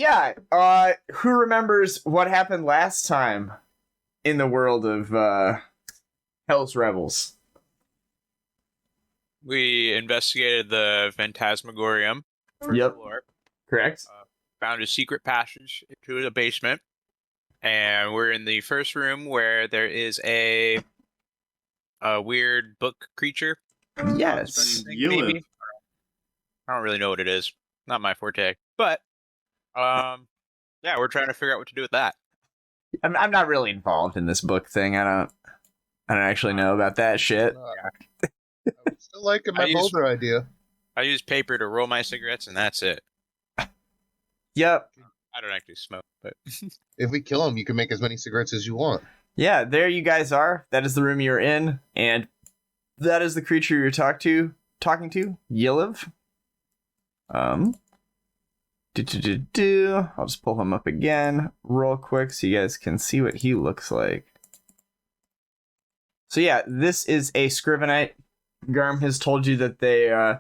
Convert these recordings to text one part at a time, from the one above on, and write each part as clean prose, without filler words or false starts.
yeah. Who remembers what happened last time in the world of Hell's Rebels? We investigated the Fantasmagorium. Yep. Correct. Found a secret passage into the basement. And we're in the first room where there is a weird book creature. Yes. Maybe. I don't really know what it is. Not my forte. But, yeah, we're trying to figure out what to do with that. I'm not really involved in this book thing. I don't actually know about that shit. I'm still liking my boulder idea. I use paper to roll my cigarettes, and that's it. Yep. I don't actually smoke, but... If we kill him, you can make as many cigarettes as you want. Yeah, there you guys are. That is the room you're in, and that is the creature you're talking to, Yiliv. I'll just pull him up again real quick so you guys can see what he looks like. So yeah, this is a Scrivenite. Garm has told you that they,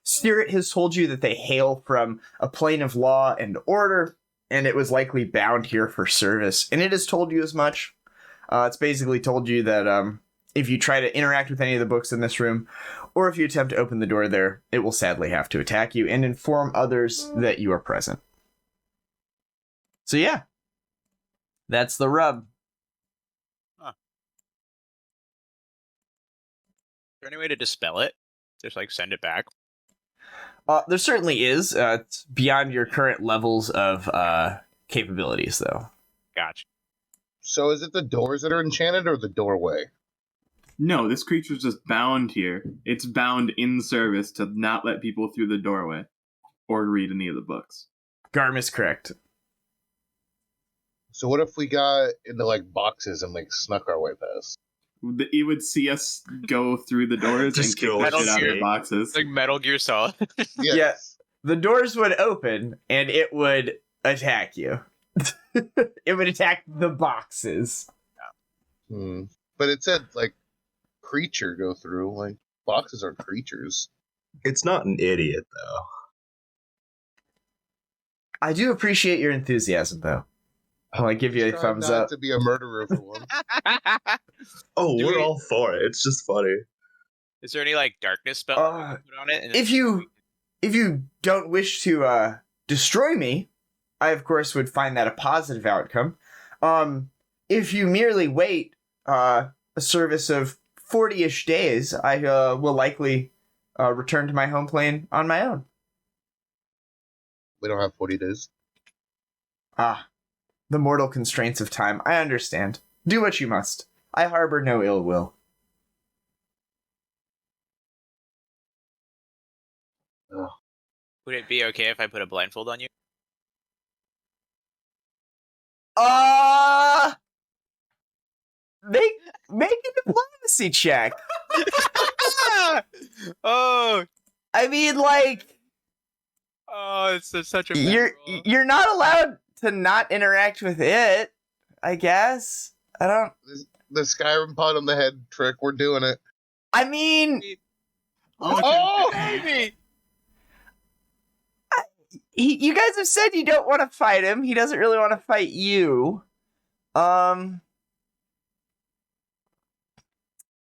Spirit has told you that they hail from a plane of law and order, and it was likely bound here for service. And it has told you as much. It's basically told you that if you try to interact with any of the books in this room, or if you attempt to open the door there, it will sadly have to attack you and inform others that you are present. So yeah, that's the rub. Huh. Is there any way to dispel it? Just like send it back? There certainly is. It's beyond your current levels of capabilities, though. Gotcha. So is it the doors that are enchanted or the doorway? No, this creature's just bound here. It's bound in service to not let people through the doorway or read any of the books. Garm is correct. So what if we got into like boxes and like snuck our way past? It would see us go through the doors and kick the shit out of the boxes. Like Metal Gear Solid. Yes. Yeah, the doors would open and it would attack you. It would attack the boxes. But it said like creature go through. Like boxes are creatures. It's not an idiot though. I do appreciate your enthusiasm, though. I'll give you a thumbs not up. to be a murderer for once. Oh, we're all for it. It's just funny. Is there any like darkness spell that we can put on it? And If you don't wish to destroy me, I of course would find that a positive outcome. If you merely wait a service of 40-ish days, I will likely return to my home plane on my own. We don't have 40 days. The mortal constraints of time. I understand. Do what you must. I harbor no ill will. would it be okay if I put a blindfold on you? Make a diplomacy check. Oh, I mean, like, it's such a you're not allowed to not interact with it, I guess. I don't... The Skyrim pot on the head trick, we're doing it. I mean... Oh, baby! You guys have said you don't want to fight him. He doesn't really want to fight you.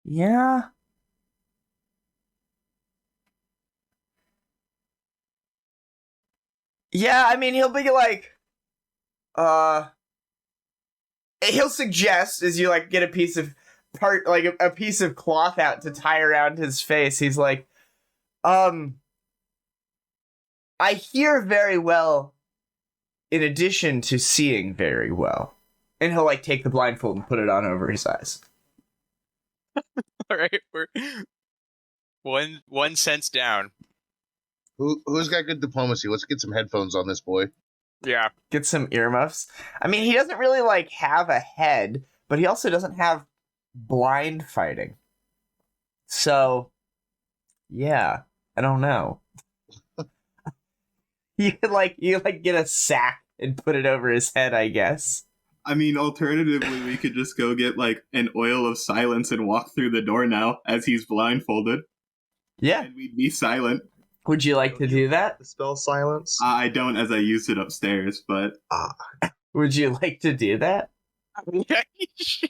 Yeah. Yeah, I mean, he'll be like... He'll suggest, as you, like, get a piece of a piece of cloth out to tie around his face, he's like, I hear very well in addition to seeing very well. And he'll, like, take the blindfold and put it on over his eyes. Alright, we're one sense down. Who's got good diplomacy? Let's get some headphones on this boy. Yeah. Get some earmuffs. I mean, he doesn't really, like, have a head, but he also doesn't have blind fighting. So, yeah, I don't know. You could get a sack and put it over his head, I guess. I mean, alternatively, we could just go get, like, an oil of silence and walk through the door now as he's blindfolded. Yeah. And we'd be silent. Would you like to do that? The spell silence. I don't, as I use it upstairs, but Would you like to do that? Yeah, sure.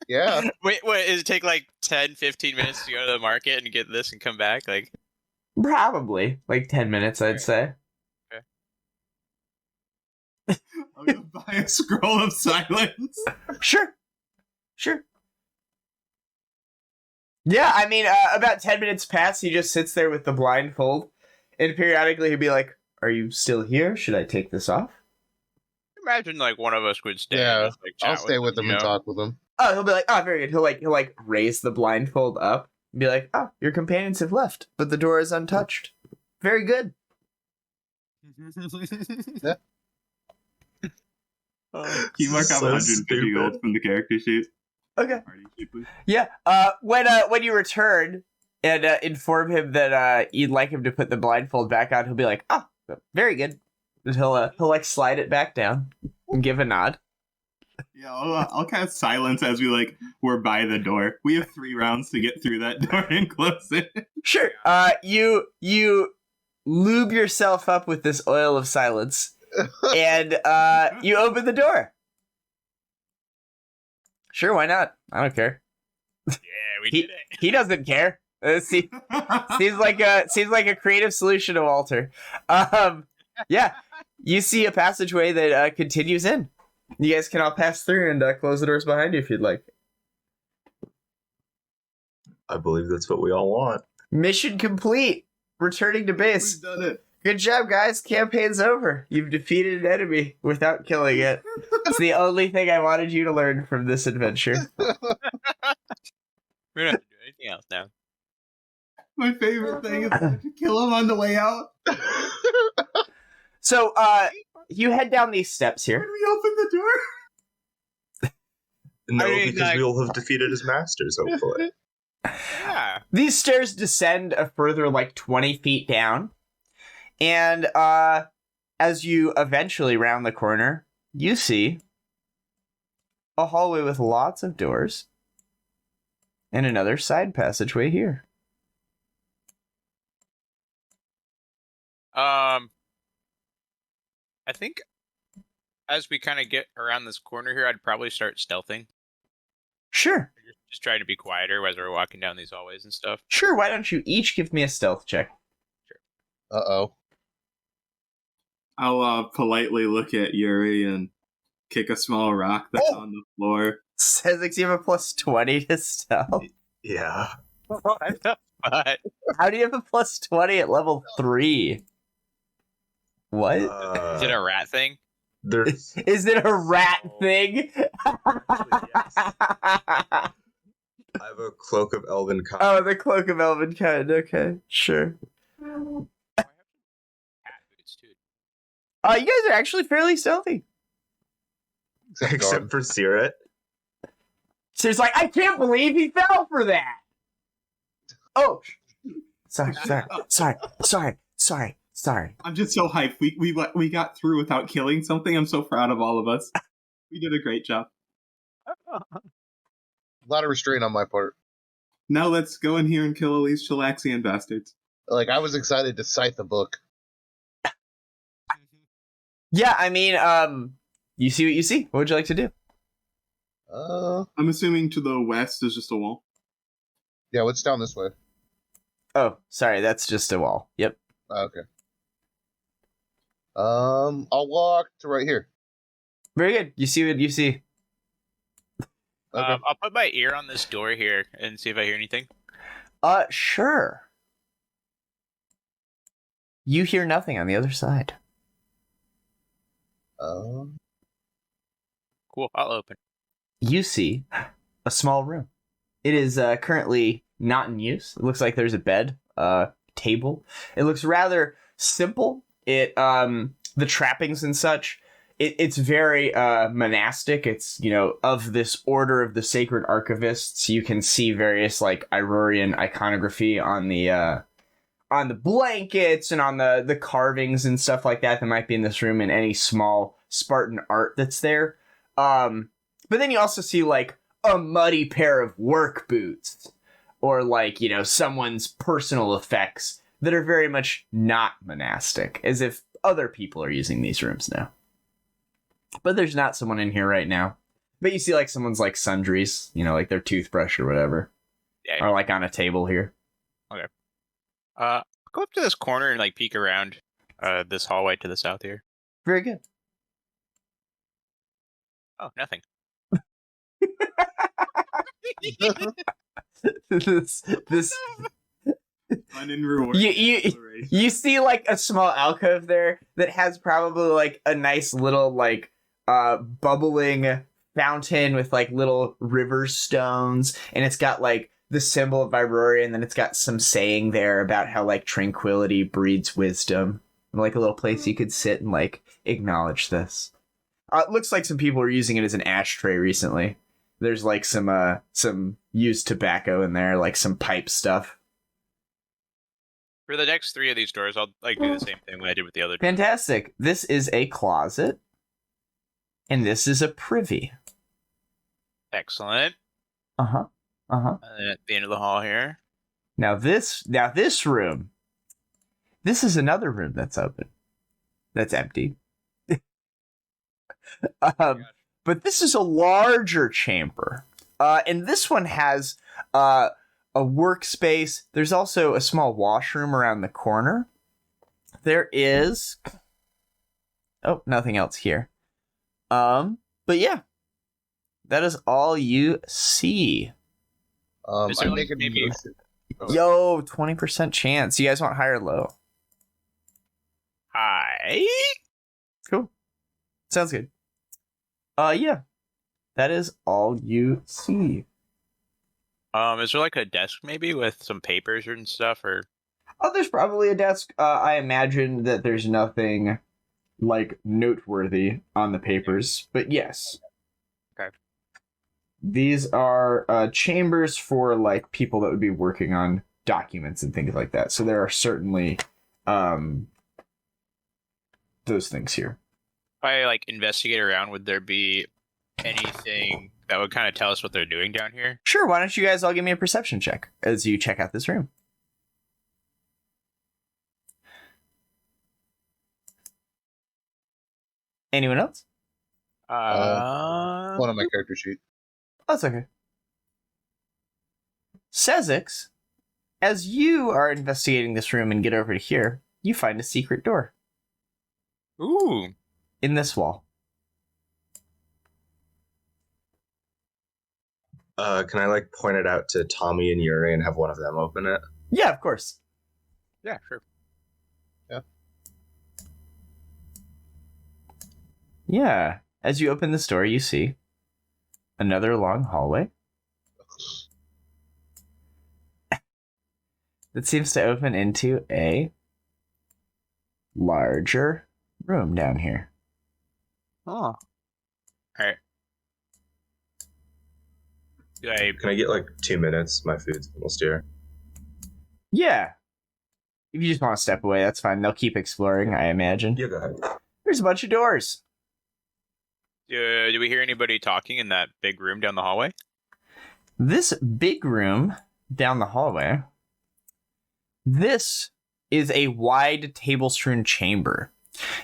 Yeah. Wait, what? Does it take like 10, 15 minutes to go to the market and get this and come back? Like, Probably like 10 minutes, I'd say. I'm gonna buy a scroll of silence. Sure. Yeah, I mean, about 10 minutes pass, he just sits there with the blindfold, and periodically he'd be like, "Are you still here? Should I take this off?" imagine like one of us would stay. Yeah, and just, like, chat I'll stay with them, him and talk with him. Oh, he'll be like, "Oh, very good." He'll like raise the blindfold up and be like, "Oh, your companions have left, but the door is untouched. Very good." Yeah. Can you mark out So 150 gold stupid. from the character sheet? Okay. Party sheet, please. Yeah. When you return and inform him that you'd like him to put the blindfold back on, he'll be like, "Oh, very good." And he'll like slide it back down and give a nod. Yeah, I'll cast silence as we're by the door. We have 3 rounds to get through that door and close it. Sure. You lube yourself up with this oil of silence, and you open the door. Sure, why not? I don't care. Yeah, we did it. He doesn't care. Seems like a creative solution to Walter. Yeah, you see a passageway that continues in. You guys can all pass through and close the doors behind you if you'd like. I believe that's what we all want. Mission complete. Returning to base. We've done it. Good job, guys. Campaign's over. You've defeated an enemy without killing it. It's the only thing I wanted you to learn from this adventure. We don't have to do anything else now. My favorite thing is to kill him on the way out. So, you head down these steps When here. we open the door. No, I mean, because like- we will have defeated his masters, hopefully. Yeah. These stairs descend a further, 20 feet down. And, as you eventually round the corner, you see a hallway with lots of doors and another side passageway here. I think as we kind of get around this corner here, I'd probably start stealthing. Sure. Just trying to be quieter as we're walking down these hallways and stuff. Sure, why don't you each give me a stealth check? Uh-oh. I'll politely look at Yuri and kick a small rock that's on the floor. Sezzix, you have a plus 20 to stealth. Yeah. What the fuck? How do you have a plus 20 at level 3? What? Is it a rat thing? There's Is it a rat thing? yes. I have a cloak of elven kind. Oh, the Cloak of Elven Kind. Okay, sure. Cat boots too. You guys are actually fairly stealthy. Except for Caerrat. So it's like, I can't believe he fell for that. Oh, sorry. I'm just so hyped. We got through without killing something. I'm so proud of all of us. We did a great job. A lot of restraint on my part. Now let's go in here and kill all these Chilaxian bastards. Like, I was excited to cite the book. Yeah, I mean, you see what you see. What would you like to do? I'm assuming to the west is just a wall. Yeah, what's down this way? Oh, sorry, that's just a wall. Yep. Okay. I'll walk to right here. Very good. You see what you see. Okay. I'll put my ear on this door here and see if I hear anything. Sure. You hear nothing on the other side. Cool. I'll open. You see a small room. It is currently not in use. It looks like there's a bed, table. It looks rather simple. It the trappings and such. It's very monastic. It's, of this order of the Sacred Archivists. You can see various Irorian iconography on the blankets and on the carvings and stuff like that might be in this room, and any small Spartan art that's there. But then you also see a muddy pair of work boots, or someone's personal effects that are very much not monastic, as if other people are using these rooms now. But there's not someone in here right now. But you see like someone's like sundries, you know, like their toothbrush or whatever. Yeah. Or like on a table here. Go up to this corner and like peek around this hallway to the south here. Very good. Oh, nothing. this Unenrewarding you exploration. you see like a small alcove there that has probably like a nice little like bubbling fountain with like little river stones, and it's got like the symbol of Vibroria, and then it's got some saying there about how like tranquility breeds wisdom, and, like a little place you could sit and like acknowledge this. It looks like some people were using it as an ashtray recently. There's like some used tobacco in there, like some pipe stuff. For the next 3 of these doors, I'll like do the same thing that I did with the other. Fantastic. This is a closet, and this is a privy. Excellent. Uh-huh. And then at the end of the hall here. Now this room, this is another room that's open. That's empty. But this is a larger chamber. And this one has a workspace. There's also a small washroom around the corner. There is... Oh, nothing else here. But yeah. That is all you see. Is there I'm like making maybe- motion. Yo, 20% chance. You guys want high or low? Hi. Cool. Sounds good. Yeah. That is all you see. Is there like a desk maybe with some papers and stuff, or Oh, there's probably a desk. I imagine that there's nothing like noteworthy on the papers, but yes. Okay. These are chambers for like people that would be working on documents and things like that. So there are certainly those things here. if I like investigate around, would there be anything that would kind of tell us what they're doing down here? Sure, why don't you guys all give me a perception check as you check out this room? Anyone else? One on my character sheet. Oh, that's okay. Sezzix, as you are investigating this room and get over to here, you find a secret door Ooh. in this wall. Can I like point it out to Tommy and Yuri and have one of them open it? Yeah, of course. Yeah, sure. Yeah. As you open this door, you see another long hallway that seems to open into a larger room down here. Oh. All right. Do I Can I get like 2 minutes? My food's almost here. Yeah. If you just want to step away, that's fine. They'll keep exploring, I imagine. Yeah, go ahead. There's a bunch of doors. do we hear anybody talking in that big room down the hallway? This big room down the hallway, this is a wide table-strewn chamber.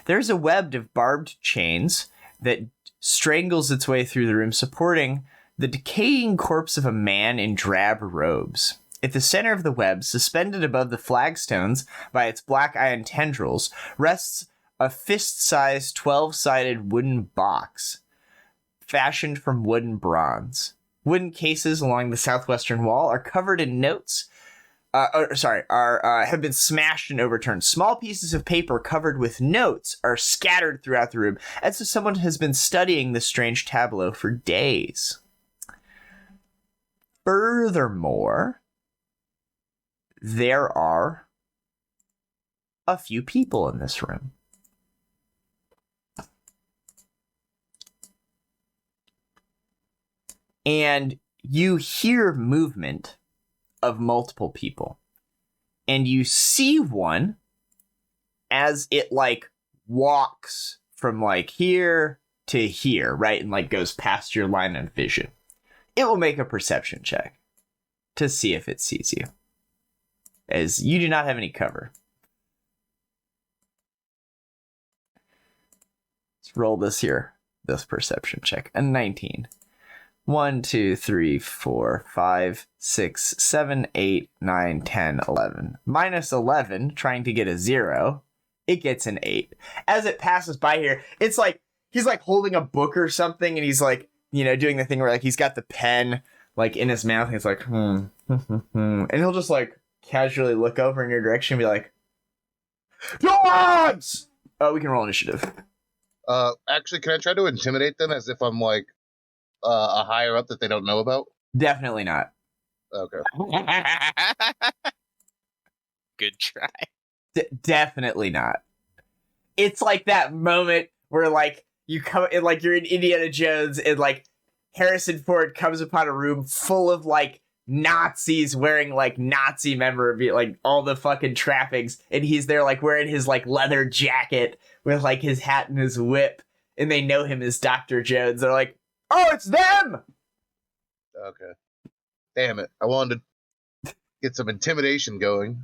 There's a web of barbed chains that strangles its way through the room, supporting the decaying corpse of a man in drab robes. At the center of the web, suspended above the flagstones by its black iron tendrils, rests a fist-sized 12-sided wooden box fashioned from wood and bronze. Wooden cases along the southwestern wall are covered in notes. Have been smashed and overturned. Small pieces of paper covered with notes are scattered throughout the room, as if someone has been studying this strange tableau for days. Furthermore, there are a few people in this room. And you hear movement of multiple people. And you see one as it like walks from like here to here, right? And like goes past your line of vision. It will make a perception check to see if it sees you. as you do not have any cover. Let's roll this perception check. A 19. 1, 2, 3, 4, 5, 6, 7, 8, 9, 10, 11. Minus 11, trying to get a 0. It gets an 8. As it passes by here, it's like he's like holding a book or something, and he's like, doing the thing where like he's got the pen like in his mouth, and he's like, and he'll just like casually look over in your direction and be like, dogs! We can roll initiative. Actually, can I try to intimidate them as if I'm like a higher up that they don't know about? Definitely not. Okay. Good try. Definitely not. It's like that moment where like you come and like you're in Indiana Jones and like Harrison Ford comes upon a room full of like Nazis wearing like Nazi memorabilia, like all the fucking trappings, and he's there like wearing his like leather jacket with like his hat and his whip, and they know him as Dr. Jones. They're like, oh, it's them! Okay. Damn it. I wanted to get some intimidation going.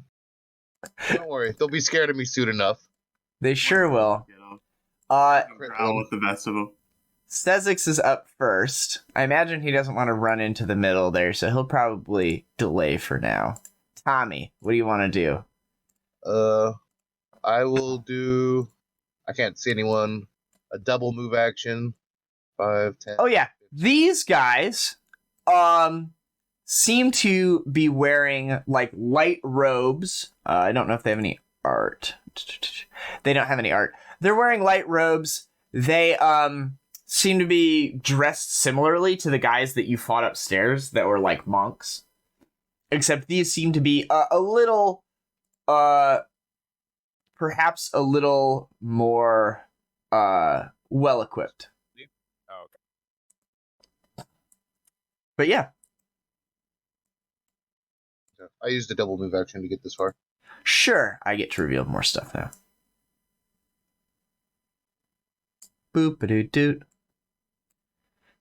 Don't worry. They'll be scared of me soon enough. They sure will. Growl with the best of them. Sezzix is up first. I imagine he doesn't want to run into the middle there, so he'll probably delay for now. Tommy, what do you want to do? I will do... I can't see anyone. A double move action. 5, 10... Oh, yeah. These guys, seem to be wearing, like, light robes. I don't know if they have any art. They don't have any art. They're wearing light robes. They, seem to be dressed similarly to the guys that you fought upstairs that were like monks. Except these seem to be a little, perhaps a little more, well-equipped. Oh, okay. But yeah. I used a double move action to get this far. Sure, I get to reveal more stuff now. Boop-a-doo-doot.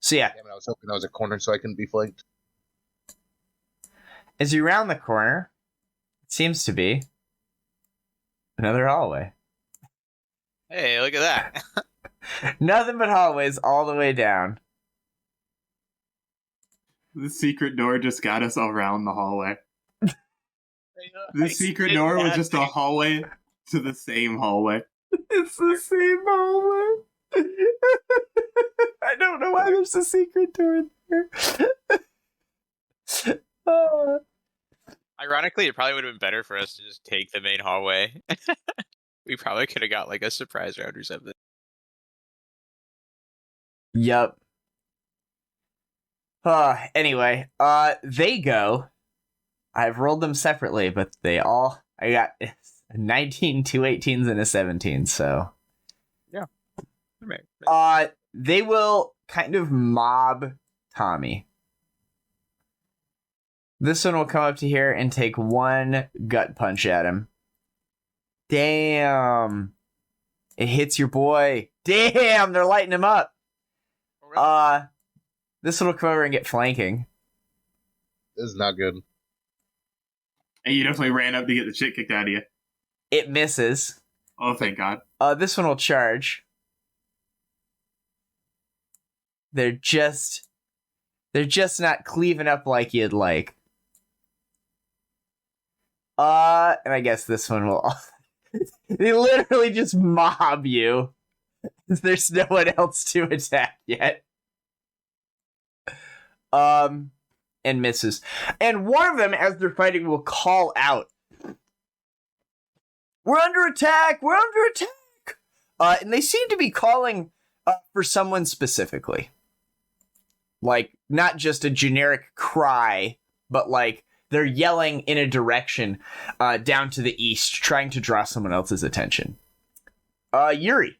So yeah, Damn it, I was hoping I was a corner so I couldn't be flanked. as you round the corner, it seems to be another hallway. Hey, look at that. Nothing but hallways all the way down. The secret door just got us around the hallway. The secret door was just a hallway to the same hallway. It's the same hallway. I don't know why there's a secret door there. Ironically, it probably would have been better for us to just take the main hallway. We probably could have got like a surprise round or something. Yup. Anyway, they go. I've rolled them separately, but I got 19, 2 18s, and a 17, so. They will kind of mob Tommy. This one will come up to here and take one gut punch at him. Damn. It hits your boy. Damn, they're lighting him up. Oh, really? This one will come over and get flanking. This is not good. And you definitely ran up to get the shit kicked out of you. It misses. Oh, thank God. This one will charge. They're just not cleaving up like you'd like. And I guess this one will. They literally just mob you. There's no one else to attack yet. And misses. And one of them, as they're fighting, will call out, "We're under attack! We're under attack!" And they seem to be calling for someone specifically. Like, not just a generic cry, but like they're yelling in a direction down to the east, trying to draw someone else's attention. Yuri,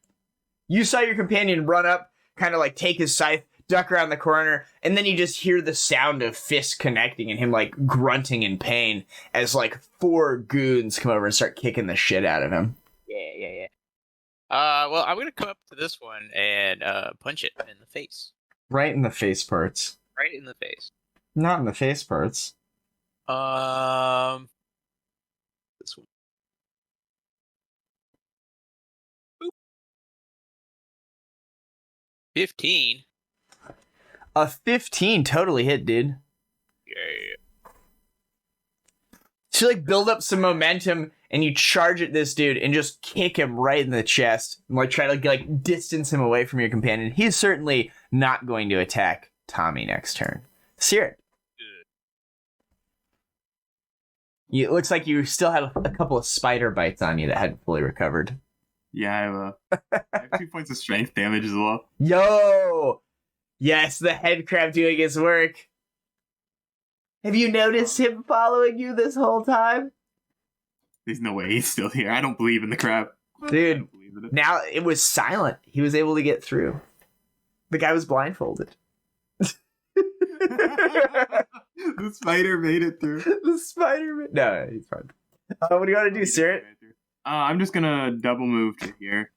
you saw your companion run up, kind of like take his scythe, duck around the corner, and then you just hear the sound of fists connecting and him like grunting in pain as like 4 goons come over and start kicking the shit out of him. Yeah. Well, I'm gonna come up to this one and punch it in the face. Right in the face parts. Right in the face. Not in the face parts. 15. A 15 totally hit, dude. Yeah. So you, like, build up some momentum, and you charge at this dude and just kick him right in the chest. And, like, try to, like, distance him away from your companion. He's certainly not going to attack Tommy next turn. Sear. It looks like you still had a couple of spider bites on you that hadn't fully recovered. Yeah, I have 2 points of strength damage as well. Yo! Yes, the head crab doing his work. Have you noticed him following you this whole time? There's no way he's still here. I don't believe in the crab. Dude, I don't believe in it. now it was silent. He was able to get through. The guy was blindfolded. The spider made it through. The Spider-Man. No, he's fine. What do you want to do, Sir? I'm just gonna double move to here.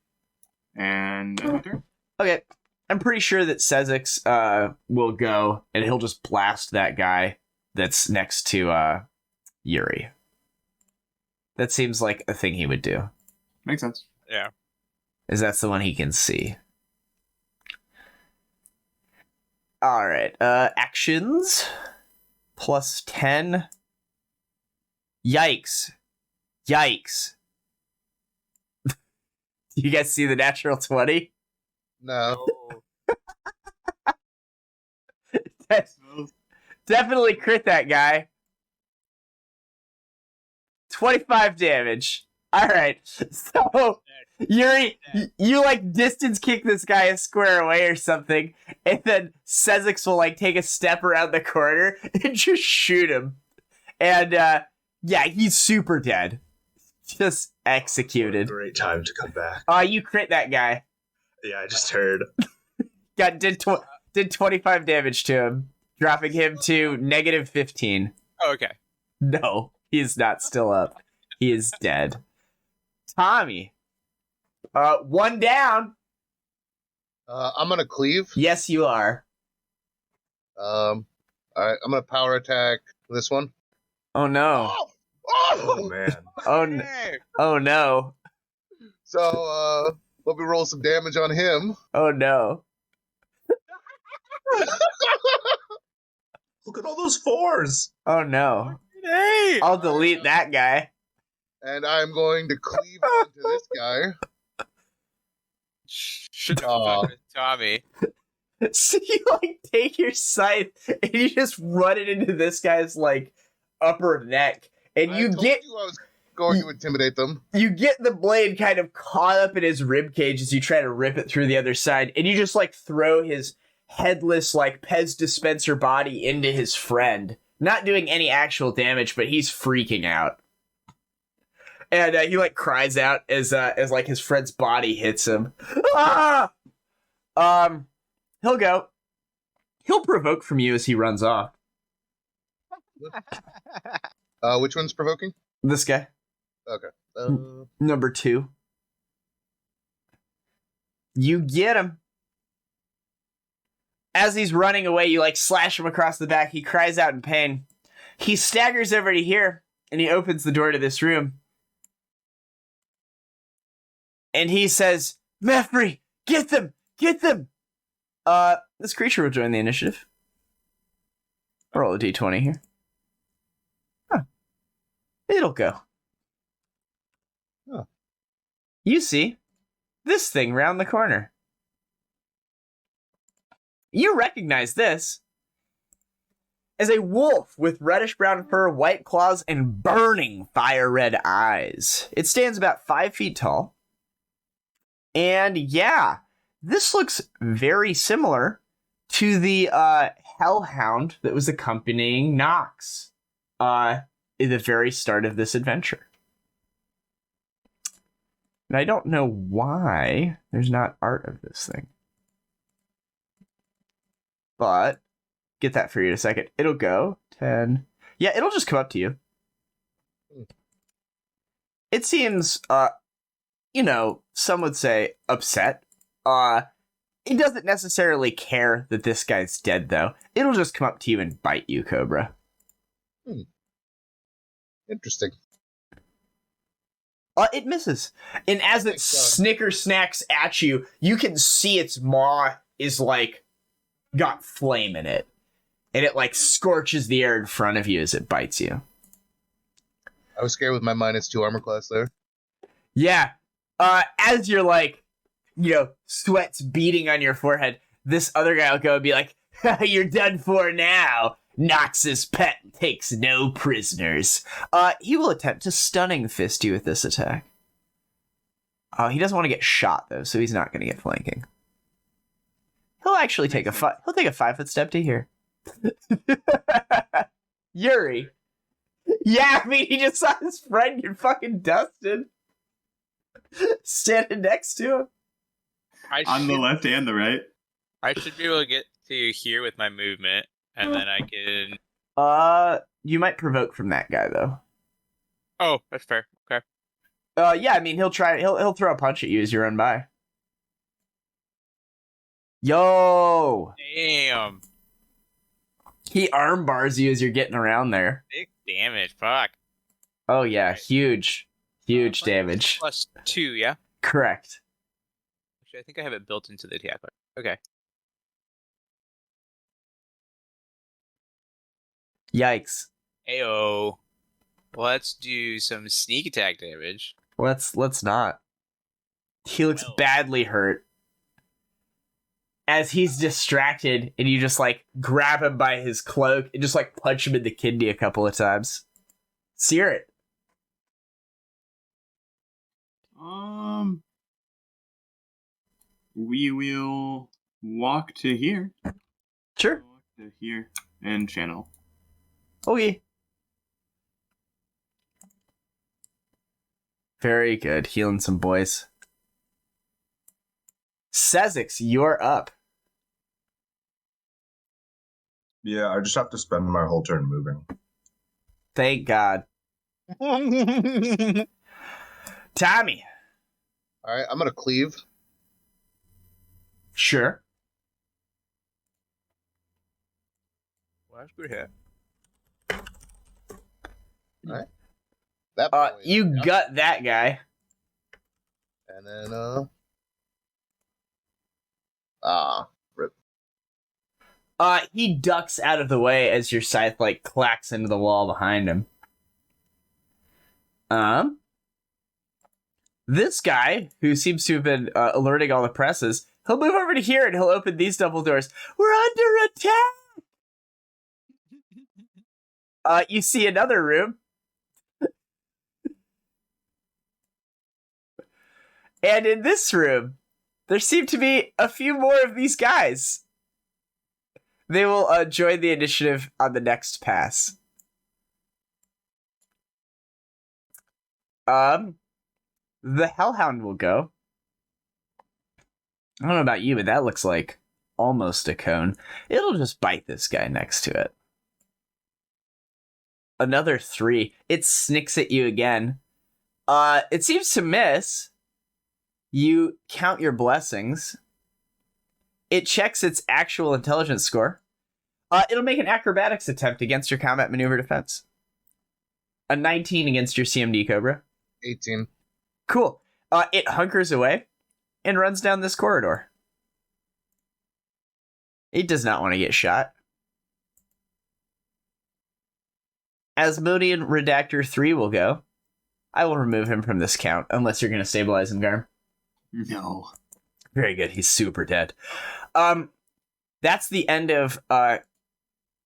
And enter. Okay. I'm pretty sure that Sezzix will go, and he'll just blast that guy that's next to Yuri. That seems like a thing he would do. Makes sense. Yeah. Is that's the one he can see. Alright, actions. Plus 10. Yikes. Yikes. You guys see the natural 20? No. Definitely crit that guy. 25 damage. Alright, so Yuri, you like distance kick this guy a square away or something, and then Sezzix will like take a step around the corner and just shoot him. And yeah, he's super dead. Just executed. Great time to come back. You crit that guy. Yeah, I just heard. Did 25 damage to him, dropping him to negative 15. Oh, okay. No, he is not still up. He is dead. Tommy. One down. I'm gonna cleave. Yes, you are. All right, I'm gonna power attack this one. Oh no. Oh man. Oh no. So let me roll some damage on him. Oh no. Look at all those 4s. Oh no. Hey! I'll delete that guy. And I'm going to cleave onto this guy. Shut the Aw. fuck up, Tommy. So you like take your scythe and you just run it into this guy's like upper neck, and I you told get you I was going to intimidate them. you get the blade kind of caught up in his rib cage as you try to rip it through the other side, and you just like throw his headless like Pez dispenser body into his friend, not doing any actual damage, but he's freaking out. And he like cries out as like his friend's body hits him. Ah! He'll go. He'll provoke from you as he runs off. Which one's provoking? This guy, Okay. number 2. You get him. As he's running away, you like slash him across the back. He cries out in pain. He staggers over to here, and he opens the door to this room. And he says, Mefri, get them! Get them! This creature will join the initiative. Roll a d20 here. Huh. It'll go. Huh. You see this thing round the corner. You recognize this as a wolf with reddish-brown fur, white claws, and burning fire-red eyes. It stands about 5 feet tall. And yeah, this looks very similar to the hellhound that was accompanying Nox at the very start of this adventure. And I don't know why there's not art of this thing. But get that for you in a second. It'll go 10. Yeah, it'll just come up to you. It seems, some would say upset. It doesn't necessarily care that this guy's dead, though. It'll just come up to you and bite you, Cobra. Interesting. It misses. And as it Thank God. snicker snacks at you, you can see its maw is like got flame in it, and it like scorches the air in front of you as it bites you. I was scared with my -2 armor class there. Yeah. As you're like, sweat's beating on your forehead, this other guy will go and be like, "You're done for now. Nox's pet takes no prisoners." He will attempt to stunning fist you with this attack. He doesn't want to get shot though, so he's not going to get flanking. He'll actually take a 5-foot step to here. Yuri. Yeah, I mean, he just saw his friend get fucking dusted. Standing next to him. On the left and the right. I should be able to get to here with my movement, and then I can... You might provoke from that guy, though. Oh, that's fair. Okay. Yeah, I mean, he'll throw a punch at you as you run by. Yo! Damn. He arm bars you as you're getting around there. Big damage. Fuck. Oh, yeah. Huge damage. +2, yeah? Correct. Actually, I think I have it built into the attack. Okay. Yikes. Ayo. Let's do some sneak attack damage. Let's not. He looks badly hurt. As he's distracted, and you just, like, grab him by his cloak and just, like, punch him in the kidney a couple of times. Sear it. We will walk to here. Sure. Walk to here and channel. Okay. Very good. Healing some boys. Sezzix, you're up. Yeah, I just have to spend my whole turn moving. Thank God. Tommy. All right, I'm gonna cleave. Sure. Well, that's good hit. All right. That boy, You gut that guy. and then rip. He ducks out of the way as your scythe like clacks into the wall behind him. This guy, who seems to have been alerting all the presses, he'll move over to here and he'll open these double doors. We're under attack! You see another room. And in this room, there seem to be a few more of these guys. They will join the initiative on the next pass. The Hellhound will go. I don't know about you, but that looks like almost a cone. It'll just bite this guy next to it. Another 3. It snicks at you again. It seems to miss. You count your blessings. It checks its actual intelligence score. It'll make an acrobatics attempt against your combat maneuver defense. A 19 against your CMD, Cobra. 18. Cool. It hunkers away and runs down this corridor. It does not want to get shot. Asmodean Redactor 3 will go. I will remove him from this count, unless you're going to stabilize him, Garm. No. Very good. He's super dead. That's the end of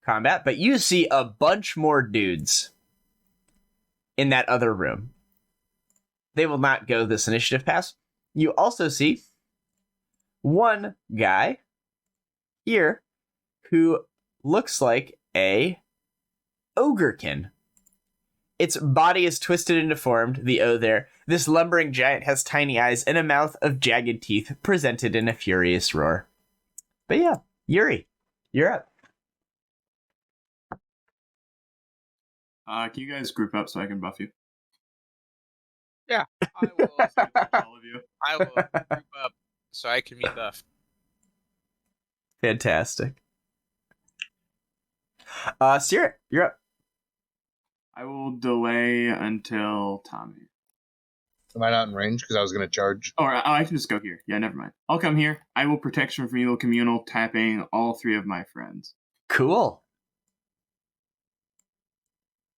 combat, but you see a bunch more dudes in that other room. They will not go this initiative pass. You also see one guy here who looks like a Ogrekin. Its body is twisted and deformed, the O there. This lumbering giant has tiny eyes and a mouth of jagged teeth presented in a furious roar. But yeah, Yuri, you're up. Can you guys group up so I can buff you? Yeah, I will. All of you. I will group up so I can be buffed. Fantastic. Sear, you're up. I will delay until Tommy. Am I not in range? Because I was going to charge. Oh, I can just go here. Yeah, never mind. I'll come here. I will protection from evil communal, tapping all 3 of my friends. Cool.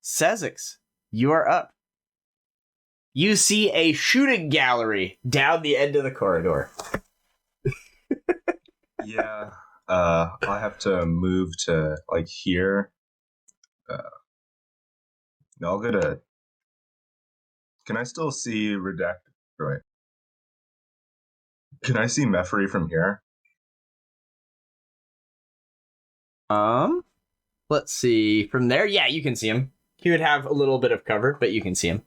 Sezzix, you are up. You see a shooting gallery down the end of the corridor. Yeah. I have to move to like here. I'll go to. Can I still see Redacted? Right. Can I see Mephery from here? Let's see. From there, yeah, you can see him. He would have a little bit of cover, but you can see him.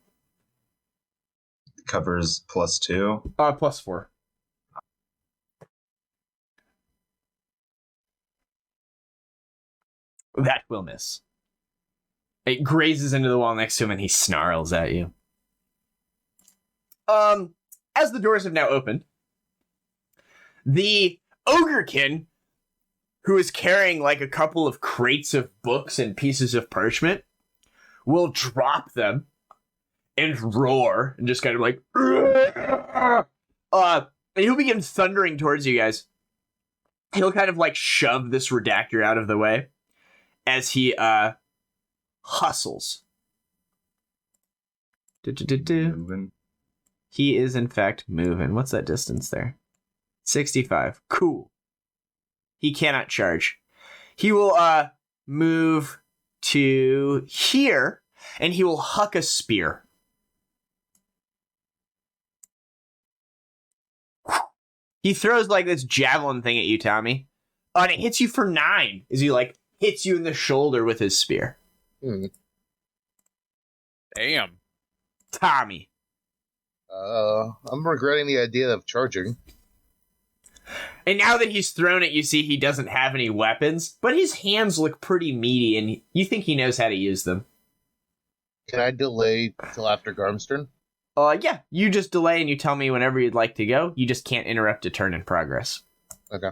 Covers +2. +4. That will miss. It grazes into the wall next to him and he snarls at you. As the doors have now opened, the Ogrekin, who is carrying like a couple of crates of books and pieces of parchment, will drop them and roar and just kind of like and he'll begin thundering towards you guys. He'll kind of like shove this redactor out of the way as he hustles. Moving. He is in fact moving. What's that distance there? 65. Cool. He cannot charge. He will move to here and he will huck a spear. He throws like this javelin thing at you, Tommy. And it hits you for 9 as he like hits you in the shoulder with his spear. Damn. Tommy. I'm regretting the idea of charging. And now that he's thrown it, you see he doesn't have any weapons, but his hands look pretty meaty and you think he knows how to use them. Can I delay till after Garm's turn? Yeah, you just delay and you tell me whenever you'd like to go. You just can't interrupt a turn in progress. Okay.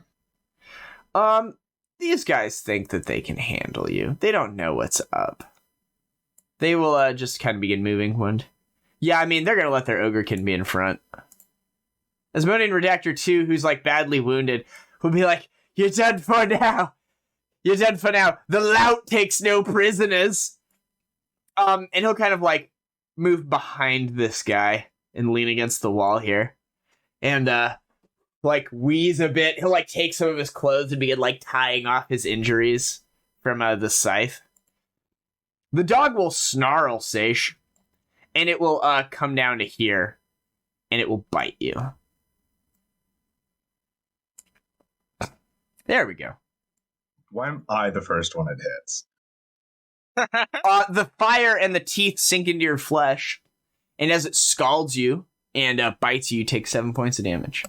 These guys think that they can handle you. They don't know what's up. They will just kind of begin moving. Yeah, I mean, they're going to let their Ogrekin be in front. Asmodean Redactor 2, who's like badly wounded, will be like, "You're done for now. You're done for now. The lout takes no prisoners." And he'll kind of like move behind this guy and lean against the wall here. And like wheeze a bit. He'll like take some of his clothes and begin like tying off his injuries from the scythe. The dog will snarl, Seishi, and it will come down to here, and it will bite you. There we go. Why am I the first one it hits? The fire and the teeth sink into your flesh, and as it scalds you and bites you, you take 7 points of damage.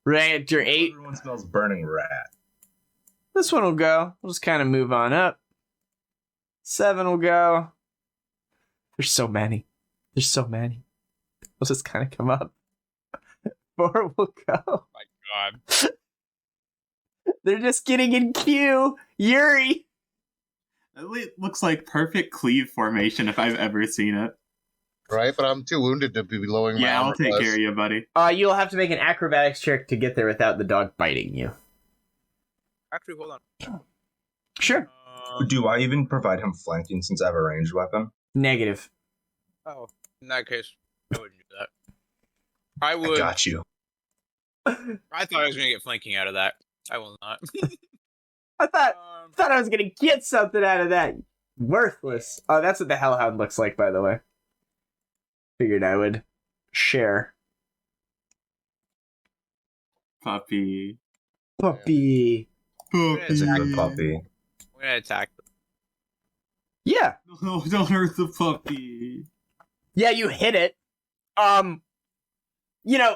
Redactor 8. Everyone smells burning rat. This one will go. We'll just kind of move on up. 7 will go. There's so many. We'll just kind of come up. 4 will go. My God. They're just getting in queue. Yuri. It looks like perfect cleave formation if I've ever seen it. Right, but I'm too wounded to be lowering my Yeah, I'll armor take class. care of you, buddy. You'll have to make an acrobatics check to get there without the dog biting you. Actually, hold on. Sure. Do I even provide him flanking since I have a ranged weapon? Negative. Oh, in that case, I wouldn't do that. I I would. got you. I thought I was going to get flanking out of that. I will not. I thought I was gonna get something out of that. Worthless. Oh, that's what the Hellhound looks like, by the way. Figured I would share. Puppy. Puppy. It's a good puppy. I'm going to attack them. Yeah. No, don't hurt the puppy. Yeah, you hit it. You know,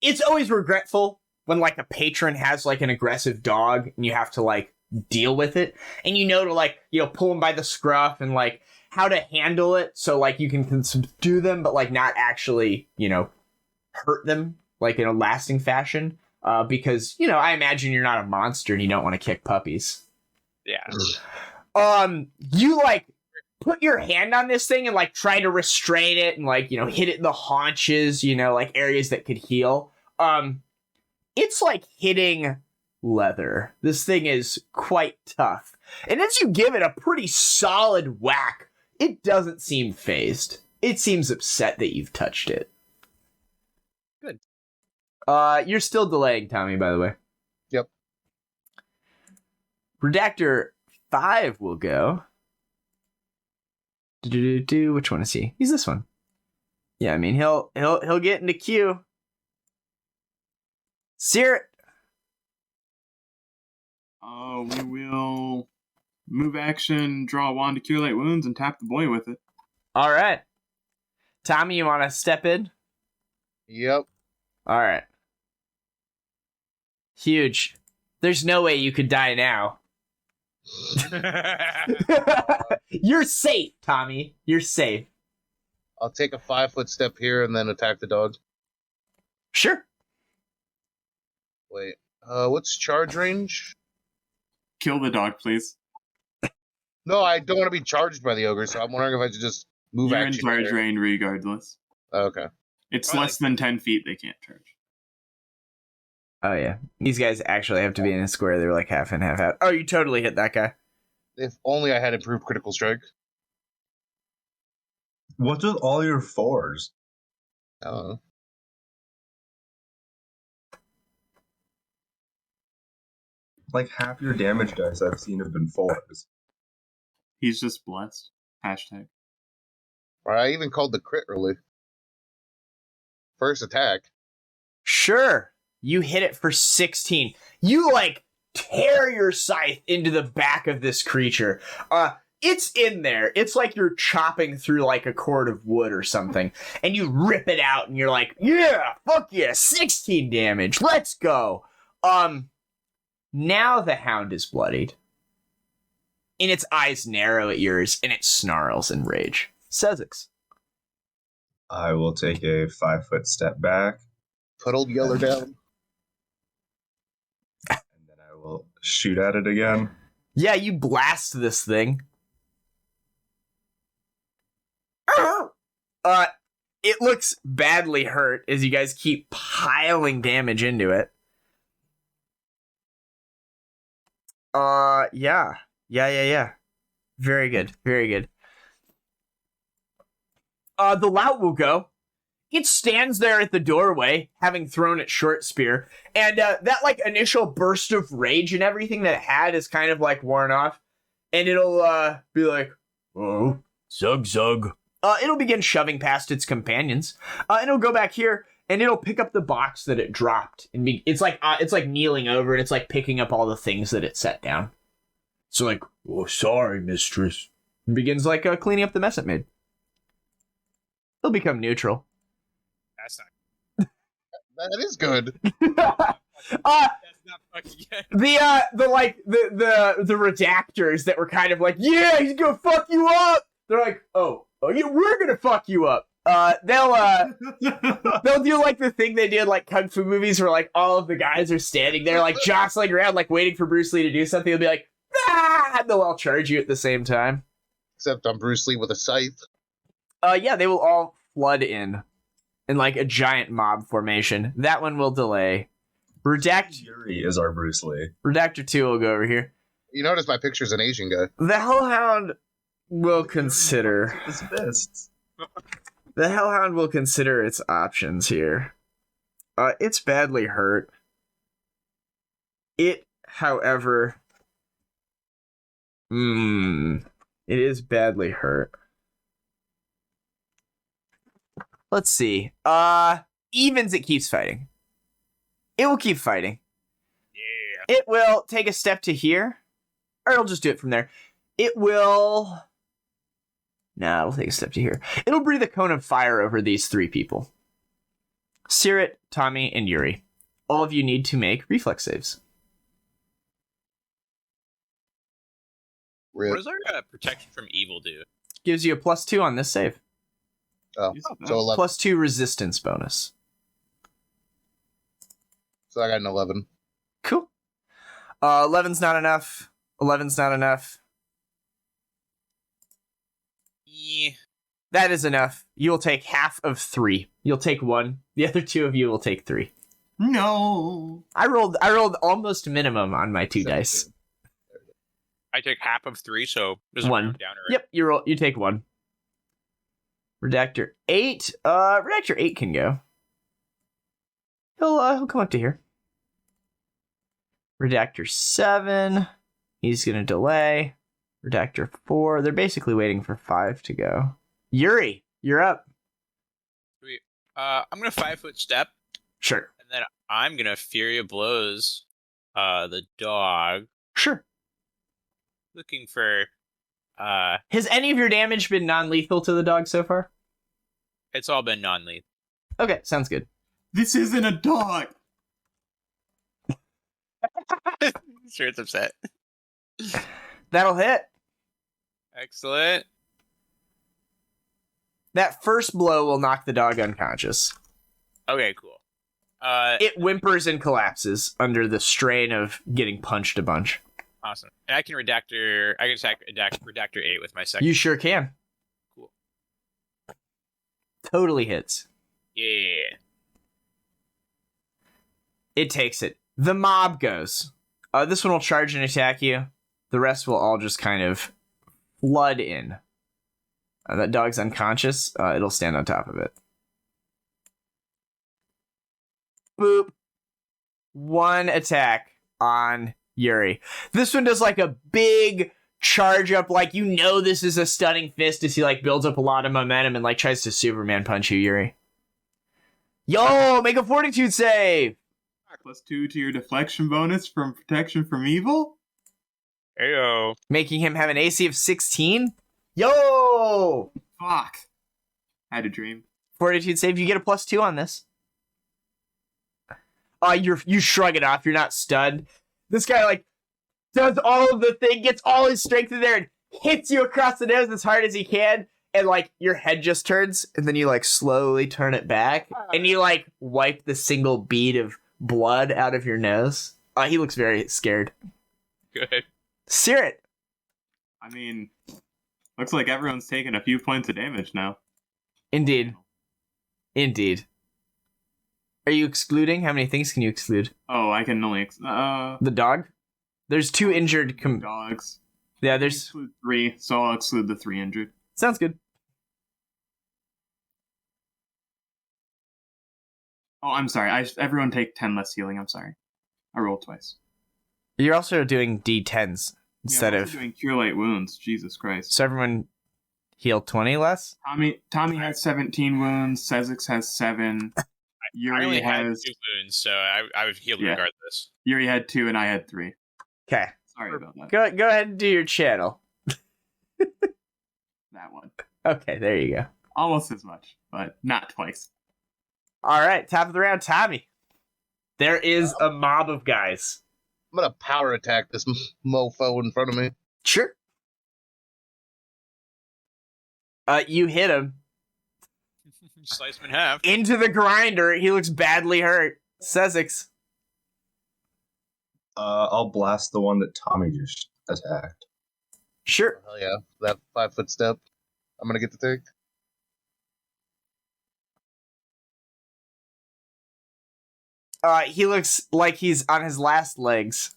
it's always regretful when like a patron has like an aggressive dog and you have to like deal with it, and you know to like, you know, pull them by the scruff and like how to handle it so like you can subdue them but like not actually, you know, hurt them like in a lasting fashion, because, you know, I imagine you're not a monster and you don't want to kick puppies. Yeah. You like put your hand on this thing and like try to restrain it and like, you know, hit it in the haunches, you know, like areas that could heal. It's like hitting leather. This thing is quite tough. And as you give it a pretty solid whack, it doesn't seem phased. It seems upset that you've touched it. Good. You're still delaying, Tommy, by the way. Yep. Redactor 5 will go. Which one is he? He's this one. Yeah, I mean he'll get into queue. Sear We will move action, draw a wand to cure light wounds, and tap the boy with it. All right. Tommy, you want to step in? Yep. All right. Huge. There's no way you could die now. You're safe, Tommy. You're safe. I'll take a 5-foot step here and then attack the dog. Sure. Wait. What's charge range? Kill the dog, please. No, I don't want to be charged by the ogre, so I'm wondering if I should just move You're in action. charge there. range regardless. Okay. It's Probably. less than 10 feet, they can't charge. Oh, yeah. These guys actually have to be in a square. They're like half in, half out. Oh, you totally hit that guy. If only I had improved critical strike. What's with all your 4s? I don't know. Like half your damage dice I've seen have been 4s. He's just blessed. Hashtag. Or I even called the crit early. First attack. Sure. You hit it for 16. You, like, tear your scythe into the back of this creature. It's in there. It's like you're chopping through, like, a cord of wood or something. And you rip it out, and you're like, yeah, fuck yeah, 16 damage. Let's go. Now the hound is bloodied. And its eyes narrow at yours, and it snarls in rage. Sezzix. I will take a 5-foot step back, Put old Yeller down. and then I will shoot at it again. Yeah, you blast this thing. It looks badly hurt as you guys keep piling damage into it. Yeah. Very good. The lout will go. It stands there at the doorway, having thrown its short spear, and that like initial burst of rage and everything that it had is kind of like worn off, and it'll be like, oh, zug. It'll begin shoving past its companions, and it'll go back here, and it'll pick up the box that it dropped, and it's like kneeling over, and it's like picking up all the things that it set down. So like, oh, sorry, mistress. And begins like cleaning up the mess it made. It'll become neutral. That's not. That is good. That's not fucking good. The redactors that were kind of like, yeah, he's gonna fuck you up. They're like, oh yeah, we're gonna fuck you up. They'll do like the thing they did like kung fu movies where like all of the guys are standing there like jostling around like waiting for Bruce Lee to do something. They'll be like, ah, and they'll all charge you at the same time. Except I'm Bruce Lee with a scythe. Yeah, they will all flood in like a giant mob formation. That one will delay. Yuri is our Bruce Lee. Redactor 2 will go over here. You notice my picture's an Asian guy. The Hellhound will consider. His fists. The Hellhound will consider its options here. It's badly hurt. It, however, it is badly hurt. Let's see. Evens, it keeps fighting. It will keep fighting. Yeah. It will take a step to here. Or it'll just do it from there. It will... Nah, it'll take a step to here. It'll breathe a cone of fire over these 3 people. Caerrat, Tommy, and Yuri. All of you need to make reflex saves. Rip. What does our protection from evil do? Gives you a +2 on this save. Oh, so 11. +2 resistance bonus. So I got an 11. Cool. 11's not enough. 11's not enough. That is enough. You will take half of 3. You'll take 1. The other 2 of you will take 3. No. I rolled almost minimum on my 2 dice. I take half of 3, so there's 1. down right? Yep, you take 1. Redactor 8. Redactor 8 can go. He'll come up to here. Redactor 7. He's gonna delay. Redactor 4. They're basically waiting for 5 to go. Yuri, you're up. Sweet. I'm gonna 5-foot step, Sure. and then I'm gonna Fury of Blows the dog, Sure. looking for Has any of your damage been non-lethal to the dog so far? it's all been non-lethal. Okay, sounds good. This isn't a dog. Sure, it's upset. That'll hit. Excellent. That first blow will knock the dog unconscious. Okay, cool. It whimpers and collapses under the strain of getting punched a bunch. Awesome. And I can attack Redactor 8 with my second. You sure can. Cool. Totally hits. Yeah. It takes it. The mob goes. This one will charge and attack you. The rest will all just kind of flood in. That dog's unconscious. It'll stand on top of it. Boop. 1 attack on Yuri. This one does like a big charge up, like you know this is a stunning fist as he like builds up a lot of momentum and like tries to Superman punch you, Yuri. Yo, make a fortitude save! +2 to your deflection bonus from protection from evil. Heyo. Making him have an AC of 16? Yo! Fuck. I had a dream. Fortitude save, you get a +2 on this. You shrug it off, you're not stunned. This guy, like, does all of the thing, gets all his strength in there, and hits you across the nose as hard as he can, and, like, your head just turns, and then you, like, slowly turn it back, and you, like, wipe the single bead of blood out of your nose. He looks very scared. Good. Sear it. I mean, looks like everyone's taking a few points of damage now. Indeed. Are you excluding? How many things can you exclude? Oh, I can only The dog? There's 2 injured. dogs. Yeah, I there's. exclude 3, so I'll exclude the 3 injured. Sounds good. Oh, I'm sorry. Everyone take 10 less healing. I'm sorry. I rolled twice. You're also doing D10s instead I'm of. also doing cure light wounds. Jesus Christ. So everyone heal 20 less? Tommy has 17 wounds. Sezzix has 7. I Yuri only had has 2 wounds, so I was healed Yeah. regardless. Yuri had 2 and I had 3. Okay. Sorry about that. Go ahead and do your channel. That one. Okay, there you go. Almost as much, but not twice. All right, top of the round, Tommy. There is a mob of guys. I'm gonna power attack this mofo in front of me. Sure. You hit him Slice him in half. into the grinder. He looks badly hurt. Sezzix. I'll blast the one that Tommy just attacked. Sure. Hell yeah, that 5-foot step. I'm gonna get to take. He looks like he's on his last legs.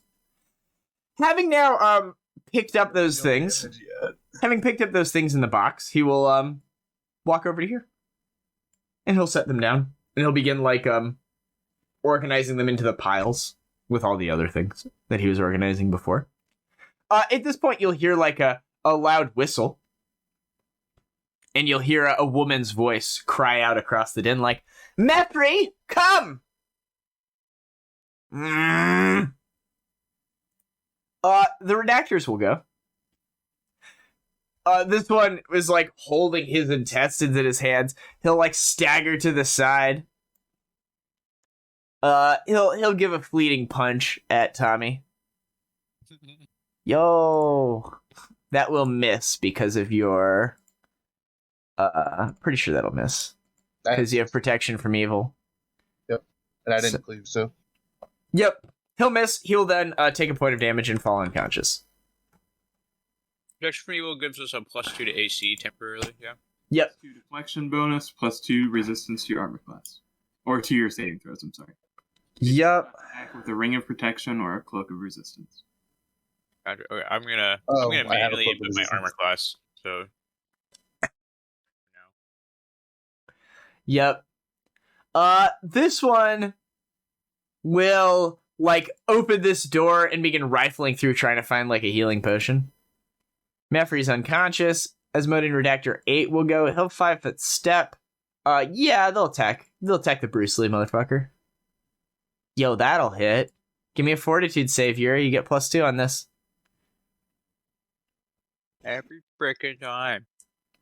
Having now picked up those things, having picked up those things in the box, he will walk over to here, and he'll set them down, and he'll begin like organizing them into the piles with all the other things that he was organizing before. At this point, you'll hear like a loud whistle, and you'll hear a woman's voice cry out across the den, like, "Mepri, come!" The redactors will go. This one is like holding his intestines in his hands. He'll like stagger to the side. He'll give a fleeting punch at Tommy. Yo, that will miss because of your. Pretty sure that'll miss because you have protection from evil. Yep, and I didn't cleave, so. Yep, he'll miss. He'll then take a point of damage and fall unconscious. Protection from evil gives us a +2 to AC temporarily. Yeah. Yep. 2 deflection bonus, +2 resistance to your armor class. Or to your saving throws, I'm sorry. Yep. Attack with a ring of protection or a cloak of resistance. Okay, I'm gonna I have a manually cloak of input my resistance. armor class. So Yep. This one will open this door and begin rifling through trying to find a healing potion. Meffrey's unconscious. Asmodean Redactor 8 will go. He'll 5-foot step. Yeah, they'll attack. They'll attack the Bruce Lee motherfucker. Yo, that'll hit. Give me a fortitude save, Yuri. You get +2 on this. every frickin' time.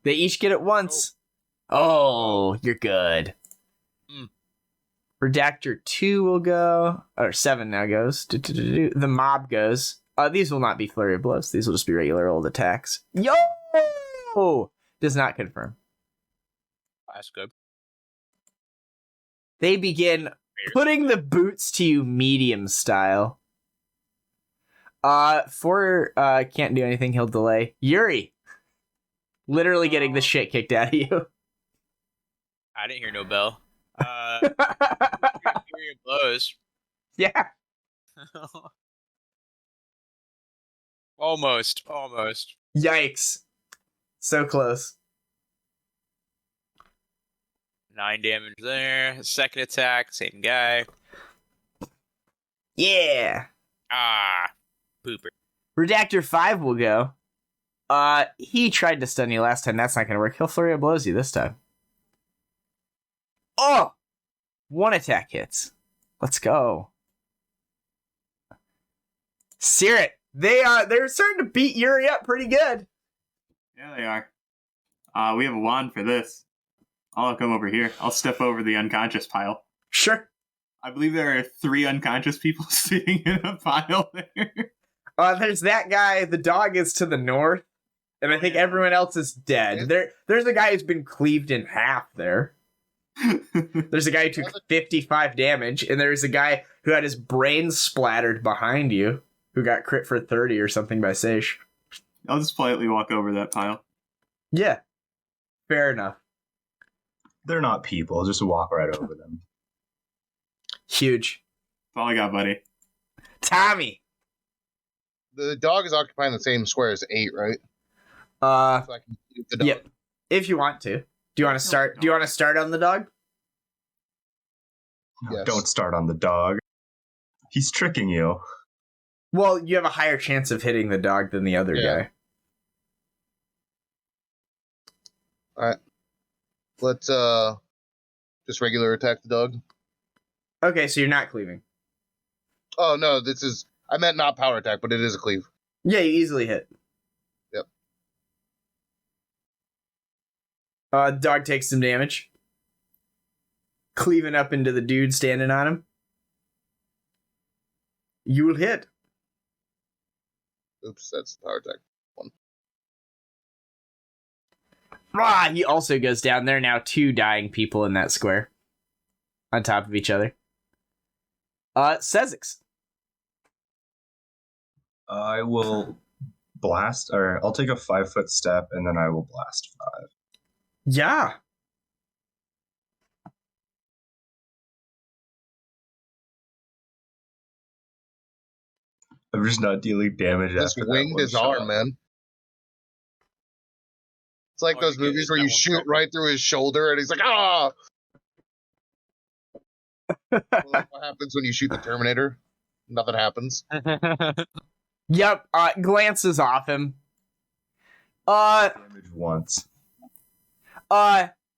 They each get it once. Oh, you're good. Redactor 2 will go. Or 7 now goes. The mob goes. These will not be flurry of blows. These will just be regular old attacks. Yo! Does not confirm. That's good. They begin putting the boots to you medium style. Can't do anything. He'll delay. Yuri. Literally getting the shit kicked out of you. I didn't hear no bell. Fury of blows. Yeah. Almost. Yikes. So close. 9 damage there. Second attack, same guy. Yeah. Pooper. Redactor 5 will go. He tried to stun you last time. That's not going to work. He'll flurry of blows you this time. Oh! 1 attack hits. Let's go. Sear they're starting to beat Yuri up pretty good. Yeah, they are. We have a wand for this. I'll come over here. I'll step over the unconscious pile. Sure. I believe there are 3 unconscious people sitting in a pile there. There's that guy. The dog is to the north. And I think everyone else is dead. There's a guy who's been cleaved in half there. There's a guy who took 55 damage. And there's a guy who had his brain splattered behind you. Who got crit for 30 or something by Seishi. I'll just politely walk over that pile. Yeah. Fair enough. They're not people. Just walk right over them. Huge. That's all I got, buddy. Tommy. The dog is occupying the same square as 8, right? So I can shoot the dog. Yep. If you want to. Do you want to start? Do you want to start on the dog? No, Yes. Don't start on the dog. He's tricking you. Well, you have a higher chance of hitting the dog than the other guy. Alright. Let's just regular attack the dog. Okay, so you're not cleaving. Oh no, I meant not power attack, but it is a cleave. Yeah, you easily hit. Yep. Dog takes some damage. Cleaving up into the dude standing on him. You will hit. Oops, that's the power attack. He also goes down. There are now 2 dying people in that square. On top of each other. Sezzix. I will blast, or I'll take a 5-foot step, and then I will blast 5. Yeah. I'm just not dealing damage Just after that winged one his arm, shot. man. It's like Oh, those you get movies it, where that you one shoot crit. right through his shoulder and he's like, ah! Well, that's what happens when you shoot the Terminator. Nothing happens. Yep. Glances off him. Damage once.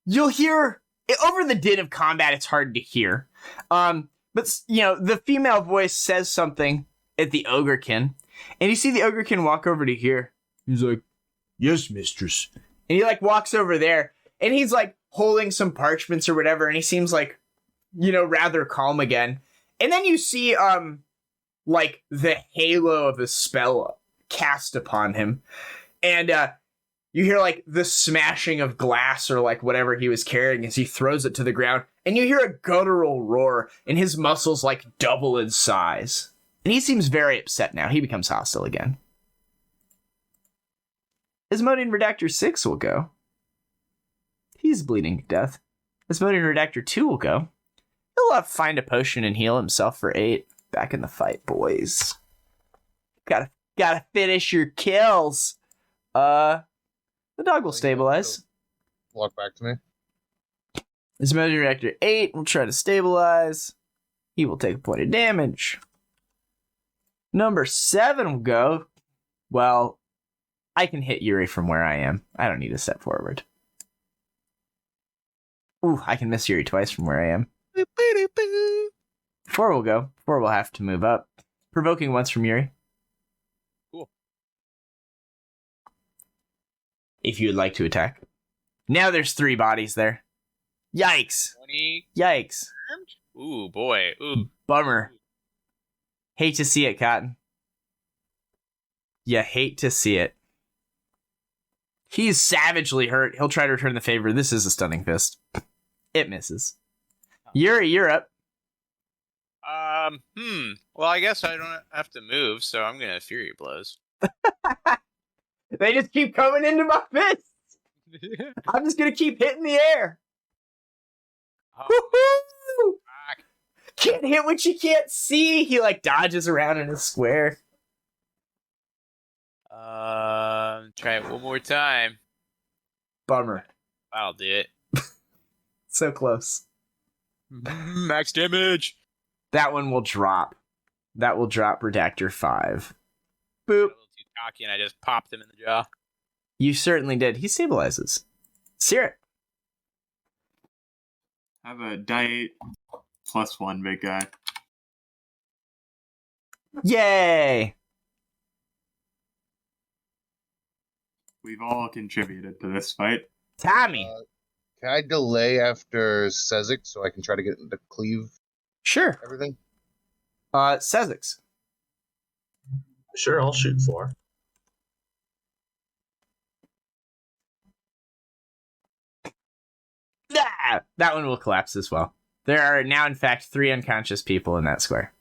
You'll hear over the din of combat. It's hard to hear. But the female voice says something at the Ogrekin, and you see the Ogrekin walk over to here. He's like, "Yes, mistress," and he walks over there, and he's holding some parchments or whatever, and he seems rather calm again. And then you see the halo of a spell cast upon him, and you hear the smashing of glass or whatever he was carrying as he throws it to the ground, and you hear a guttural roar, and his muscles double in size. And he seems very upset now. He becomes hostile again. Asmodean Redactor 6 will go. He's bleeding to death. Asmodean Redactor 2 will go. He'll find a potion and heal himself for 8. Back in the fight, boys. Gotta finish your kills. The dog will stabilize. Walk back to me. Asmodean Redactor 8 will try to stabilize. He will take a point of damage. Number 7 will go. Well, I can hit Yuri from where I am. I don't need to step forward. Ooh, I can miss Yuri twice from where I am. 4 will go. 4 will have to move up. Provoking once from Yuri. Cool. If you would like to attack. Now there's 3 bodies there. Yikes. 20. Yikes. Ooh, boy. Ooh. Bummer. Hate to see it, Cotton. You hate to see it. He's savagely hurt. He'll try to return the favor. This is a stunning fist. It misses. Yuri, you're up. Well, I guess I don't have to move, so I'm gonna Fury Blows. They just keep coming into my fists. I'm just gonna keep hitting the air. Woohoo! Can't hit what you can't see. He like dodges around in a square. Try it one more time. Bummer. I'll do it. So close. Max damage. That one will drop. That will drop Redactor 5. A Boop. little too cocky, and I just popped him in the jaw. You certainly did. He stabilizes. Sear Have a die 8 +1 big guy. it. Yay! We've all contributed to this fight. Tommy. Can I delay after Sezzix so I can try to get into cleave Sure. everything? Sezzix. Sure, I'll shoot 4. Ah, that one will collapse as well. There are now, in fact, 3 unconscious people in that square.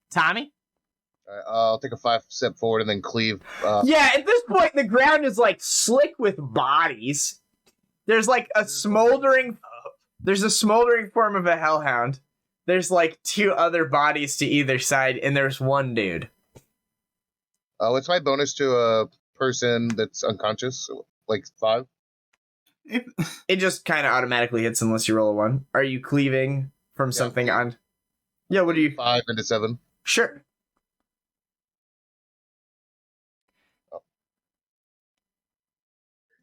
Tommy? Alright, I'll take a 5-step forward and then cleave. Yeah, at this point, the ground is like slick with bodies. There's like a smoldering. There's a smoldering form of a hellhound. There's like 2 other bodies to either side, and there's 1 dude. What's my bonus to a person that's unconscious? Like 5? It just kind of automatically hits unless you roll a 1. Are you cleaving from something on? Yeah, what are you? 5 into 7. Sure.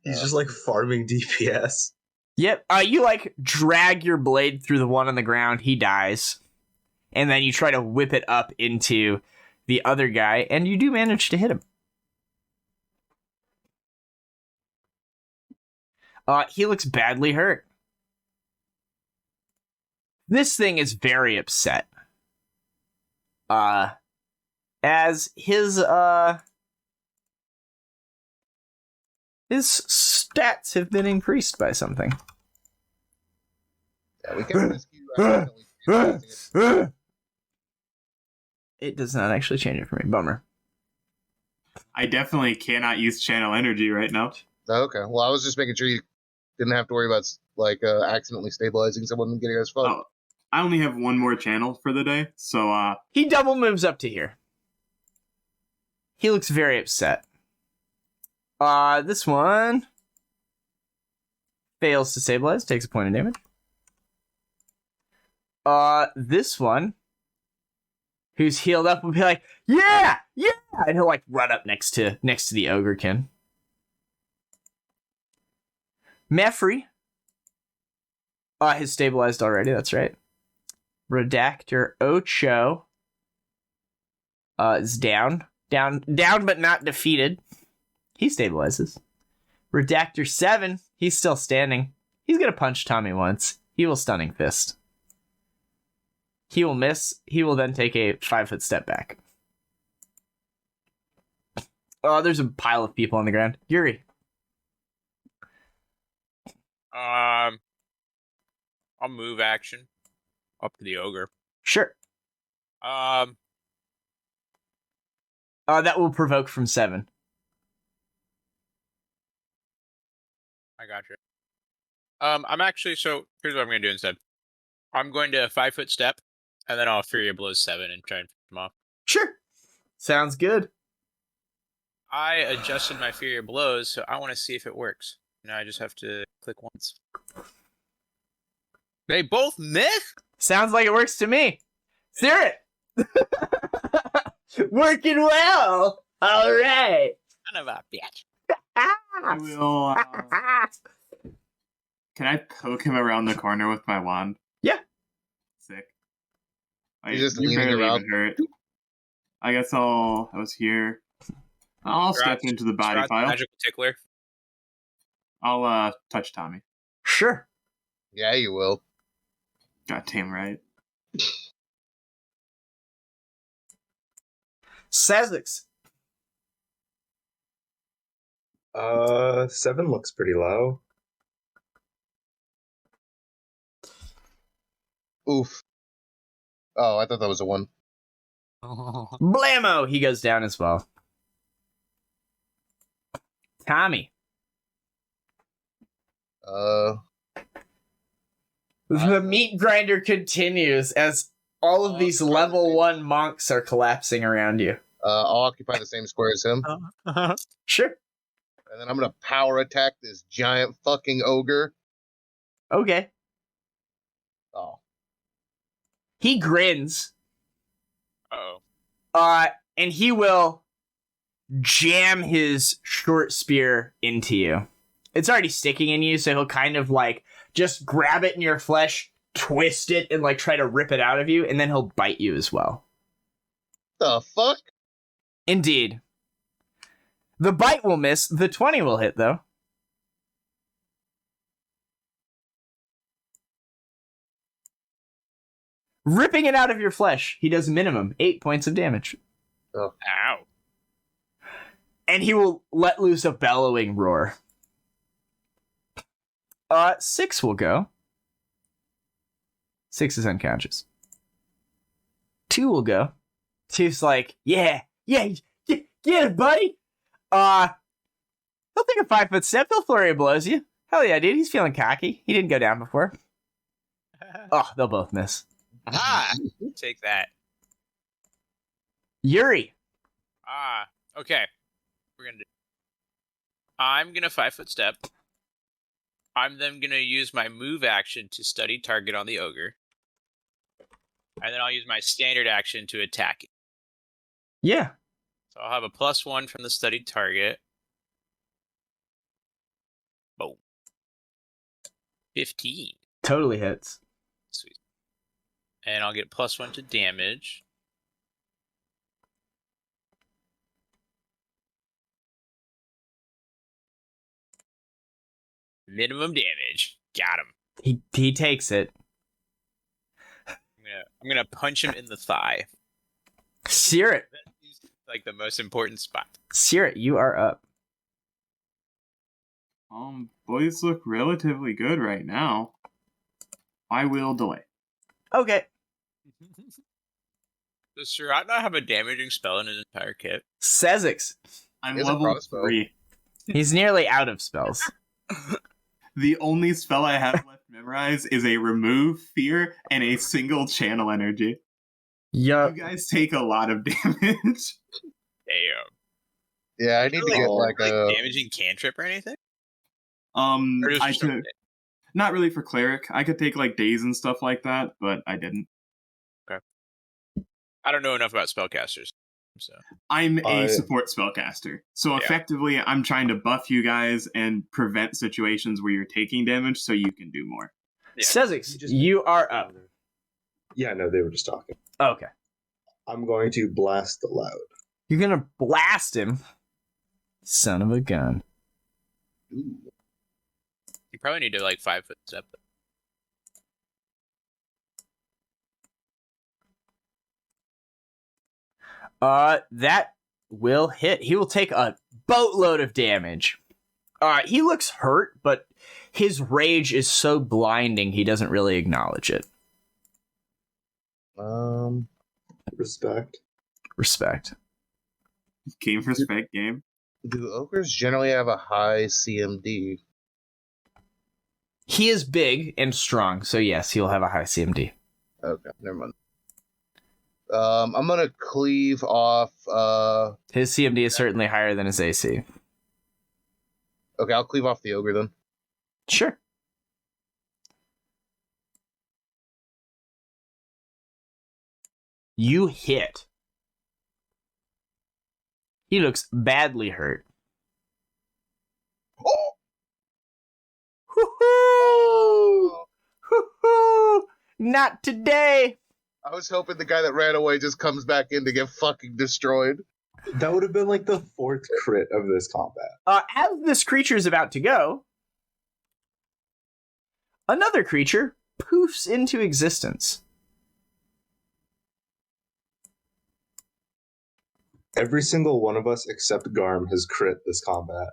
He's just like farming DPS. Yep. You like drag your blade through the one on the ground. He dies, and then you try to whip it up into the other guy, and you do manage to hit him. He looks badly hurt. This thing is very upset. As his stats have been increased by something. Yeah, we can rescue accidentally. It does not actually change it for me. Bummer. I definitely cannot use channel energy right now. Okay, well, I was just making sure you didn't have to worry about accidentally stabilizing someone and getting us fucked. Oh, I only have 1 more channel for the day, so He double moves up to here. He looks very upset. This one fails to stabilize, takes a point of damage. This one, who's healed up, will be like, yeah, and he'll like run up next to the Ogrekin. Meffrey, has stabilized already. That's right. Redactor Ocho, is down, but not defeated. He stabilizes. Redactor 7, he's still standing. He's gonna punch Tommy once. He will stunning fist. He will miss. He will then take a 5-foot step back. Oh, there's a pile of people on the ground. Yuri. I'll move action up to the ogre. Sure. That will provoke from 7. I got you. I'm actually, so here's what I'm going to do instead. I'm going to 5-foot step, and then I'll Fury of Blows 7 and try and finish him off. Sure. Sounds good. I adjusted my Fury of Blows, so I want to see if it works. Now I just have to click once. They both miss? Sounds like it works to me. Sear it. Working well. All right. Son of a bitch. I will. Can I poke him around the corner with my wand? Yeah. Sick. You're just you leaning barely around. even hurt. I guess I was here. I'll step into the body Scratch pile. Magical Tickler. I'll touch Tommy. Sure. Yeah, you will. Goddamn right. Sezzix. 7 looks pretty low. Oof. Oh, I thought that was a 1. Blammo. He goes down as well. Tommy. The meat grinder continues as all of these level 1 monks are collapsing around you. I'll occupy the same square as him. Sure. And then I'm gonna power attack this giant fucking ogre. Okay. Oh. He grins. Uh-oh. And he will jam his short spear into you. It's already sticking in you, so he'll kind of like just grab it in your flesh, twist it, and like try to rip it out of you, and then he'll bite you as well. The fuck? Indeed. The bite will miss, the 20 will hit, though. Ripping it out of your flesh, he does minimum 8 points of damage. Oh. Ow. And he will let loose a bellowing roar. 6 will go. 6 is unconscious. 2 will go. 2's like, yeah, get it, buddy. He'll take a 5-foot step. He'll flurry of blows you. Hell yeah, dude. He's feeling cocky. He didn't go down before. Oh, they'll both miss. Aha! Take that. Yuri. Okay. I'm gonna 5-foot step. I'm then gonna use my move action to study target on the ogre. And then I'll use my standard action to attack it. Yeah. So I'll have a +1 from the studied target. Boom. 15. Totally hits. Sweet. And I'll get +1 to damage. Minimum damage. Got him. He takes it. I'm gonna punch him in the thigh. Sear it. That's like the most important spot. Sear it. You are up. Boys look relatively good right now. I will delay. Okay. Does Caerrat not have a damaging spell in his entire kit? Sezzix. I'm He has a level crossbow. 3. He's nearly out of spells. The only spell I have left memorized is a remove fear and a single channel energy. Yup. You guys take a lot of damage. Damn. Yeah, I need to get like a. damaging cantrip or anything? Or just I for something? could not really for cleric. I could take like days and stuff like that, but I didn't. I don't know enough about spellcasters, so I'm a support spellcaster, so effectively I'm trying to buff you guys and prevent situations where you're taking damage so you can do more. Yeah. Sezzix, you are up. Yeah, no, they were just talking. Okay. I'm going to blast the loud. You're gonna blast him. Son of a gun. Ooh. you probably need to like 5-foot step. That will hit. He will take a boatload of damage. He looks hurt, but his rage is so blinding he doesn't really acknowledge it. Respect. Respect. Game respect game. Do ogres generally have a high CMD? He is big and strong, so yes, he'll have a high CMD. Okay, never mind. I'm gonna cleave off. His CMD is certainly higher than his AC. Okay, I'll cleave off the ogre then. Sure. You hit. He looks badly hurt. Oh! Hoo-hoo! Hoo-hoo! Not today! I was hoping the guy that ran away just comes back in to get fucking destroyed. That would have been like the 4th crit of this combat. As this creature is about to go, another creature poofs into existence. Every single one of us except Garm has crit this combat.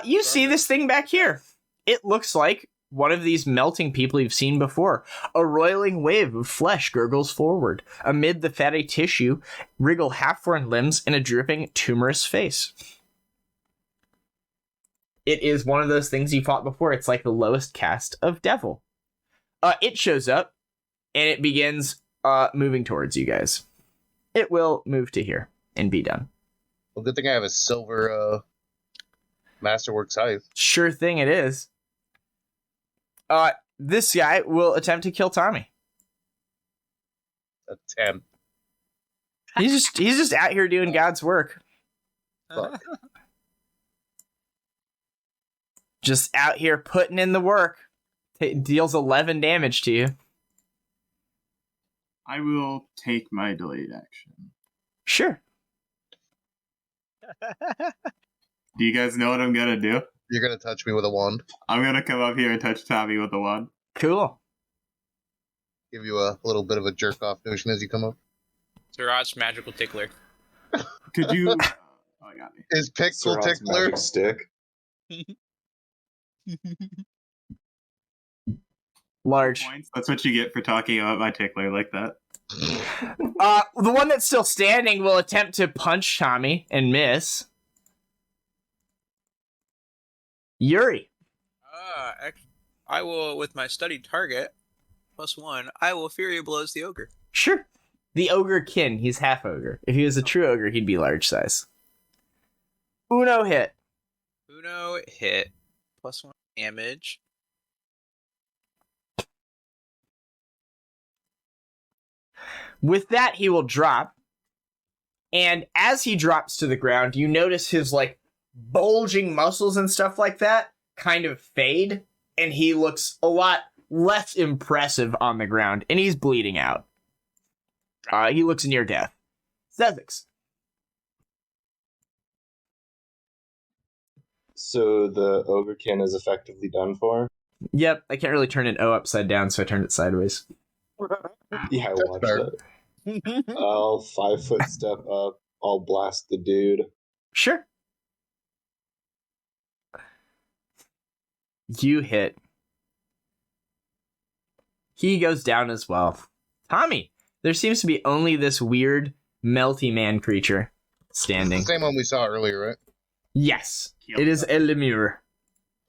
You see this thing back here. It looks like one of these melting people you've seen before. A roiling wave of flesh gurgles forward. Amid the fatty tissue, wriggle half-formed limbs and a dripping, tumorous face. It is one of those things you fought before. It's like the lowest cast of Devil. It shows up, and it begins moving towards you guys. It will move to here and be done. Well, good thing I have a silver Masterwork Scythe. Sure thing it is. This guy will attempt to kill Tommy. Attempt. He's just out here doing God's work. Fuck. Just out here putting in the work. Deals 11 damage to you. I will take my delayed action. Sure. Do you guys know what I'm gonna do? You're gonna touch me with a wand. I'm gonna come up here and touch Tommy with the wand. Cool. Give you a little bit of a jerk off notion as you come up. Sirot's magical tickler. Could you? Oh, I got me. Is Pixel Sirot's Tickler? magic stick. Large. Points. That's what you get for talking about my tickler like that. The one that's still standing will attempt to punch Tommy and miss. Yuri. I will, with my studied target, +1, I will Fury Blows the ogre. Sure. The Ogrekin. He's half ogre. If he was a true ogre, he'd be large size. Uno hit. Uno hit. +1 damage. With that, he will drop. And as he drops to the ground, you notice his, like, bulging muscles and stuff like that kind of fade. And he looks a lot less impressive on the ground. And he's bleeding out. He looks near death. Sezzix. So the Ogrekin is effectively done for. Yep, I can't really turn an O upside down, so I turned it sideways. Yeah, I watched fair. that. I'll 5-foot step up. I'll blast the dude. Sure. You hit. He goes down as well. Tommy, there seems to be only this weird, melty man creature standing. It's the same one we saw earlier, right? Yes, it is a lemur.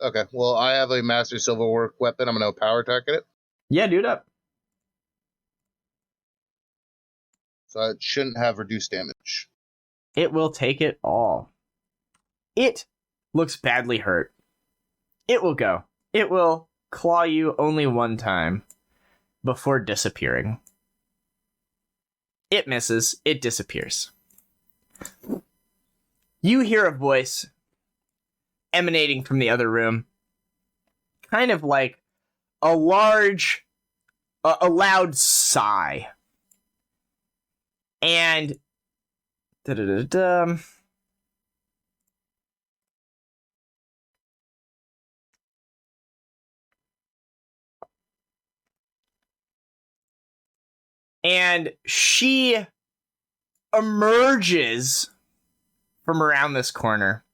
Okay, well, I have a Master Silverwork weapon. I'm going to power target it. Yeah, do it up. So it shouldn't have reduced damage. It will take it all. It looks badly hurt. It will go. It will claw you only one time before disappearing. It misses. It disappears. You hear a voice emanating from the other room. Kind of like a large, a loud sigh. And and she emerges from around this corner,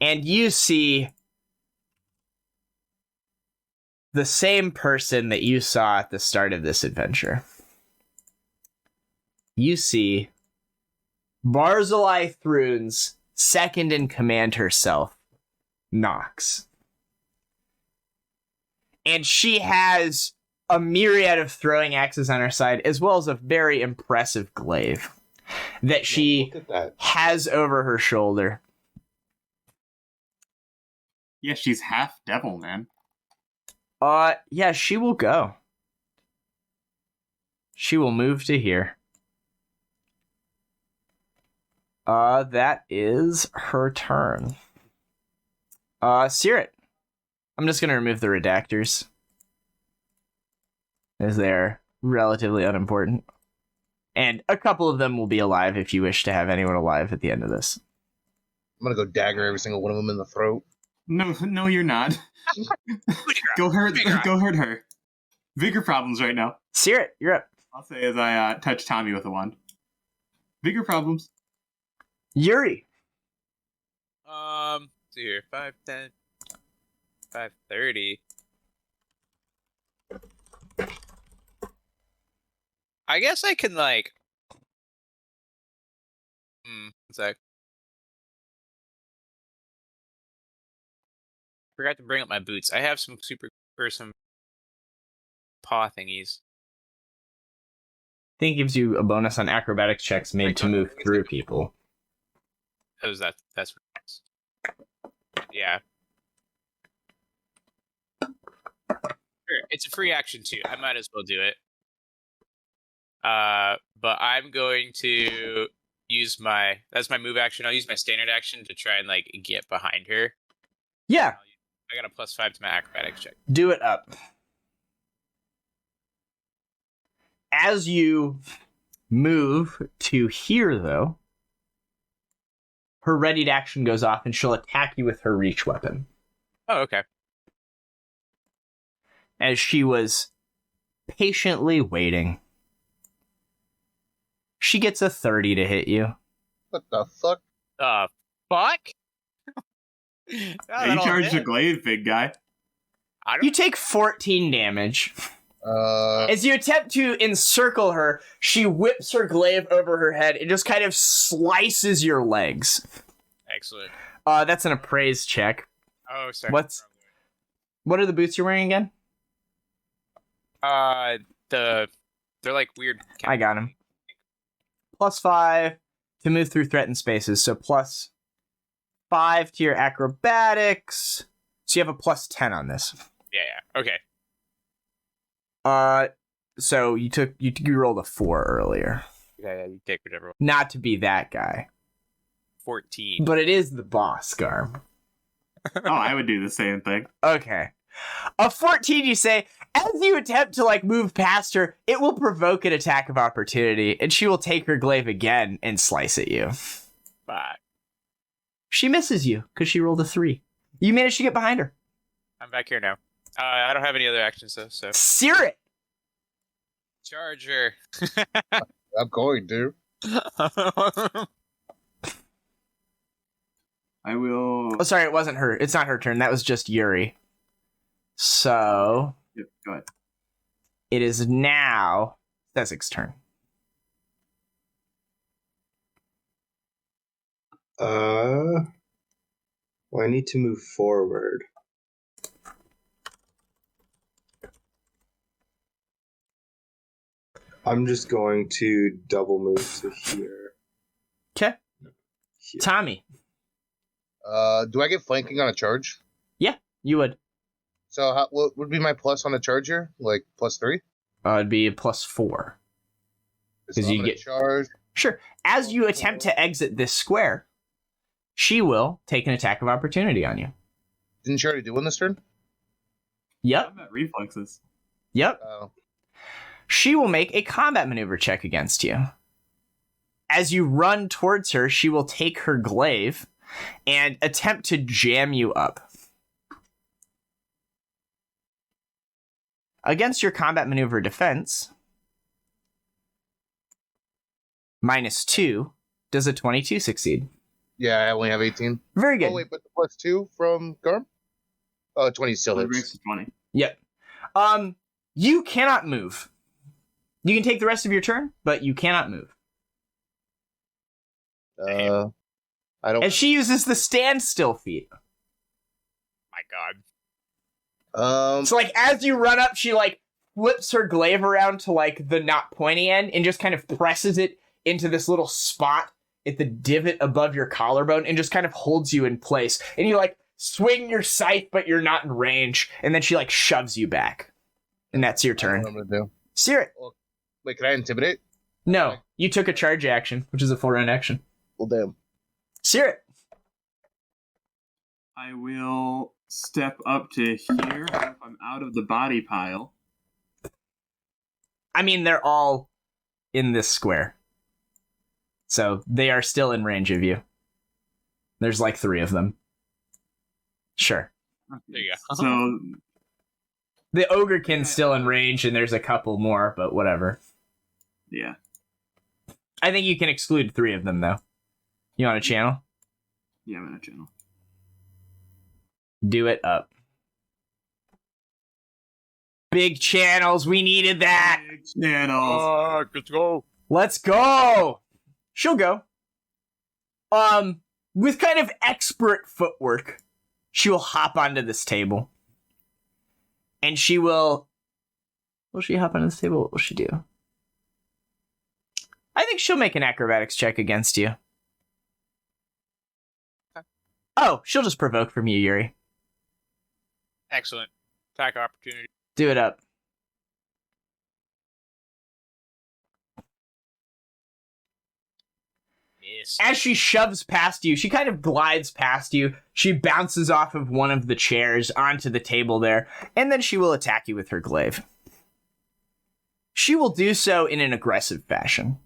and you see the same person that you saw at the start of this adventure. You see Barzillai Thrune's second in command herself, Nox. And she has a myriad of throwing axes on her side, as well as a very impressive glaive that she Look at that. has over her shoulder. Yeah, she's half devil, man. Yeah, she will go. She will move to here. That is her turn. Caerrat. I'm just gonna remove the redactors, as they're relatively unimportant. And a couple of them will be alive if you wish to have anyone alive at the end of this. I'm gonna go dagger every single one of them in the throat. No, you're not. Go hurt her. Vigor problems right now. Caerrat, you're up. I'll say as I touch Tommy with a wand. Vigor problems. Yuri. See here, 5'10", 5'30". I guess I can like. One sec. Forgot to bring up my boots. I have some some paw thingies. I think it gives you a bonus on acrobatics checks made to move through people. Oh, that's what it is. Yeah. Sure, it's a free action too. I might as well do it. But I'm going to use that's my move action. I'll use my standard action to try and like get behind her. Yeah, I got a +5 to my acrobatics check. do it up. As you move to here, though, her readied action goes off and she'll attack you with her reach weapon. Oh, okay. As she was patiently waiting, she gets a 30 to hit you. What the fuck? Fuck? Yeah, you charged a glaive, big guy. You take 14 damage. As you attempt to encircle her, she whips her glaive over her head and just kind of slices your legs. Excellent. That's an appraise check. Oh, sorry. What are the boots you're wearing again? They're like weird. I got him. +5 to move through threatened spaces, so +5 to your acrobatics. So you have a +10 on this. Yeah. Okay. So you rolled a 4 earlier. Yeah, you take whatever. Not to be that guy. 14. But it is the boss, Garm. Oh, I would do the same thing. Okay. A 14, you say, as you attempt to, like, move past her, it will provoke an attack of opportunity, and she will take her glaive again and slice at you. Bye. She misses you, because she rolled a 3. You managed to get behind her. I'm back here now. I don't have any other actions, though, so... Caerrat! Charger. I'm going to. I will... Oh, sorry, it wasn't her. It's not her turn. That was just Yuri. So... Yep, go ahead. It is now Sezzix's turn. Well, I need to move forward. I'm just going to double move to here. Okay. Here. Tommy. Do I get flanking on a charge? Yeah, you would. So what would be my plus on a charger? Like +3? It'd be a +4. So you I'm gonna get- charge. Sure. As you attempt to exit this square, she will take an attack of opportunity on you. Didn't you already do one this turn? Yep. Combat reflexes. Yep. Oh. She will make a combat maneuver check against you. As you run towards her, she will take her glaive and attempt to jam you up. Against your combat maneuver defense, -2, does a 22 succeed? Yeah, I only have 18. Very good. Oh, wait, but the +2 from Garm? Oh, 20 still It hits. brings to 20. Yep. You cannot move. You can take the rest of your turn, but you cannot move. I don't. And she uses the standstill feat. My God. So, like, as you run up, she, like, flips her glaive around to, like, the not pointy end and just kind of presses it into this little spot at the divot above your collarbone and just kind of holds you in place. And you, like, swing your scythe, but you're not in range. And then she, like, shoves you back. And that's your I don't know turn. what I'm gonna do. Sear it. Wait, can I intimidate? No, you took a charge action, which is a full round action. Well, damn. Sear it. I will step up to here if I'm out of the body pile. I mean, they're all in this square. So they are still in range of you. There's like 3 of them. Sure. There you go. So The Ogrekin's still in range, and there's a couple more, but whatever. yeah. I think you can exclude 3 of them, though. You want a channel? Yeah, I'm in a channel. Do it up. Big channels, we needed that! Big channels. Let's go. Let's go! She'll go. With kind of expert footwork, she will hop onto this table. And she will... Will she hop onto this table? What will she do? I think she'll make an acrobatics check against you. Okay. Oh, she'll just provoke from you, Yuri. Excellent. Attack opportunity. Do it up. Yes. As she shoves past you, she kind of glides past you. She bounces off of one of the chairs onto the table there, and then she will attack you with her glaive. She will do so in an aggressive fashion.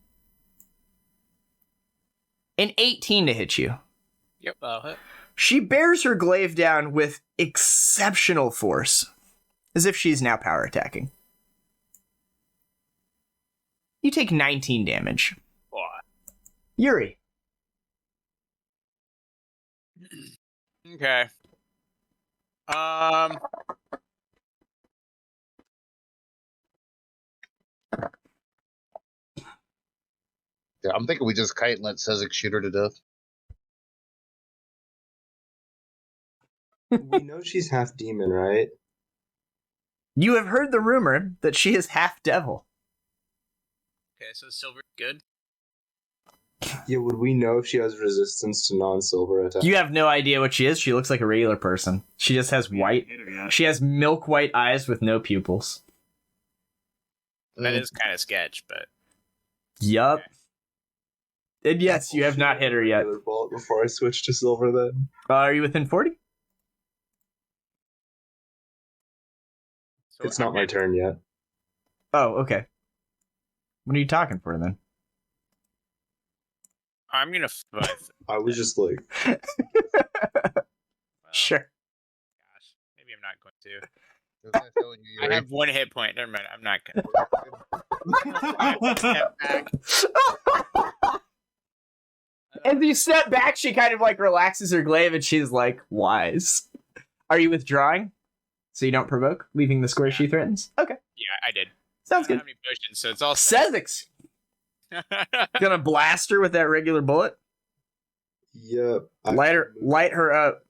An 18 to hit you. Yep, that'll hit. She bears her glaive down with exceptional force, as if she's now power attacking. You take 19 damage. What? Yuri. Okay. Yeah, I'm thinking we just kite and let Sezzix shoot her to death. We know she's half demon, right? You have heard the rumor that she is half devil. Okay, so silver's good. Yeah, would we know if she has resistance to non-silver attacks? You have no idea what she is. She looks like a regular person. She just has white. Hit her yet. She has milk white eyes with no pupils. That is kind of sketch, but Yup. Okay. And yes, you have not hit her yet. Regular bullet before I switch to silver then. Are you within 40? so It's not my turn yet. Oh, okay. What are you talking for then? I'm gonna. I was just like, Sure. Gosh, maybe I'm not going to. It was nice knowing you, I Yuri. have 1 hit point. Never mind. I'm not gonna. Step back. As you step back, she kind of like relaxes her glaive and she's like, wise. Are you withdrawing? So you don't provoke, leaving the square she threatens? Okay. Yeah, I did. Sounds I don't good. have any potions, so it's all. Sezzix. Gonna blast her with that regular bullet. yep. Light her up.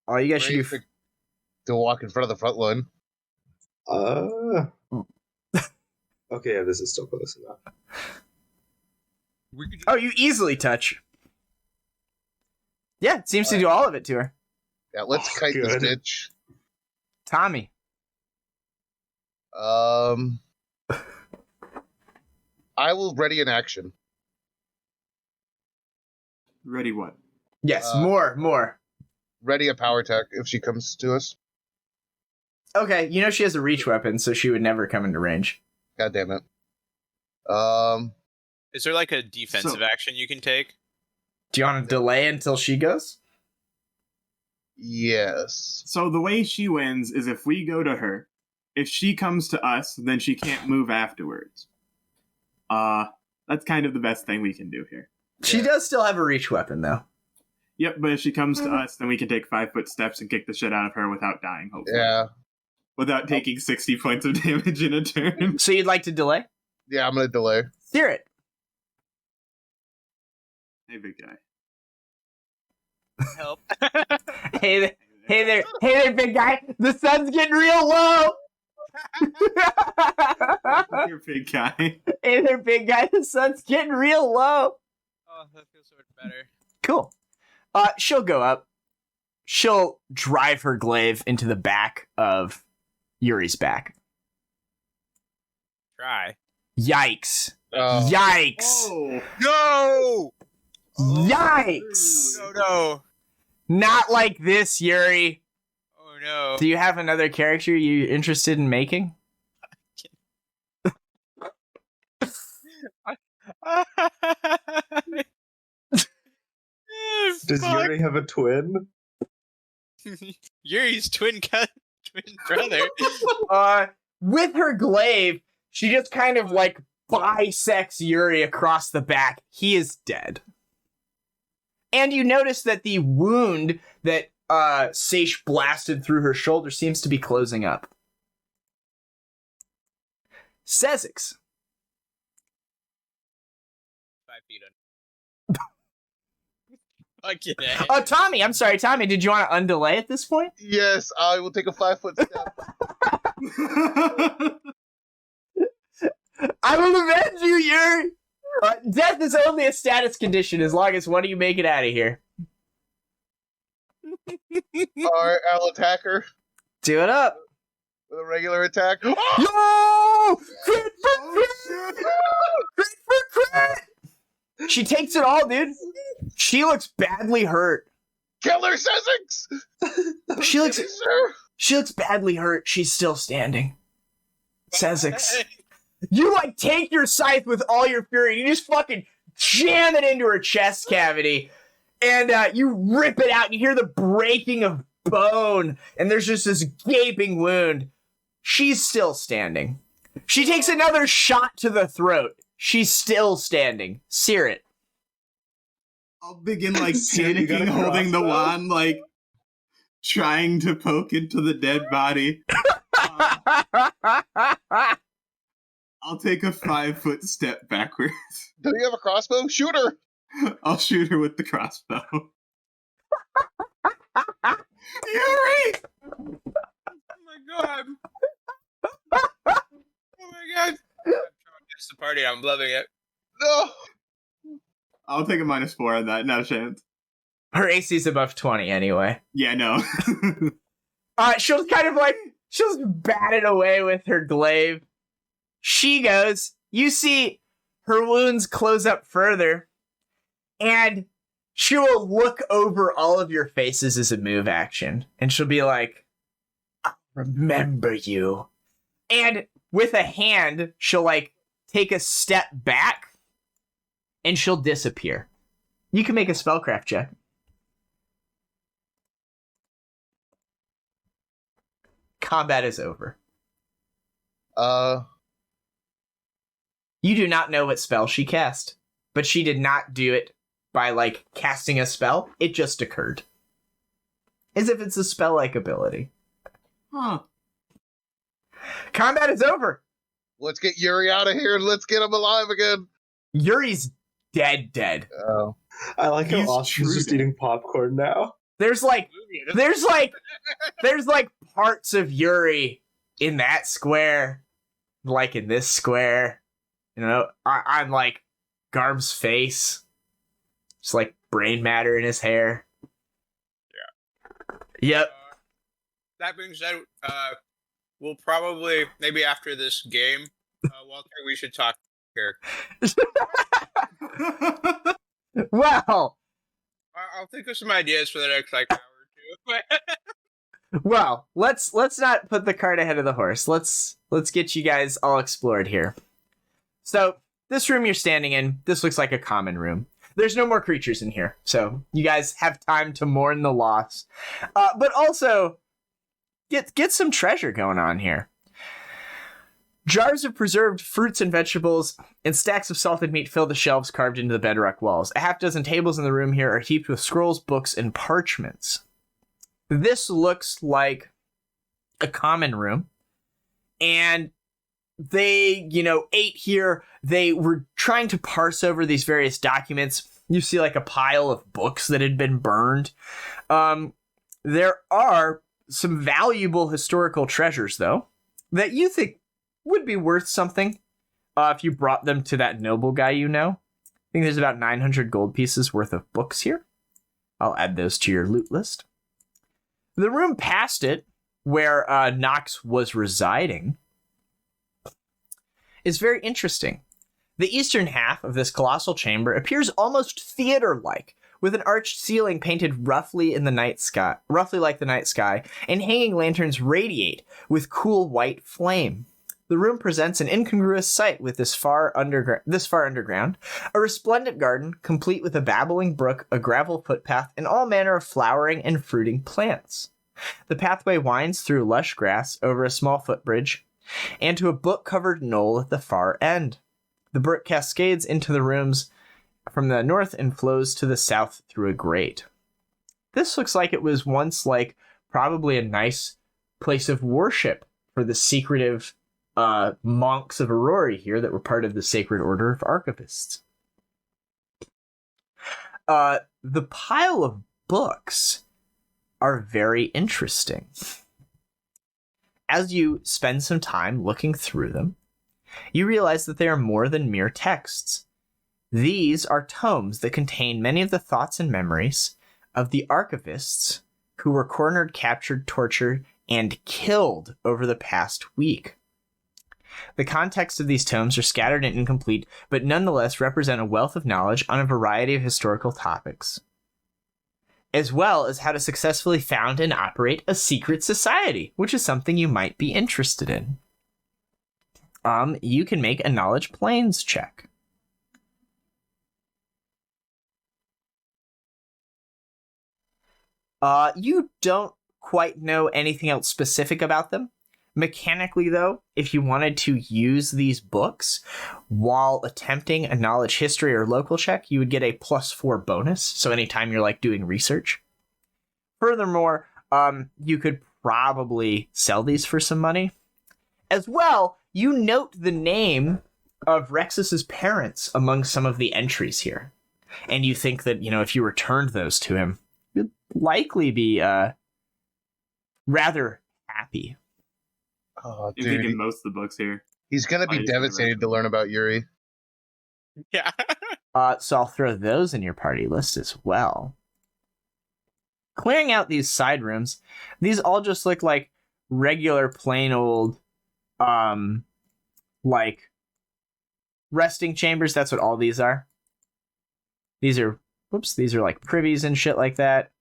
All you guys should do. To walk in front of the front line. Okay, yeah, this is still close enough. We could Oh, you easily touch. Yeah, it seems to do all of it to her. Yeah, let's Oh, kite this good. bitch. Tommy. I will ready an action. Ready what? Yes, Uh, more. Ready a power attack if she comes to us. Okay, you know she has a reach weapon, so she would never come into range. God damn it. Is there like a defensive action you can take? Do you want to delay until she goes? Yes. So the way she wins is if we go to her. If she comes to us, then she can't move afterwards. That's kind of the best thing we can do here. She Yeah. does still have a reach weapon, though. Yep, but if she comes to us, then we can take 5-foot steps and kick the shit out of her without dying, hopefully. Yeah. Without taking 60 points of damage in a turn. So you'd like to delay? Yeah, I'm gonna delay. Steer it. Hey, big guy. Help. Hey, Hey there, big guy. The sun's getting real low. You're a big guy. Hey there, big guy. The sun's getting real low. Oh, that feels so much better. Cool. She'll go up. She'll drive her glaive into the back of Yuri's back. Try. Yikes. Oh. Yikes. Oh. No! Yikes. No. Not like this, Yuri. Oh no. Do you have another character you interested in making? Does Yuri have a twin? Yuri's twin brother. With her glaive, she just kind of like bisects Yuri across the back. He is dead. And you notice that the wound that Seishi blasted through her shoulder seems to be closing up. Sezzix. 5 feet under. Oh, Tommy, I'm sorry, Tommy, did you want to undelay at this point? Yes, I will take a 5-foot step. I will avenge you, Yuri! Death is only a status condition as long as one of you make it out of here. Alright, I'll attack her Do it up. with a regular attack. Yo! Crit for crit! Crit for crit! She takes it all, dude. She looks badly hurt. Kill her, Sezzix! She looks Sir. she looks badly hurt. She's still standing. Sezzix. You like take your scythe with all your fury. You just fucking jam it into her chest cavity. And you rip it out. And you hear the breaking of bone. And there's just this gaping wound. She's still standing. She takes another shot to the throat. She's still standing. Sear it. I'll begin like So you got panicking, a holding the crossbow? wand, like trying to poke into the dead body. I'll take a 5-foot step backwards. Do you have a crossbow? Shoot her! I'll shoot her with the crossbow. Yuri! Oh my god. Oh my god. It's the party. I'm loving it. No! I'll take a -4 on that. No chance. Her AC's above 20 anyway. Yeah, no. She'll kind of like, she'll just bat it away with her glaive. She goes, you see her wounds close up further, and she will look over all of your faces as a move action, and she'll be like, I'll remember you. And with a hand, she'll like take a step back, and she'll disappear. You can make a spellcraft check. Combat is over. You do not know what spell she cast, but she did not do it by, like, casting a spell. It just occurred. As if it's a spell-like ability. Huh. Combat is over. Let's get Yuri out of here and let's get him alive again. Yuri's dead. Oh. I like how He's Austin's just true. eating popcorn now. There's like parts of Yuri in that square, like in this square. You know, I'm like Garm's face. Just like brain matter in his hair. Yeah. Yep. That being said, we'll probably, maybe after this game, Walter, we should talk here. Well, I'll think of some ideas for the next like hour or two. well, let's not put the cart ahead of the horse. Let's get you guys all explored here. So, this room you're standing in, this looks like a common room. There's no more creatures in here, so you guys have time to mourn the loss. But also, get some treasure going on here. Jars of preserved fruits and vegetables and stacks of salted meat fill the shelves carved into the bedrock walls. A half dozen tables in the room here are heaped with scrolls, books, and parchments. This looks like a common room. And they, ate here. They were trying to parse over these various documents. You see like a pile of books that had been burned. There are some valuable historical treasures, though, that you think would be worth something if you brought them to that noble guy you know. I think there's about 900 gold pieces worth of books here. I'll add those to your loot list. The room past it, where Nox was residing, is very interesting. The eastern half of this colossal chamber appears almost theater-like, with an arched ceiling painted roughly like the night sky, and hanging lanterns radiate with cool white flame. The room presents an incongruous sight with this far underground, a resplendent garden, complete with a babbling brook, a gravel footpath, and all manner of flowering and fruiting plants. The pathway winds through lush grass over a small footbridge, and to a book-covered knoll at the far end. The brook cascades into the rooms from the north and flows to the south through a grate. This looks like it was once probably a nice place of worship for the secretive monks of Aurora here that were part of the Sacred Order of Archivists. The pile of books are very interesting. As you spend some time looking through them, you realize that they are more than mere texts. These are tomes that contain many of the thoughts and memories of the archivists who were cornered, captured, tortured, and killed over the past week. The context of these tomes are scattered and incomplete, but nonetheless represent a wealth of knowledge on a variety of historical topics, as well as how to successfully found and operate a secret society, which is something you might be interested in. You can make a knowledge planes check. You don't quite know anything else specific about them. Mechanically, though, if you wanted to use these books while attempting a knowledge history or local check, you would get a +4 bonus. So anytime you're doing research. Furthermore, you could probably sell these for some money. As well, you note the name of Rexus's parents among some of the entries here. And you think that, if you returned those to him, you'd likely be rather happy. Oh, I'm dude. thinking most of the books here. He's going to be devastated to learn about Yuri. Yeah. So I'll throw those in your party list as well. Clearing out these side rooms, these all just look like regular plain old resting chambers. That's what all these are. These are privies and shit like that.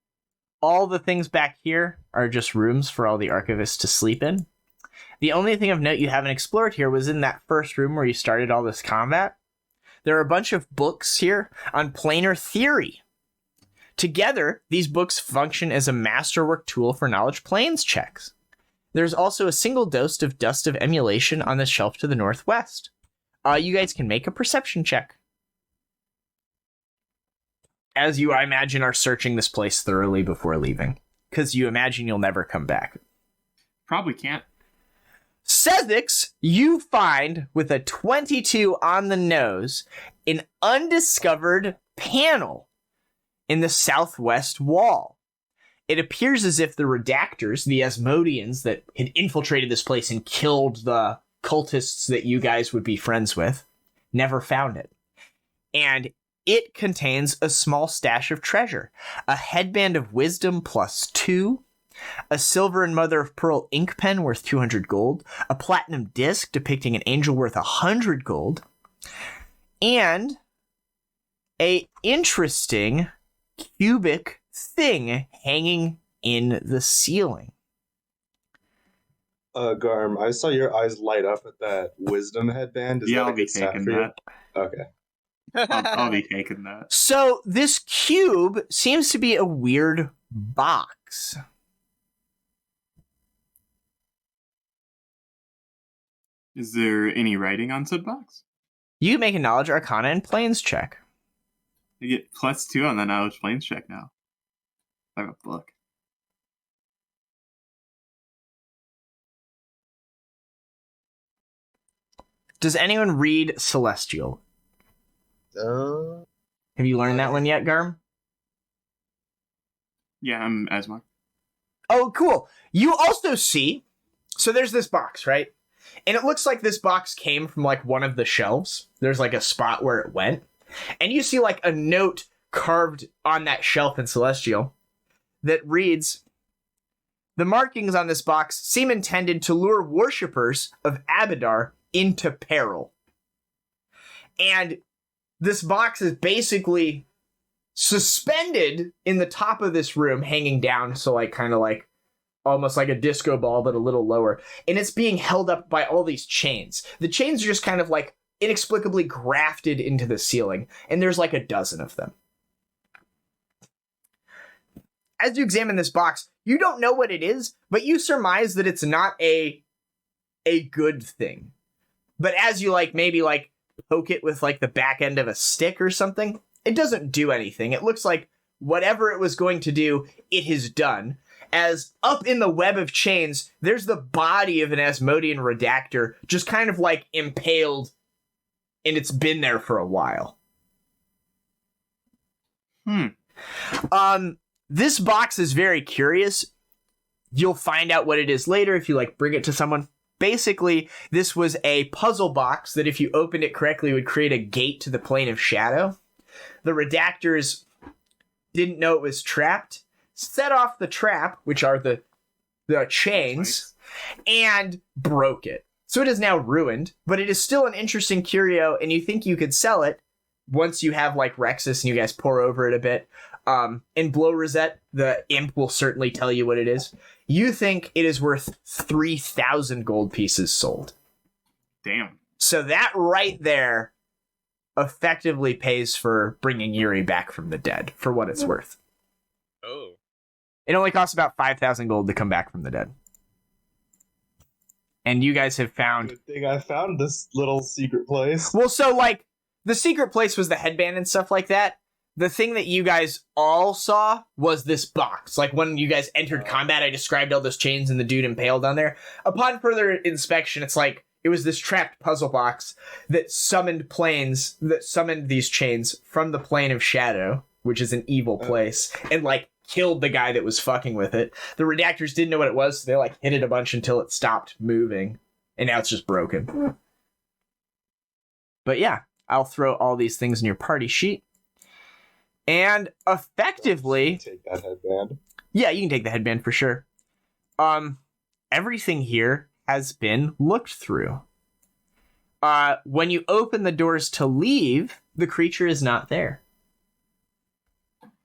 All the things back here are just rooms for all the archivists to sleep in. The only thing of note you haven't explored here was in that first room where you started all this combat. There are a bunch of books here on planar theory. Together, these books function as a masterwork tool for knowledge planes checks. There's also a single dose of Dust of Emulation on the shelf to the northwest. You guys can make a perception check. As you, I imagine, are searching this place thoroughly before leaving. Because you imagine you'll never come back. Probably can't. Sezzix, you find, with a 22 on the nose, an undiscovered panel in the southwest wall. It appears as if the Redactors, the Asmodeans that had infiltrated this place and killed the cultists that you guys would be friends with, never found it. And it contains a small stash of treasure, a headband of wisdom +2, a silver and mother of pearl ink pen worth 200 gold, a platinum disc depicting an angel worth 100 gold, and a interesting cubic thing hanging in the ceiling. Garm, I saw your eyes light up at that wisdom headband. Is Yeah, that I'll a be good stat taking for you? that. Okay. I'll be taking that. So this cube seems to be a weird box. Is there any writing on said box? You can make a knowledge, arcana, and planes check. I get +2 on that knowledge planes check now. I have a book. Does anyone read Celestial? Have you learned that one yet, Garm? Yeah, I'm Aasimar. Oh, cool. You also see, so there's this box, right? And it looks like this box came from like one of the shelves. There's like a spot where it went. And you see like a note carved on that shelf in Celestial that reads, "The markings on this box seem intended to lure worshippers of Abadar into peril." And this box is basically suspended in the top of this room, hanging down, so like kind of like almost like a disco ball, but a little lower. And it's being held up by all these chains. The chains are just kind of like inexplicably grafted into the ceiling, and there's like a dozen of them. As you examine this box, you don't know what it is, but you surmise that it's not a good thing. But as you like maybe like poke it with like the back end of a stick or something, it doesn't do anything. It looks like whatever it was going to do, it has done. As up in the web of chains, there's the body of an Asmodean redactor just kind of like impaled, and it's been there for a while. This box is very curious. You'll find out what it is later if you like bring it to someone. Basically, this was a puzzle box that if you opened it correctly would create a gate to the plane of shadow. The redactors didn't know it was trapped, set off the trap, which are the chains, and broke it. So it is now ruined, but it is still an interesting curio, and you think you could sell it once you have like Rexus and you guys pour over it a bit. In Blow Rosette, the imp will certainly tell you what it is. You think it is worth 3,000 gold pieces sold. Damn. So that right there effectively pays for bringing Yuri back from the dead, for what it's worth. Oh. It only costs about 5,000 gold to come back from the dead. And you guys have found... Good thing I found this little secret place. Well, so, like, the secret place was the headband and stuff like that. The thing that you guys all saw was this box. Like, when you guys entered combat, I described all those chains and the dude impaled on there. Upon further inspection, it's like, it was this trapped puzzle box that summoned these chains from the plane of shadow, which is an evil place, and, like, killed the guy that was fucking with it. The redactors didn't know what it was, so they, like, hit it a bunch until it stopped moving. And now it's just broken. But yeah, I'll throw all these things in your party sheet. And effectively... Take that headband. Yeah, you can take the headband for sure. Everything here has been looked through. When you open the doors to leave, the creature is not there.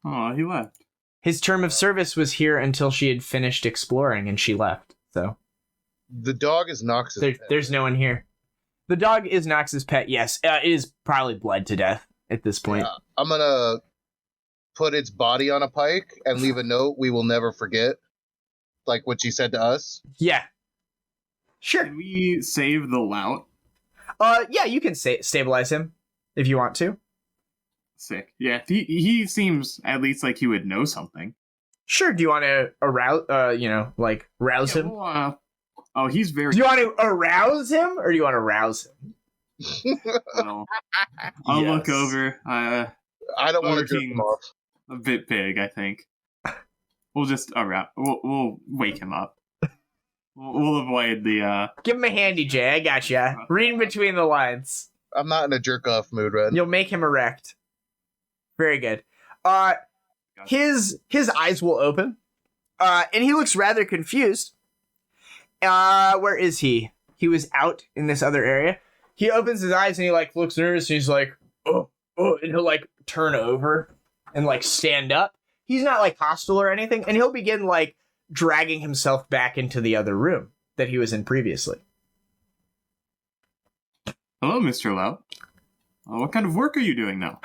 Oh, he left. His term of service was here until she had finished exploring, and she left. So The dog is Nox's pet. there's no one here. The dog is Nox's pet, yes. It is probably bled to death at this point. Yeah, I'm gonna put its body on a pike and leave a note we will never forget. Like what she said to us. Yeah. Sure. Can we save the lout? Yeah, you can stabilize him if you want to. Sick. Yeah, he seems at least like he would know something. Sure. Do you want to arouse, rouse him? Well, oh, he's very... Do you want to arouse him, or do you want to rouse him? Well, I'll Yes. look over. I don't want to jerk him off. A bit big, I think. We'll just we'll wake him up. We'll avoid the... Give him a handy, Jay. I gotcha. Reading between the lines. I'm not in a jerk off mood, Red. You'll make him erect. Very good. His eyes will open, and he looks rather confused. Where is he? He was out in this other area. He opens his eyes and he like looks nervous. And he's like, oh, and he'll like turn over and like stand up. He's not like hostile or anything, and he'll begin like dragging himself back into the other room that he was in previously. Hello, Mr. Lout. What kind of work are you doing now?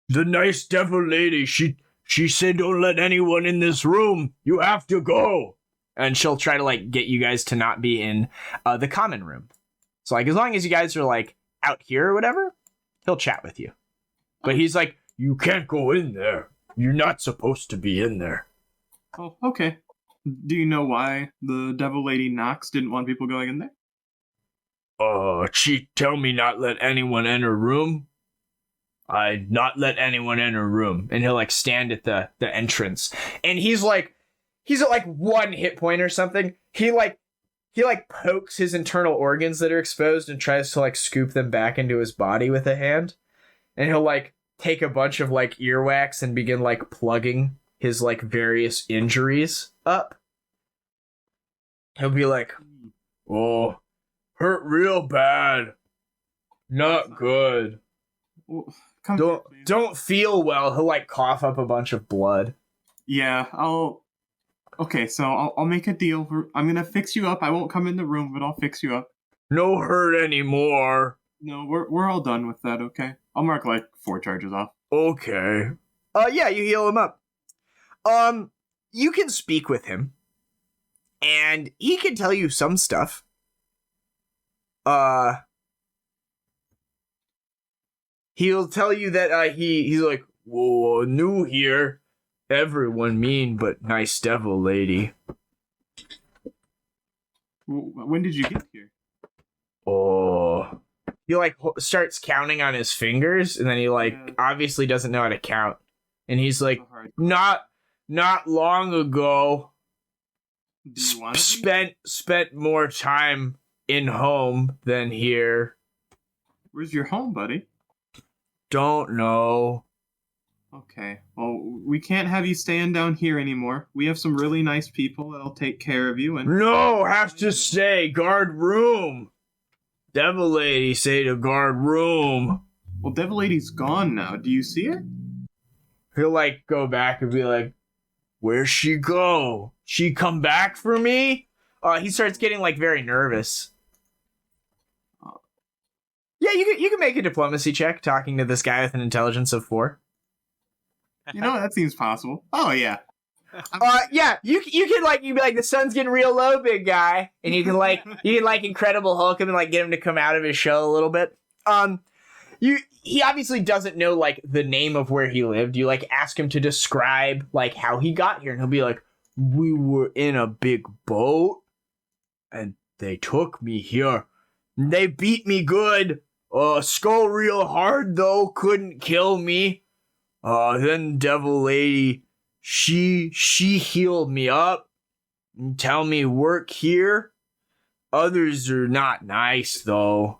The nice devil lady, she said don't let anyone in this room. You have to go. And she'll try to like get you guys to not be in the common room. So like as long as you guys are like out here or whatever, he'll chat with you. But he's like, you can't go in there. You're not supposed to be in there. Oh, okay. Do you know why the devil lady Nox didn't want people going in there? She tell me not let anyone in her room. I'd not let anyone in her room. And he'll like stand at the entrance. And he's like, he's at like 1 hit point or something. He pokes his internal organs that are exposed and tries to like scoop them back into his body with a hand. And he'll like take a bunch of like earwax and begin like plugging his like various injuries up. He'll be like, "Oh, hurt real bad. Not good. Well, come here, please. Don't feel well." He'll like cough up a bunch of blood. Yeah, Okay, so I'll make a deal. I'm gonna fix you up. I won't come in the room, but I'll fix you up. No hurt anymore. No, we're all done with that, okay? I'll mark like 4 charges off. Okay. Yeah, you heal him up. You can speak with him. And he can tell you some stuff. He'll tell you that he's like, "Whoa, new here. Everyone mean but nice devil lady." When did you get here? Oh. He like starts counting on his fingers, and then he like obviously doesn't know how to count. And he's like, not long ago. Do you want to Spent more time in home than here. Where's your home, buddy? Don't know. Okay, well, we can't have you staying down here anymore. We have some really nice people that'll take care of you. And No, have to stay. Guard room. Devil lady say to guard room. Well, Devil Lady's gone now. Do you see her? He'll like go back and be like, "Where'd she go? She come back for me?" He starts getting like very nervous. Yeah, you can make a diplomacy check talking to this guy with an intelligence of 4. You know, that seems possible. Oh, yeah. Yeah, you can like, you'd be like, "The sun's getting real low, big guy," and you can like Incredible Hulk him and like get him to come out of his shell a little bit. He obviously doesn't know like the name of where he lived. You like ask him to describe like how he got here, and he'll be like, "We were in a big boat, and they took me here. They beat me good. Skull real hard though, couldn't kill me. Then Devil Lady, she healed me up and tell me work here. Others are not nice though."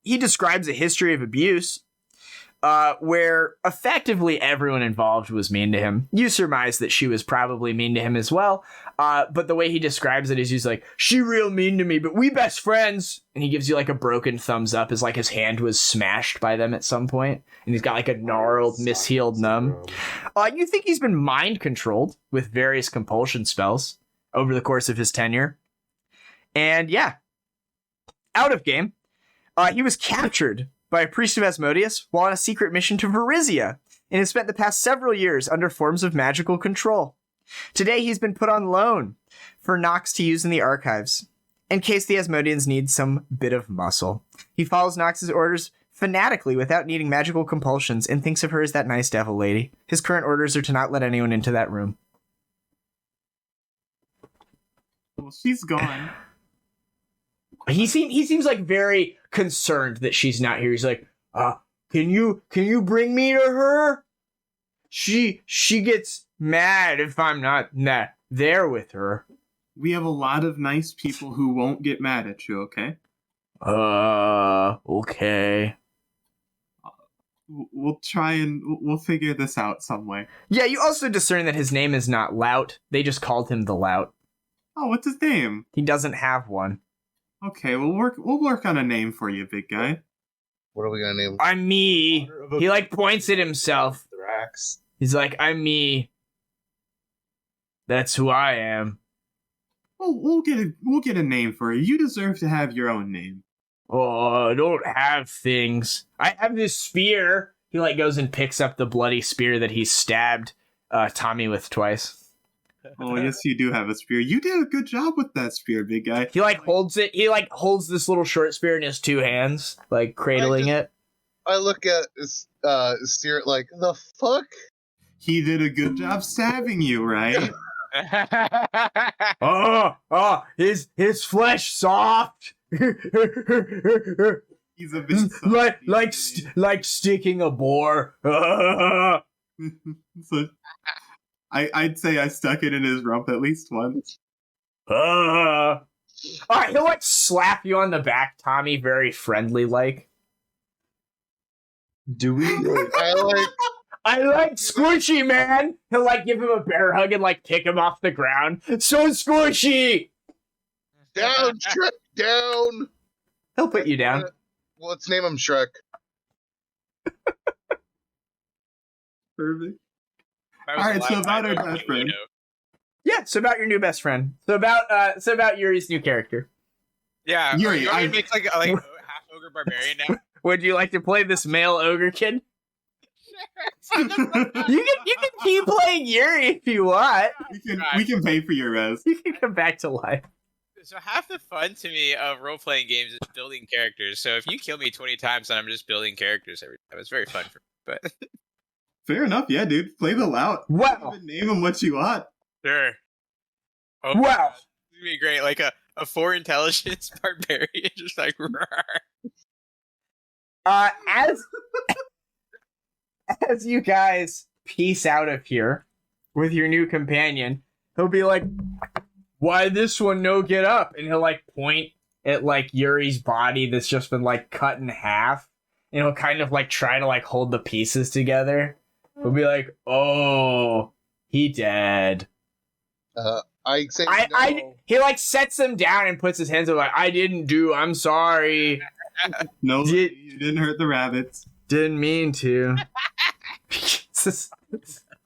He describes a history of abuse, where effectively everyone involved was mean to him. You surmise that she was probably mean to him as well, but the way he describes it is he's like, "She real mean to me, but we best friends." And he gives you like a broken thumbs up as like his hand was smashed by them at some point, and he's got like a gnarled, mishealed numb. You think he's been mind controlled with various compulsion spells over the course of his tenure. And yeah, out of game. He was captured by a priest of Asmodeus while on a secret mission to Varizia, and has spent the past several years under forms of magical control. Today, he's been put on loan for Nox to use in the archives, in case the Asmodeans need some bit of muscle. He follows Nox's orders fanatically without needing magical compulsions, and thinks of her as that nice devil lady. His current orders are to not let anyone into that room. Well, she's gone. He seems like very concerned that she's not here. He's like, can you bring me to her? She gets mad if I'm not there with her. We have a lot of nice people who won't get mad at you, okay? Okay. We'll try and we'll figure this out some way. Yeah, you also discern that his name is not Lout. They just called him the Lout. Oh, what's his name? He doesn't have one. Okay, we'll work on a name for you, big guy. What are we gonna name? I'm me. He like points at himself. Thrax. He's like, "I'm me. That's who I am." Well, we'll get a name for you. You deserve to have your own name. "Oh, I don't have things. I have this spear." He like goes and picks up the bloody spear that he stabbed Tommy with twice. Oh, yes, you do have a spear. You did a good job with that spear, big guy. He like holds it. He like holds this little short spear in his 2 hands, like cradling it. I look at Searat like, the fuck? He did a good job stabbing you, right? His flesh soft. He's a bit soft. like sticking a boar. So, I'd say I stuck it in his rump at least once. All right, he'll like slap you on the back, Tommy, very friendly like. Do we like I I like squishy, man. He'll like give him a bear hug and like kick him off the ground. So squishy. down, Shrek, down. He'll put you down. Well, let's name him Shrek. Perfect. If I was Alright, so alive, about I'd our like best friend. Guido. Yeah. So about your new best friend. So about Yuri's new character. Yeah, Yuri, you want me I- to make like half ogre barbarian now? Would you like to play this male ogre kid? You can keep playing Yuri if you want. We can pay for your res. You can come back to life. So half the fun to me of role-playing games is building characters. So if you kill me 20 times, then I'm just building characters every time. It's very fun for me. But Fair enough, yeah, dude. Play the lout. Wow. Name him what you want. sure. Oh, Wow. God, this would be great. Like a 4 intelligence barbarian, just like roar. As you guys peace out of here with your new companion, he'll be like, "Why this one no get up?" And he'll like point at like Yuri's body that's just been like cut in half, and he'll kind of like try to like hold the pieces together. He'll be like, "Oh, he dead." I say no. He like sets them down and puts his hands up like, "I didn't do. I'm sorry. No, Did- you didn't hurt the rabbits. Didn't mean to." Jesus.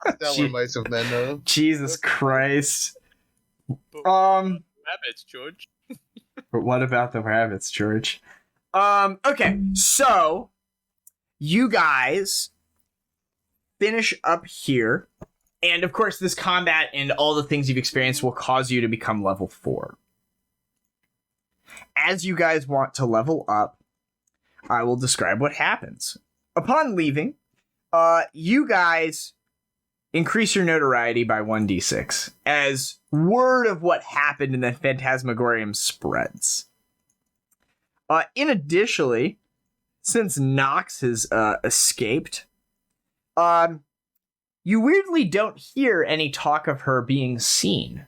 That one mice of men, though. Jesus Christ. Rabbits, George. But what about the rabbits, George? Okay, so you guys finish up here, and of course, this combat and all the things you've experienced will cause you to become level 4. As you guys want to level up, I will describe what happens. Upon leaving, you guys increase your notoriety by 1d6 as word of what happened in the Phantasmagorium spreads. Additionally, since Nox has escaped, you weirdly don't hear any talk of her being seen,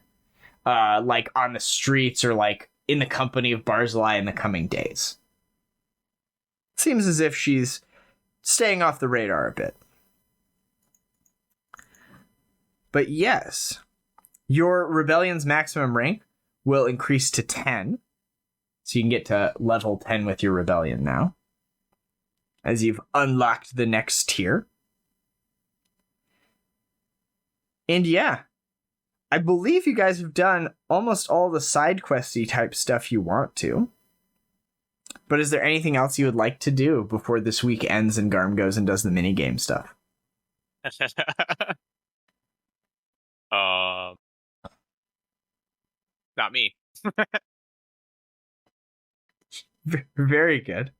like on the streets or like in the company of Barzillai in the coming days. Seems as if she's staying off the radar a bit. But yes, your rebellion's maximum rank will increase to 10. So you can get to level 10 with your rebellion now, as you've unlocked the next tier. And yeah, I believe you guys have done almost all the side questy type stuff you want to. But is there anything else you would like to do before this week ends and Garm goes and does the minigame stuff? Not me. Very good.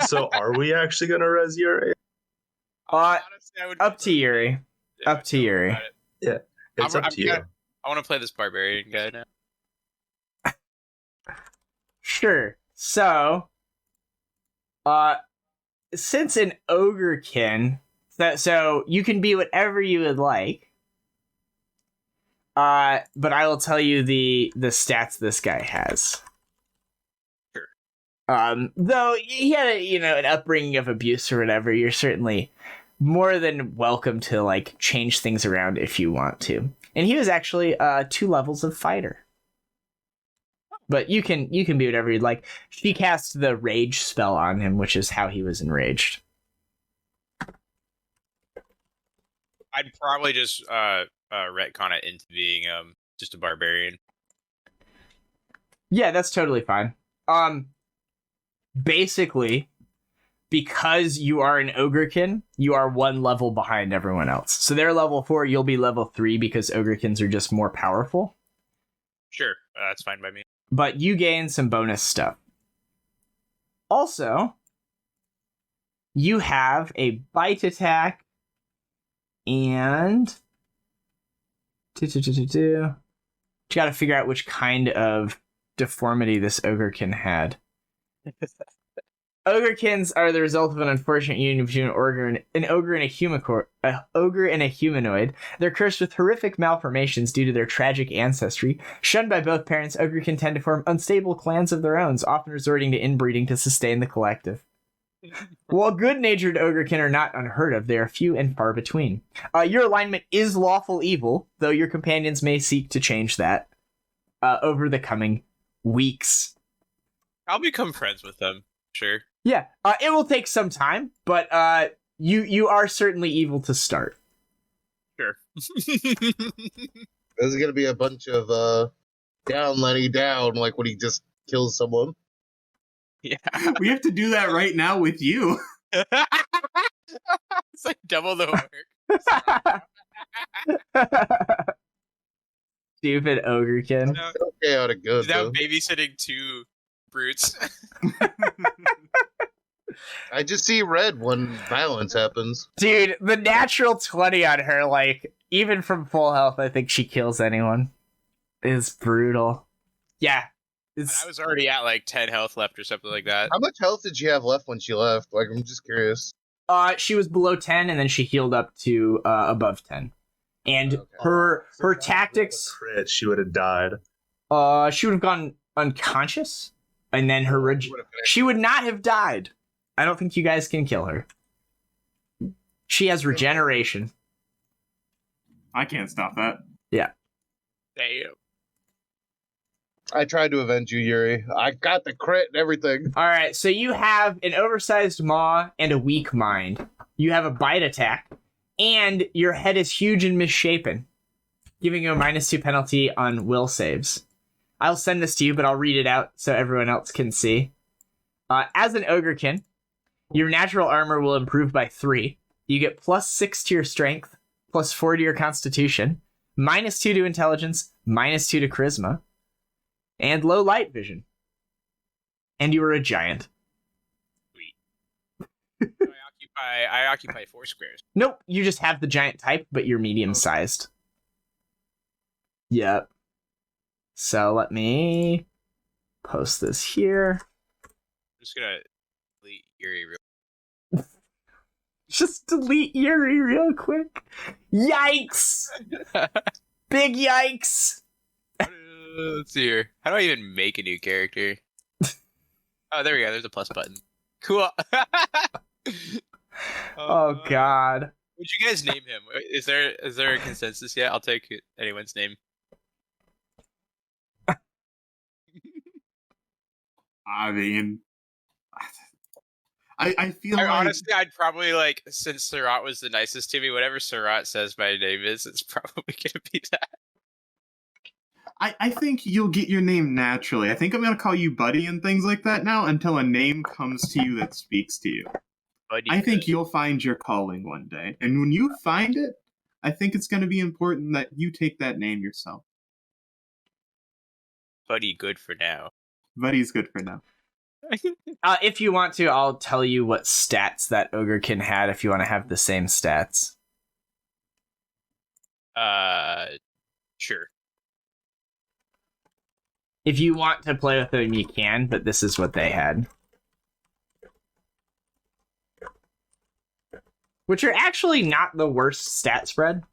So are we actually gonna res Yuri? Honestly, I would Up to Yuri. Yeah, Up to Yuri. about it. It's I'm up to you. I want to play this barbarian guy now. Sure. So, since an ogrekin, so you can be whatever you would like. But I will tell you the stats this guy has. Sure. Though he had an upbringing of abuse or whatever, you're certainly more than welcome to like change things around if you want to. And he was actually 2 levels of fighter. But you can be whatever you'd like. She cast the rage spell on him, which is how he was enraged. I'd probably just retcon it into being just a barbarian. Yeah, that's totally fine. Basically, because you are an ogrekin, you are 1 level behind everyone else. So they're level 4, you'll be level 3 because ogrekins are just more powerful. Sure, that's fine by me. But you gain some bonus stuff. Also, you have a bite attack and you gotta figure out which kind of deformity this ogrekin had. Ogrekins are the result of an unfortunate union between an ogre and a humanoid. They're cursed with horrific malformations due to their tragic ancestry. Shunned by both parents, Ogrekin tend to form unstable clans of their own, often resorting to inbreeding to sustain the collective. While good-natured Ogrekin are not unheard of, they are few and far between. Your alignment is lawful evil, though your companions may seek to change that over the coming weeks. I'll become friends with them. Sure. Yeah, it will take some time, but you are certainly evil to start. Sure. There's gonna be a bunch of down Lenny down, like when he just kills someone. Yeah. We have to do that right now with you. It's like double the work. Stupid Ogrekin. Now, So chaotic good. now Though. babysitting two brutes. I just see red when violence happens. Dude, the natural 20 on her, like, even from full health, I think she kills anyone. Is brutal. Yeah. It's, I was already at like 10 health left or something like that. How much health did she have left when she left? Like, I'm just curious. she was below 10, and then she healed up to above 10. And Okay. her tactics, Crit, she would have died. she would have gone unconscious, and then her she would not have died. I don't think you guys can kill her. She has regeneration. I can't stop that. Damn. I tried to avenge you, Yuri. I got the crit and everything. All right, so you have an oversized maw and a weak mind. You have a bite attack, and your head is huge and misshapen, giving you a -2 penalty on will saves. I'll send this to you, but I'll read it out so everyone else can see. As an Ogrekin, your natural armor will improve by 3. You get +6 to your strength, +4 to your constitution, -2 to intelligence, -2 to charisma, and low light vision. And you are a giant. I occupy 4 squares. Nope, you just have the giant type, but you're medium-sized. Yep. So let me post this here. I'm just gonna delete Yuri real Just delete Yuri real quick. Yikes! Big yikes! Let's see here. How do I even make a new character? Oh, there we go. There's a plus button. Cool. Oh god. Would you guys name him? Is there a consensus yet? I'll take anyone's name. I mean, I feel like Honestly, I'd probably like, since Caerrat was the nicest to me, whatever Caerrat says my name is, it's probably gonna be that. I think you'll get your name naturally. I think I'm gonna call you Buddy and things like that now until a name comes to you that speaks to you. Buddy I think good. you'll find your calling one day, and when you find it, I think it's gonna be important that you take that name yourself. Buddy good for now. Buddy's good for now. If you want to, I'll tell you what stats that Ogrekin had if you want to have the same stats. Sure. If you want to play with them, you can, but this is what they had. Which are actually not the worst stat spread.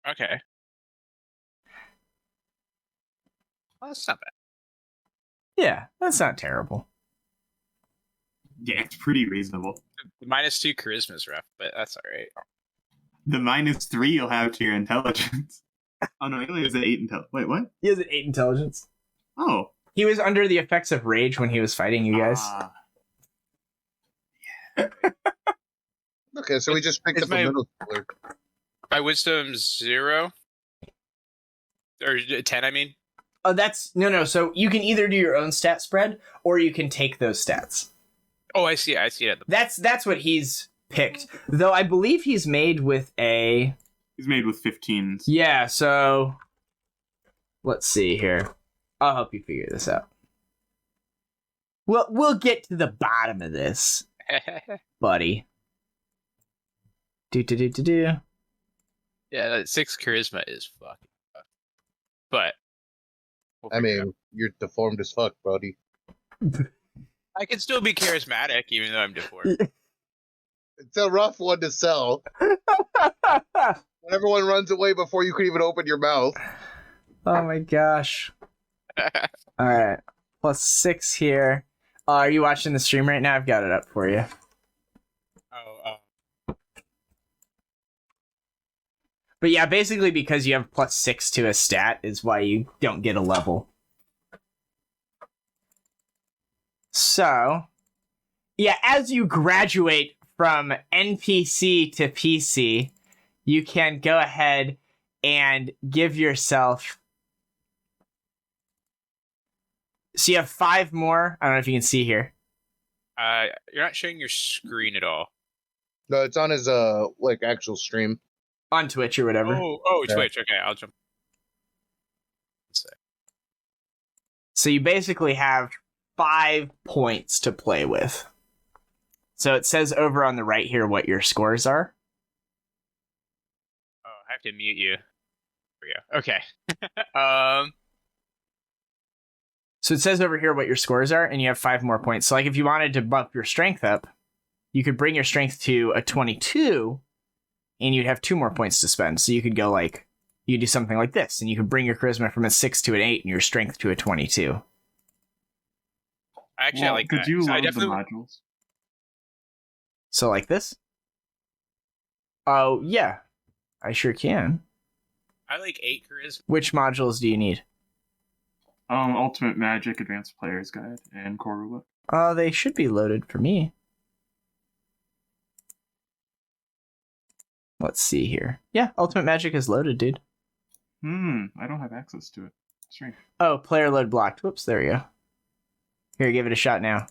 Okay. Well, that's not bad. Yeah, that's not terrible. Yeah, it's pretty reasonable. -2 charisma is rough, but that's alright. The -3 you'll have to your intelligence. Oh no, he only has an 8 intelligence. Wait, what? He has an 8 intelligence. Oh. He was under the effects of rage when he was fighting you guys. Okay, so we just picked Is up my- a middle schooler. My wisdom's 0? Or 10, I mean? Oh, that's... No, so you can either do your own stat spread, or you can take those stats. Oh, I see it. At the... That's what he's picked. Though I believe he's made with a... He's made with 15s. Yeah, so... Let's see here. I'll help you figure this out. We'll get to the bottom of this, buddy. Do. Yeah, that 6 charisma is fucking tough. But... we'll I figure it out. mean, You're deformed as fuck, buddy. I can still be charismatic, even though I'm deformed. It's a rough one to sell. When everyone runs away before you can even open your mouth. Oh my gosh. Alright. +6 here. Are you watching the stream right now? I've got it up for you. But yeah, basically because you have +6 to a stat is why you don't get a level. So, yeah, as you graduate from NPC to PC, you can go ahead and give yourself... So you have 5 more. I don't know if you can see here. You're not showing your screen at all. No, it's on his actual stream. On Twitch or whatever. Oh, Twitch. Okay, I'll jump. Let's see. So you basically have 5 points to play with. So it says over on the right here what your scores are. Oh, I have to mute you. There we go. Okay. So it says over here what your scores are, and you have 5 more points. So like if you wanted to bump your strength up, you could bring your strength to a 22, and you'd have 2 more points to spend. So you could go like, you do something like this, and you could bring your charisma from a 6 to an 8, and your strength to a 22. Actually, I like could that. you So I load the definitely modules? So like this? Oh, yeah. I sure can. I like 8 charisma. Which modules do you need? Ultimate Magic, Advanced Player's Guide, and Core Rulebook. Oh, they should be loaded for me. Let's see here. Yeah, Ultimate Magic is loaded, dude. I don't have access to it. Strange. Oh, player load blocked. Whoops, there we go. Here, give it a shot now.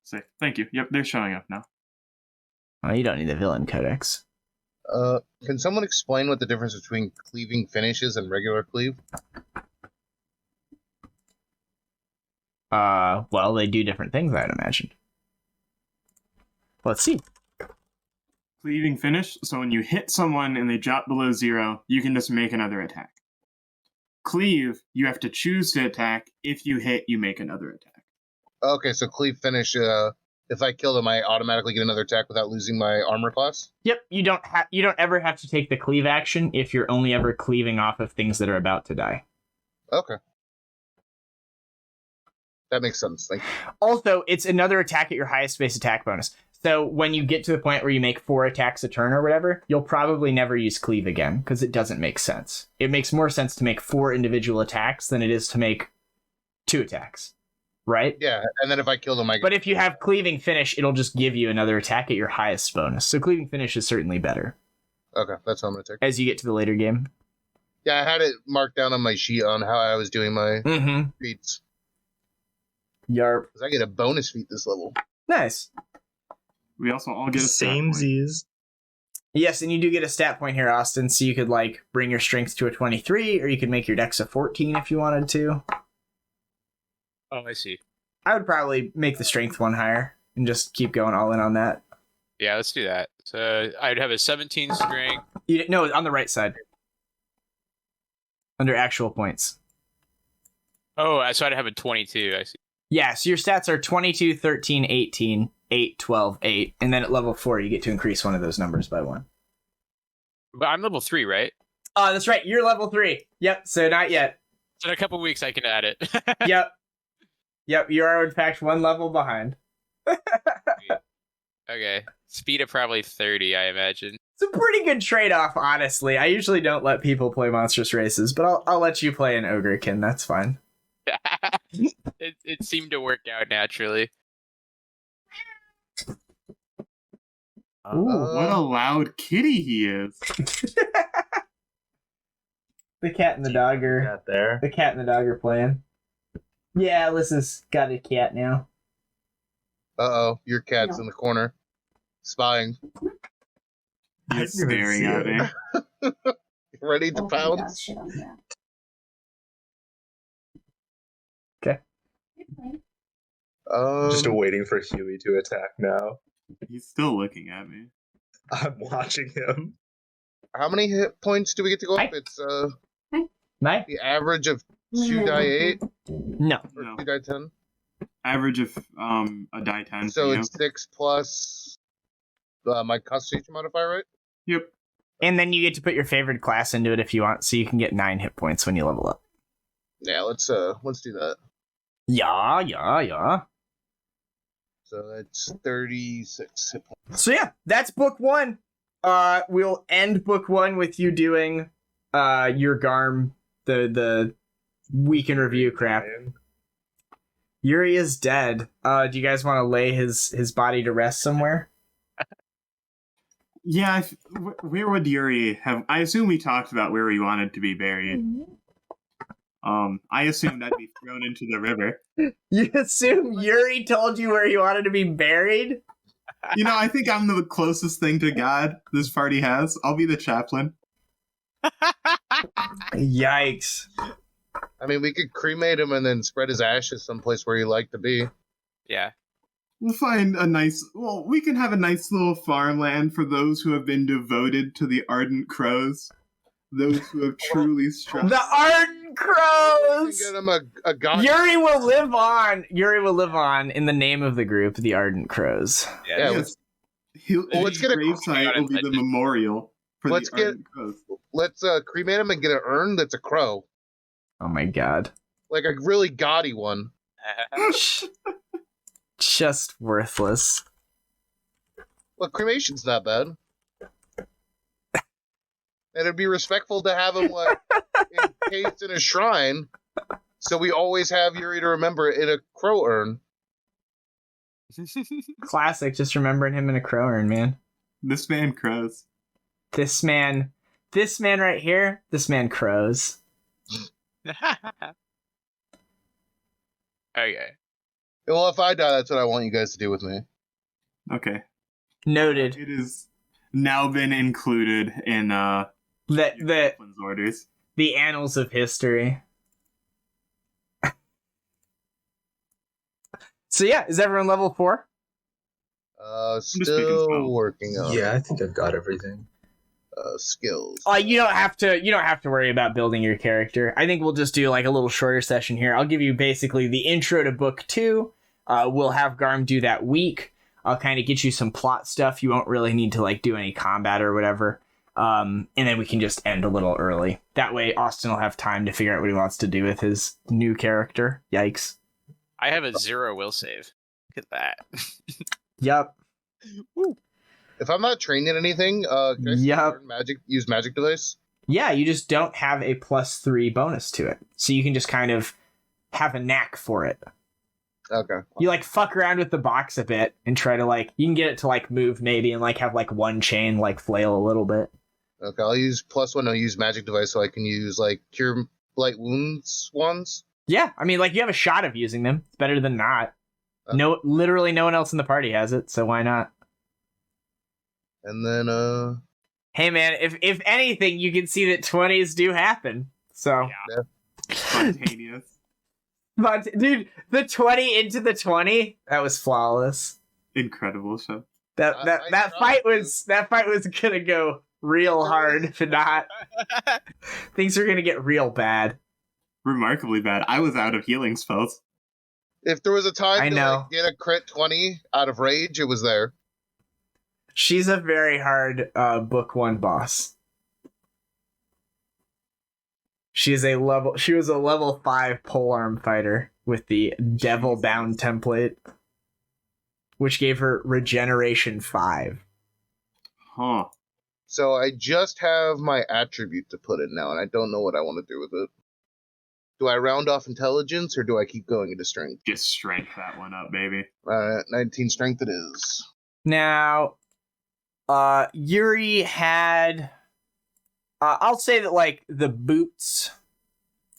Say, thank you. Yep, they're showing up now. Oh, you don't need the villain codex. Can someone explain what the difference between cleaving finishes and regular cleave? Well, they do different things, I'd imagine. Let's see. Cleaving finish, so when you hit someone and they drop below 0, you can just make another attack. Cleave, you have to choose to attack. If you hit, you make another attack. Okay, so cleave finish, if I kill them, I automatically get another attack without losing my armor class? Yep, you don't ever have to take the cleave action if you're only ever cleaving off of things that are about to die. Okay. That makes sense. Thank you. Also, it's another attack at your highest base attack bonus. So when you get to the point where you make 4 attacks a turn or whatever, you'll probably never use cleave again, because it doesn't make sense. It makes more sense to make 4 individual attacks than it is to make 2 attacks. Right? Yeah, and then if I kill them, I get... But if you have cleaving finish, it'll just give you another attack at your highest bonus. So cleaving finish is certainly better Okay, that's what I'm going to take. as you get to the later game. Yeah, I had it marked down on my sheet on how I was doing my feats. Yarp. Because I get a bonus feat this level. Nice. We also all get a stat point. Samesies. Yes, and you do get a stat point here, Austin, so you could, like, bring your strength to a 23, or you could make your dex a 14 if you wanted to. Oh, I see. I would probably make the strength one higher and just keep going all in on that. Yeah, let's do that. So I'd have a 17 strength. No, on the right side. Under actual points. Oh, so I'd have a 22. I see. Yeah, so your stats are 22, 13, 18, 8, 12, 8, and then at level 4 you get to increase one of those numbers by 1. But I'm level 3, right? Oh, that's right, you're level 3. Yep, so not yet. So in a couple weeks I can add it. Yep, you are in fact 1 level behind. Okay. Speed of probably 30, I imagine. It's a pretty good trade-off, honestly. I usually don't let people play monstrous races, but I'll let you play an Ogrekin, that's fine. It seemed to work out naturally. Ooh. What a loud kitty he is. The cat and the dog are... Got there. The cat and the dog are playing. Yeah, Alyssa's got a cat now. Uh-oh, your cat's in the corner. Spying. He's didn't even staring see at it. me. Ready to pounce? Okay. Just waiting for Huey to attack now. He's still looking at me. I'm watching him. How many hit points do we get to go up? Hi. It's Nice. the average of 2 die 8 No. or No. 2 die 10? Average of a die 10. So for you. it's 6 plus my Constitution modifier, right? Yep. And then you get to put your favorite class into it if you want, so you can get 9 hit points when you level up. Yeah, let's do that. Yeah. So that's 36 hit points. So yeah, that's book 1. We'll end book 1 with you doing your Garm, the week in review crap. Yuri is dead. Do you guys want to lay his body to rest somewhere? Yeah, where would Yuri have... I assume we talked about where he wanted to be buried. I assume that'd be thrown into the river. You assume Yuri told you where he wanted to be buried? You know, I think I'm the closest thing to God this party has. I'll be the chaplain. Yikes. I mean, we could cremate him and then spread his ashes someplace where he liked to be. Yeah. We'll find a nice... Well, we can have a nice little farmland for those who have been devoted to the Ardent Crows. Those who have truly struck... The Ardent Crows! Get him a god. Yuri will live on. Yuri will live on in the name of the group, the Ardent Crows. Yeah, Yes. Well, let's get a- gravesite will be the memorial for Let's the get- Ardent Crows. Let's cremate him and get an urn that's a crow. Oh my god. Like a really gaudy one. Just worthless. Well, cremation's not bad. And it'd be respectful to have him like encased in a shrine, so we always have Yuri to remember in a crow urn. Classic, just remembering him in a crow urn, man. This man crows. This man right here, this man crows. Okay. Well, if I die, that's what I want you guys to do with me. Okay. Noted. It has now been included in The chaplain's orders. the annals of history. So yeah, is everyone level 4? just picking Still some. working on Yeah, I think I've got everything. skills. You don't have to worry about building your character. I think we'll just do like a little shorter session here. I'll give you basically the intro to book 2. We'll have Garm do that week. I'll kind of get you some plot stuff. You won't really need to like do any combat or whatever. And then we can just end a little early. That way Austin will have time to figure out what he wants to do with his new character. Yikes. I have a 0 will save. Look at that. Yup. If I'm not trained in anything, can I Yep. learn use magic device? Yeah, you just don't have a +3 bonus to it. So you can just kind of have a knack for it. Okay. You like fuck around with the box a bit and try to like, you can get it to like move maybe and like have like one chain like flail a little bit. Okay, I'll use +1. I'll use magic device so I can use like cure light wounds ones. Yeah, I mean like you have a shot of using them. It's better than not. Okay. Literally no one else in the party has it, so why not? And then Hey man, if anything, you can see that 20s do happen. So Spontaneous. But dude, the 20 into the 20, that was flawless. Incredible show. That I fight was gonna go real hard if not. Things are gonna get real bad. Remarkably bad. I was out of healing spells. if there was a time I to know. like, get a crit 20 out of rage, it was there. She's a very hard book 1 boss. She was a level 5 polearm fighter with the Devil Bound template, which gave her regeneration 5. Huh. So I just have my attribute to put in now, and I don't know what I want to do with it. Do I round off intelligence, or do I keep going into strength? Just strength that one up, baby. 19 strength it is. Now, Yuri had... I'll say that, like, the boots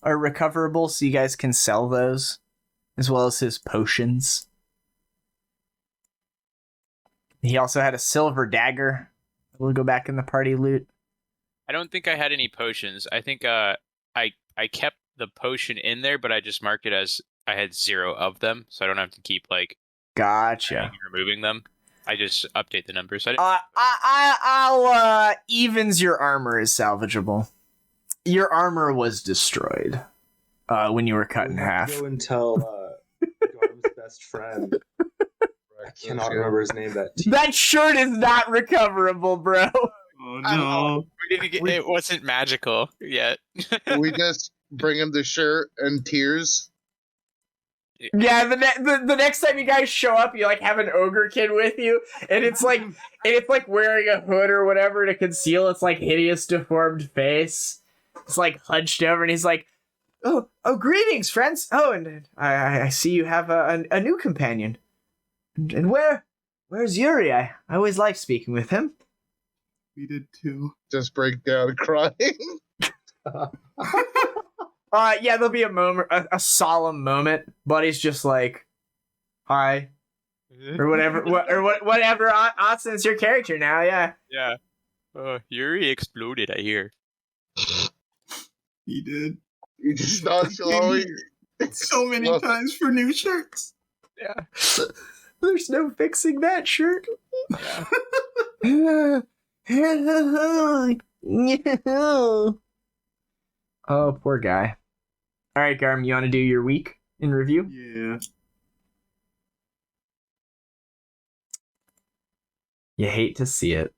are recoverable, so you guys can sell those, as well as his potions. He also had a silver dagger. We'll go back in the party loot. I don't think I had any potions. I think I kept the potion in there, but I just marked it as I had 0 of them, so I don't have to keep like Gotcha. removing them. I just update the numbers. I'll evens your armor is salvageable. Your armor was destroyed. when you were cut in We have to half. Go and tell Garm's best friend. I cannot remember his name. That shirt is not recoverable, bro. Oh I don't know. no. We didn't get, it wasn't magical yet. We just bring him the shirt and tears. Yeah, the next time you guys show up, you like have an Ogrekin with you, and it's like wearing a hood or whatever to conceal its like hideous deformed face. It's like hunched over, and he's like, "Oh, greetings, friends! Oh, and I see you have a new companion. And where's Yuri? I always like speaking with him." We did too. Just break down crying. Yeah, there'll be a moment, a solemn moment. Buddy's just like, "Hi," or whatever, whatever. Austin's your character now, yeah. Yeah. Yuri exploded, I hear. He did. You just nonchalantly. So many times for new shirts. Yeah. There's no fixing that shirt. Yeah. Oh, poor guy. All right, Garm, you want to do your week in review? Yeah. You hate to see it.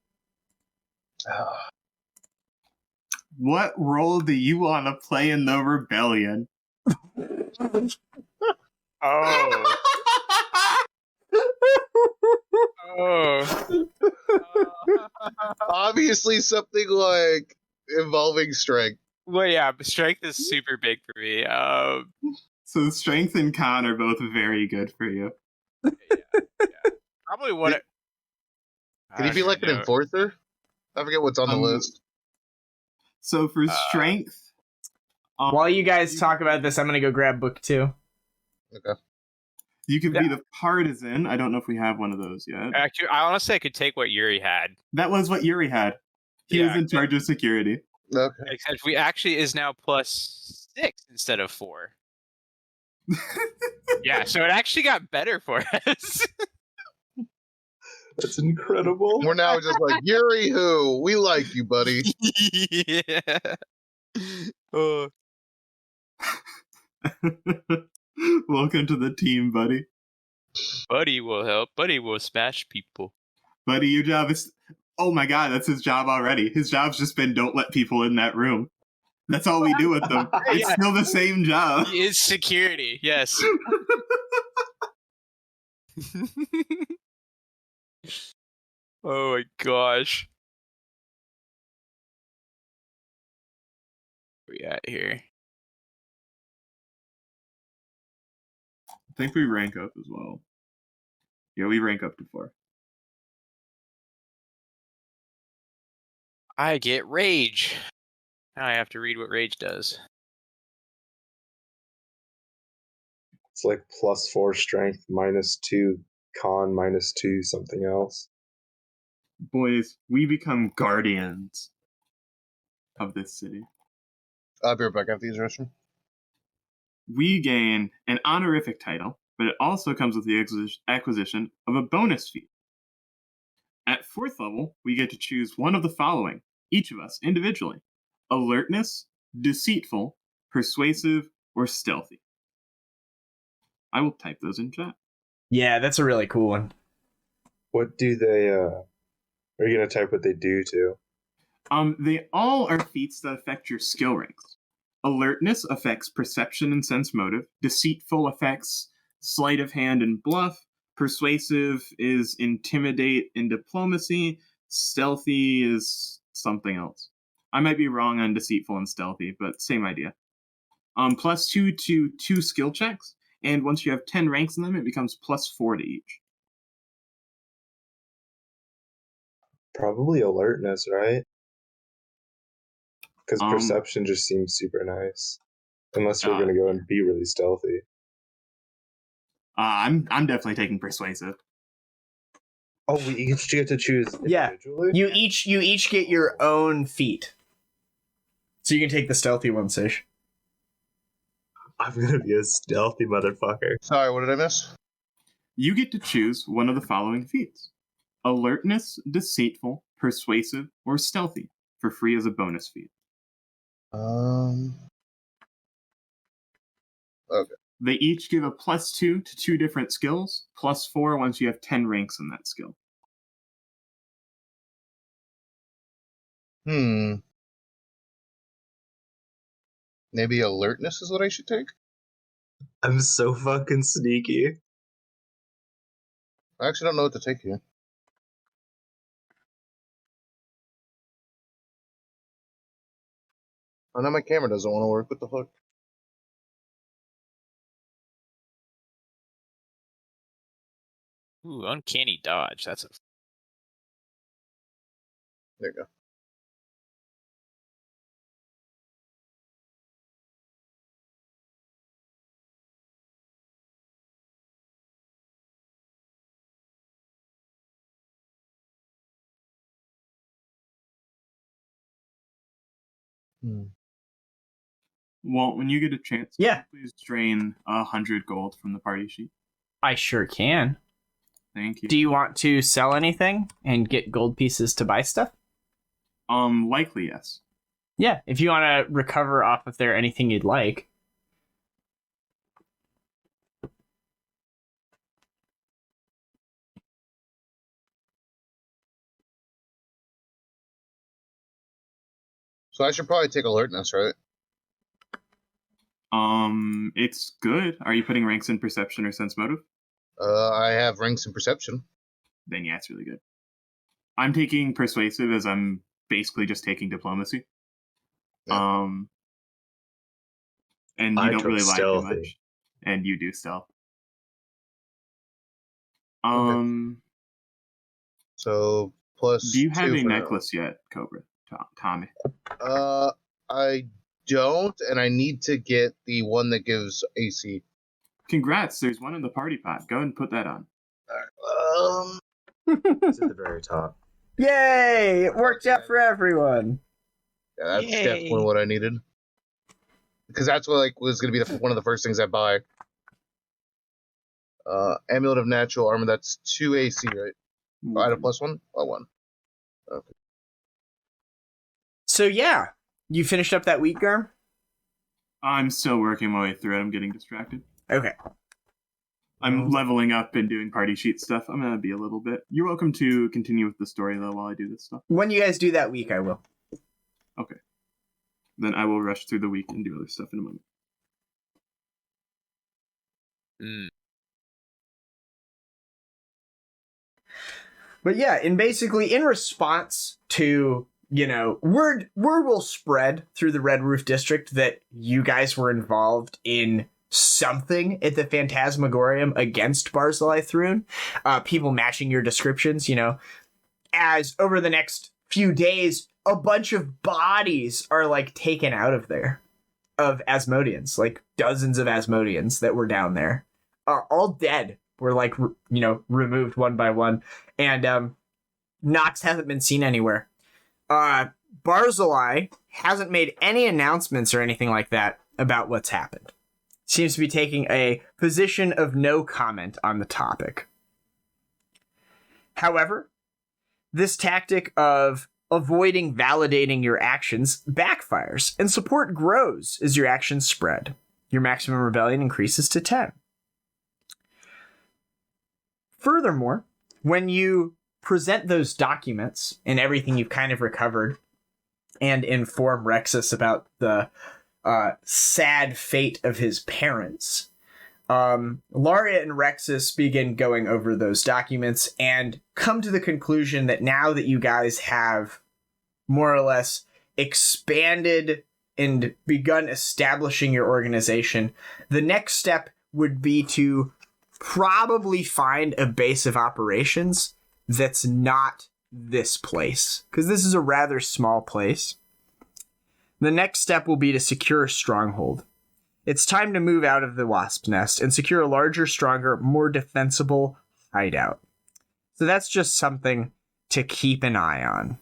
What role do you want to play in the rebellion? Oh. Oh. Obviously, something like involving strength. Well, yeah, but strength is super big for me. So strength and con are both very good for you. Probably what it... Can he be like an enforcer? I forget what's on the list. So for strength... While you guys talk about this, I'm going to go grab book 2. Okay. You can be the partisan. I don't know if we have one of those yet. Actually, I honestly could take what Yuri had. That was what Yuri had. He was in charge of security. Okay. Except we actually is now +6 instead of 4. Yeah, so it actually got better for us. That's incredible. We're now just like, Yuri who? We like you, buddy. Yeah. Oh. Welcome to the team, buddy. Buddy will help. Buddy will smash people. Buddy, your job is... Oh my god, that's his job already. His job's just been don't let people in that room. That's all we do with them. It's still the same job. He is security, yes. Oh my gosh. Where we at here? I think we rank up as well. Yeah, we rank up to 4. I get rage. Now I have to read what rage does. It's like +4 strength, -2 con, -2 something else. Boys, we become guardians of this city. I'll be right back after these restroom. We gain an honorific title, but it also comes with the acquisition of a bonus feat. At 4th level, we get to choose one of the following, each of us individually: alertness, deceitful, persuasive, or stealthy. I will type those in chat. Yeah, that's a really cool one. What do they, are you going to type what they do too? They all are feats that affect your skill ranks. Alertness affects perception and sense motive. Deceitful affects sleight of hand and bluff. Persuasive is intimidate and diplomacy. Stealthy is something else. I might be wrong on deceitful and stealthy, but same idea. +2 to 2 skill checks, and once you have 10 ranks in them, it becomes +4 to each. Probably alertness, right? Because perception just seems super nice. Unless we're going to go and be really stealthy. I'm definitely taking persuasive. Oh, we each get to choose individually? You each get your own feat. So you can take the stealthy one, Seishi. I'm going to be a stealthy motherfucker. Sorry, what did I miss? You get to choose one of the following feats: alertness, deceitful, persuasive, or stealthy, for free as a bonus feat. Okay. They each give a +2 to 2 different skills, +4 once you have 10 ranks in that skill. Maybe alertness is what I should take? I'm so fucking sneaky. I actually don't know what to take here. Oh, now my camera doesn't want to work. What the fuck? Ooh, uncanny dodge. That's a There you go. Walt, when you get a chance, Yeah. please drain 100 gold from the party sheet. I sure can. Thank you. Do you want to sell anything and get gold pieces to buy stuff? Likely yes. Yeah, if you want to recover off of there anything you'd like. So I should probably take alertness, right? It's good. Are you putting ranks in perception or sense motive? I have ranks in perception. Then yeah, it's really good. I'm taking persuasive as I'm basically just taking diplomacy. Yeah. And you I don't took really lie too stealthy. much. And you do stealth. So plus. Do you have 2 a for now. necklace yet, Cobra? Tommy. I don't, and I need to get the one that gives AC. Congrats, there's one in the party pot. Go ahead and put that on. It's at the very top. Yay! It worked out for everyone. Yeah, that's Yay. definitely what I needed. Because that's what was going to be one of the first things I buy. Amulet of Natural Armor, that's 2 AC, right? I had a +1? Oh, 1. Okay. So yeah, you finished up that week, Garm? I'm still working my way through it. I'm getting distracted. Okay. I'm leveling up and doing party sheet stuff. I'm going to be a little bit. You're welcome to continue with the story, though, while I do this stuff. When you guys do that week, I will. Okay. Then I will rush through the week and do other stuff in a moment. But yeah, and basically in response to, word will spread through the Red Roof District that you guys were involved in something at the Phantasmagorium against Barzillai Thrune. People matching your descriptions, as over the next few days, a bunch of bodies are taken out of there of Asmodeans, dozens of Asmodeans that were down there, all dead. Were removed one by one, and Nox hasn't been seen anywhere. Barzillai hasn't made any announcements or anything like that about what's happened. Seems to be taking a position of no comment on the topic. However, this tactic of avoiding validating your actions backfires, and support grows as your actions spread. Your maximum rebellion increases to 10. Furthermore, when you present those documents and everything you've kind of recovered and inform Rexus about the sad fate of his parents, Laria and Rexus begin going over those documents and come to the conclusion that now that you guys have more or less expanded and begun establishing your organization, the next step would be to probably find a base of operations that's not this place, because this is a rather small place. The next step will be to secure a stronghold. It's time to move out of the Wasp's Nest and secure a larger, stronger, more defensible hideout. So that's just something to keep an eye on.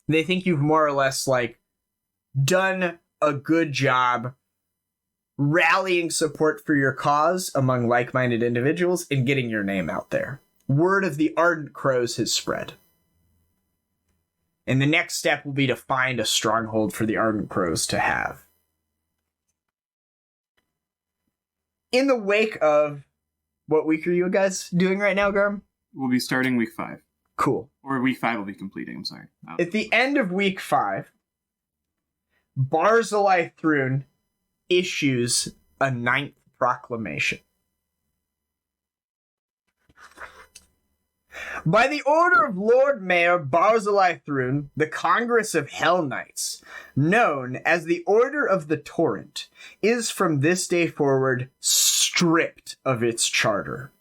They think you've more or less done a good job rallying support for your cause among like-minded individuals and getting your name out there. Word of the Ardent Crows has spread. And the next step will be to find a stronghold for the Ardent Crows to have. in the wake of what week are you guys doing right now, Garm? We'll be starting week 5. Cool. Or week 5 will be completing, I'm sorry. At the end of week 5, Barzillai Thrune issues a 9th proclamation. By the order of Lord Mayor Barzillai Thrune, the Congress of Hell Knights, known as the Order of the Torrent, is from this day forward stripped of its charter.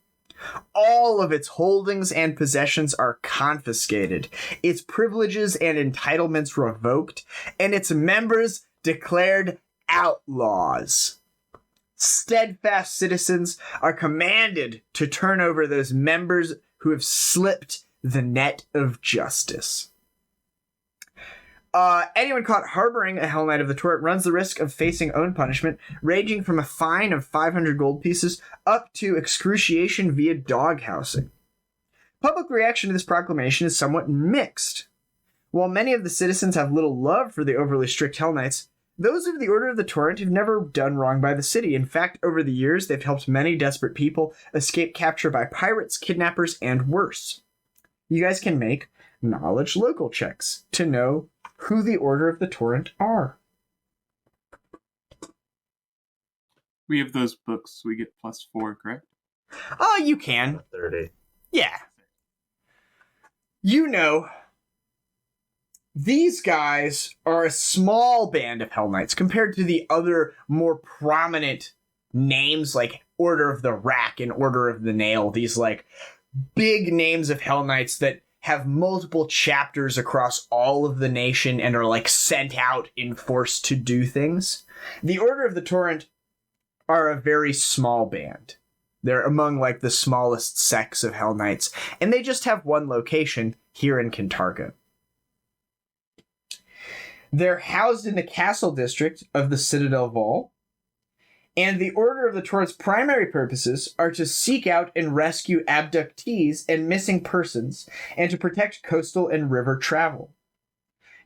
All of its holdings and possessions are confiscated, its privileges and entitlements revoked, and its members declared outlaws. Steadfast citizens are commanded to turn over those members who have slipped the net of justice. Anyone caught harboring a Hell Knight of the Torrent runs the risk of facing own punishment, ranging from a fine of 500 gold pieces up to excruciation via doghousing. Public reaction to this proclamation is somewhat mixed. While many of the citizens have little love for the overly strict Hell Knights, those of the Order of the Torrent have never done wrong by the city. In fact, over the years, they've helped many desperate people escape capture by pirates, kidnappers, and worse. You guys can make knowledge local checks to know who the Order of the Torrent are. We have those books. We get +4, correct? Oh, you can. 30. Yeah. You know, these guys are a small band of Hell Knights compared to the other more prominent names like Order of the Rack and Order of the Nail. These like big names of Hell Knights that have multiple chapters across all of the nation and are like sent out in force to do things. The Order of the Torrent are a very small band. They're among like the smallest sects of Hell Knights, and they just have one location here in Kintarga. They're housed in the castle district of the Citadel Vault, and the Order of the Torrent's primary purposes are to seek out and rescue abductees and missing persons, and to protect coastal and river travel.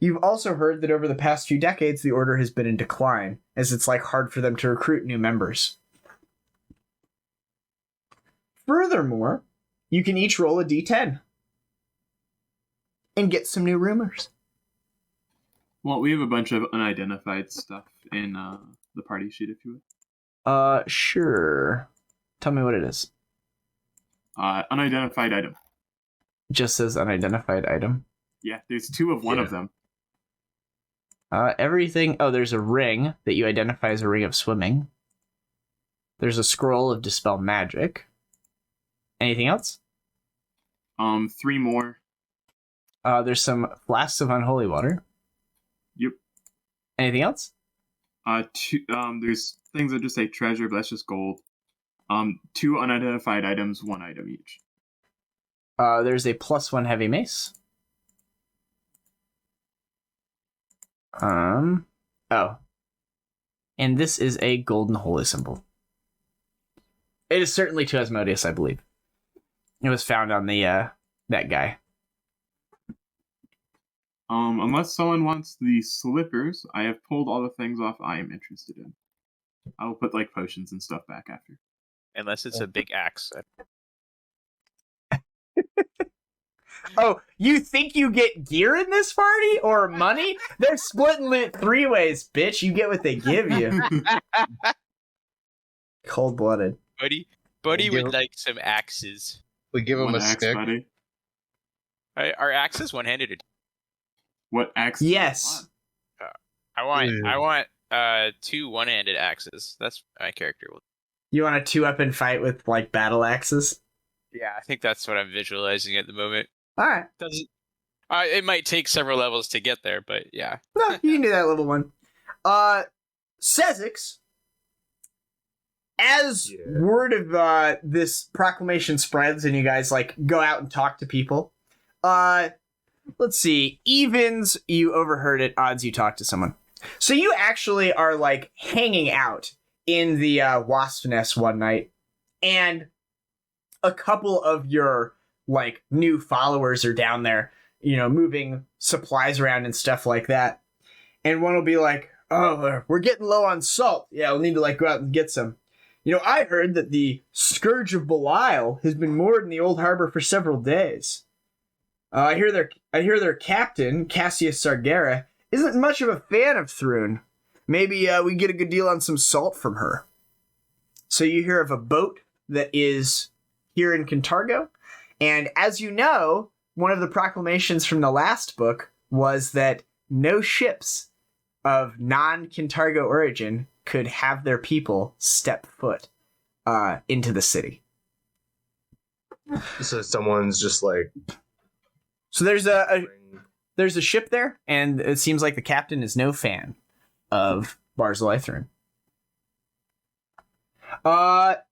You've also heard that over the past few decades, the Order has been in decline, as it's like hard for them to recruit new members. Furthermore, you can each roll a d10 and get some new rumors. Well, we have a bunch of unidentified stuff in the party sheet, if you would. Sure. Tell me what it is. Unidentified item. Just says unidentified item. Yeah, there's 2 of one of them. Everything. Oh, there's a ring that you identify as a ring of swimming. There's a scroll of dispel magic. Anything else? 3 more. There's some flasks of unholy water. Yep. Anything else? 2. There's things that just say treasure, but that's just gold. 2 unidentified items, 1 item each. There's a +1 heavy mace. Oh. And this is a golden holy symbol. It is certainly to Asmodeus, I believe. It was found on the, that guy. Unless someone wants the slippers, I have pulled all the things off I am interested in. I will put, like, potions and stuff back after. Unless it's a big axe. Oh, you think you get gear in this party? Or money? They're splitting it 3 ways, bitch. You get what they give you. Cold-blooded. Buddy would like some axes. We give him 1 a axe, stick. buddy. Are axes one-handed? Or... What axe? Yes. I want 2 one-handed axes. That's my character. You want to 2-up and fight with, like, battle axes? Yeah, I think that's what I'm visualizing at the moment. Alright. It might take several levels to get there, but yeah. No, you can do that level 1. Sezzix, as word of this proclamation spreads and you guys, like, go out and talk to people, let's see, evens, you overheard it, odds you talk to someone. So you actually are, like, hanging out in the wasp nest one night, and a couple of your, like, new followers are down there, you know, moving supplies around and stuff like that. And one will be like, oh, we're getting low on salt. Yeah, we'll need to, like, go out and get some. I heard that the Scourge of Belial has been moored in the old harbor for several days. I hear their captain, Cassius Sargera, isn't much of a fan of Thrun. Maybe we get a good deal on some salt from her. So you hear of a boat that is here in Cantargo, and as you know, one of the proclamations from the last book was that no ships of non-Cantargo origin could have their people step foot into the city. So someone's just like... So there's a ship there, and it seems like the captain is no fan of Barzillai Thrun. Caerrat,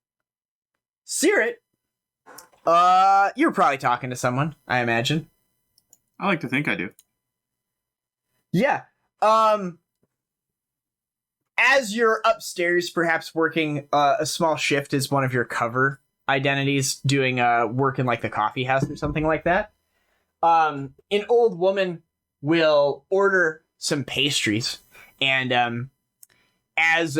you're probably talking to someone, I imagine. I like to think I do. Yeah. As you're upstairs, perhaps working a small shift as one of your cover identities, doing work in like the coffee house or something like that, an old woman will order some pastries, and as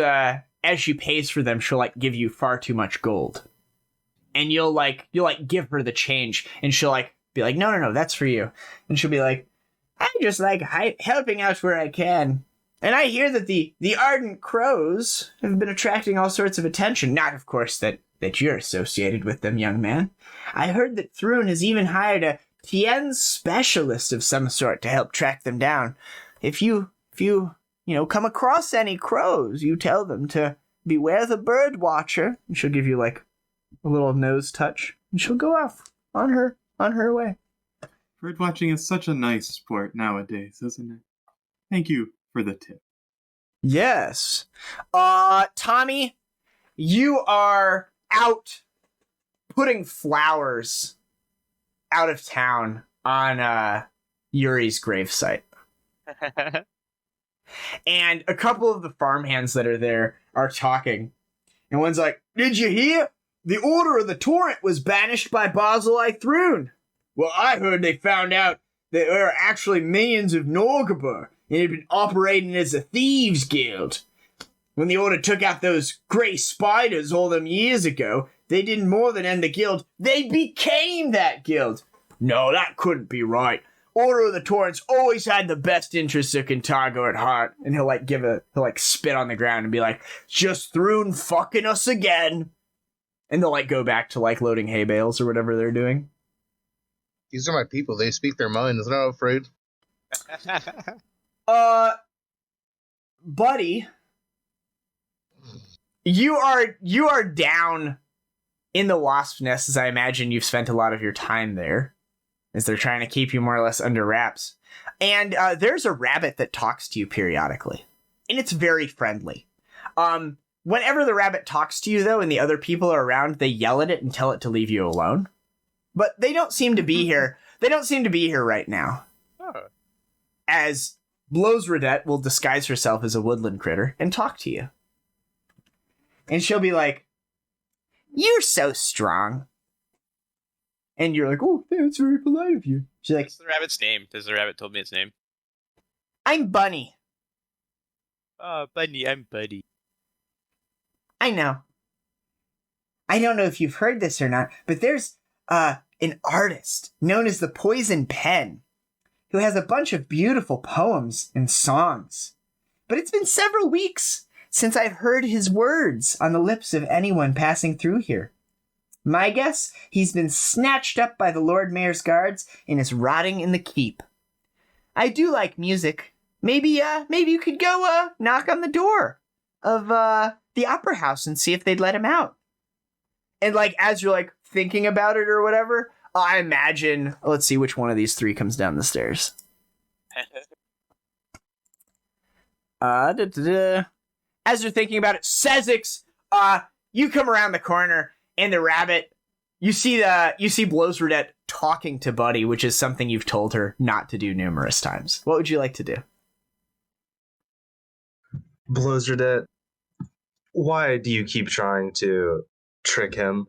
she pays for them, she'll like give you far too much gold, and you'll give her the change, and she'll like be like, no, that's for you, and she'll be like, I just like helping out where I can. And I hear that the Ardent Crows have been attracting all sorts of attention. Not, of course, that you're associated with them, young man. I heard that Thrun has even hired a Tien specialist of some sort to help track them down. If you come across any crows, you tell them to beware the bird watcher. And she'll give you like a little nose touch, and she'll go off on her way. Bird watching is such a nice sport nowadays, isn't it? Thank you for the tip. Yes. Tommy, you are out putting flowers out of town on Yuri's gravesite. And a couple of the farmhands that are there are talking. And one's like, did you hear? The Order of the Torrent was banished by Barzillai Thrun. Well, I heard they found out that there are actually minions of Norgabur and had been operating as a thieves' guild. When the Order took out those grey spiders all them years ago, they didn't more than end the guild. They became that guild. No, that couldn't be right. Order of the Torrents always had the best interests of Cantargo at heart. And he'll spit on the ground and be like, just Thrun fucking us again. And they'll go back to loading hay bales or whatever they're doing. These are my people. They speak their minds. They're not afraid. Buddy, you are down in the wasp nest, as I imagine you've spent a lot of your time there, as they're trying to keep you more or less under wraps. And there's a rabbit that talks to you periodically, and it's very friendly. Whenever the rabbit talks to you, though, and the other people are around, they yell at it and tell it to leave you alone. But they don't seem to be here. They don't seem to be here right now. Oh. As Blowsredette will disguise herself as a woodland critter and talk to you. And she'll be like, you're so strong. And you're like, oh, that's very polite of you. She's like, what's the rabbit's name? Does the rabbit told me its name? I'm Bunny. Oh, Bunny, I'm Buddy. I know. I don't know if you've heard this or not, but there's an artist known as the Poison Pen who has a bunch of beautiful poems and songs. But it's been several weeks since I've heard his words on the lips of anyone passing through here. My guess, he's been snatched up by the Lord Mayor's guards and is rotting in the keep. I do like music. Maybe you could go knock on the door of the opera house and see if they'd let him out. And as you're thinking about it or whatever, I imagine, let's see which one of these three comes down the stairs. As you're thinking about it, Sezzix, you come around the corner, and the rabbit, you see Blowsredette talking to Buddy, which is something you've told her not to do numerous times. What would you like to do? Blowsredette, why do you keep trying to trick him?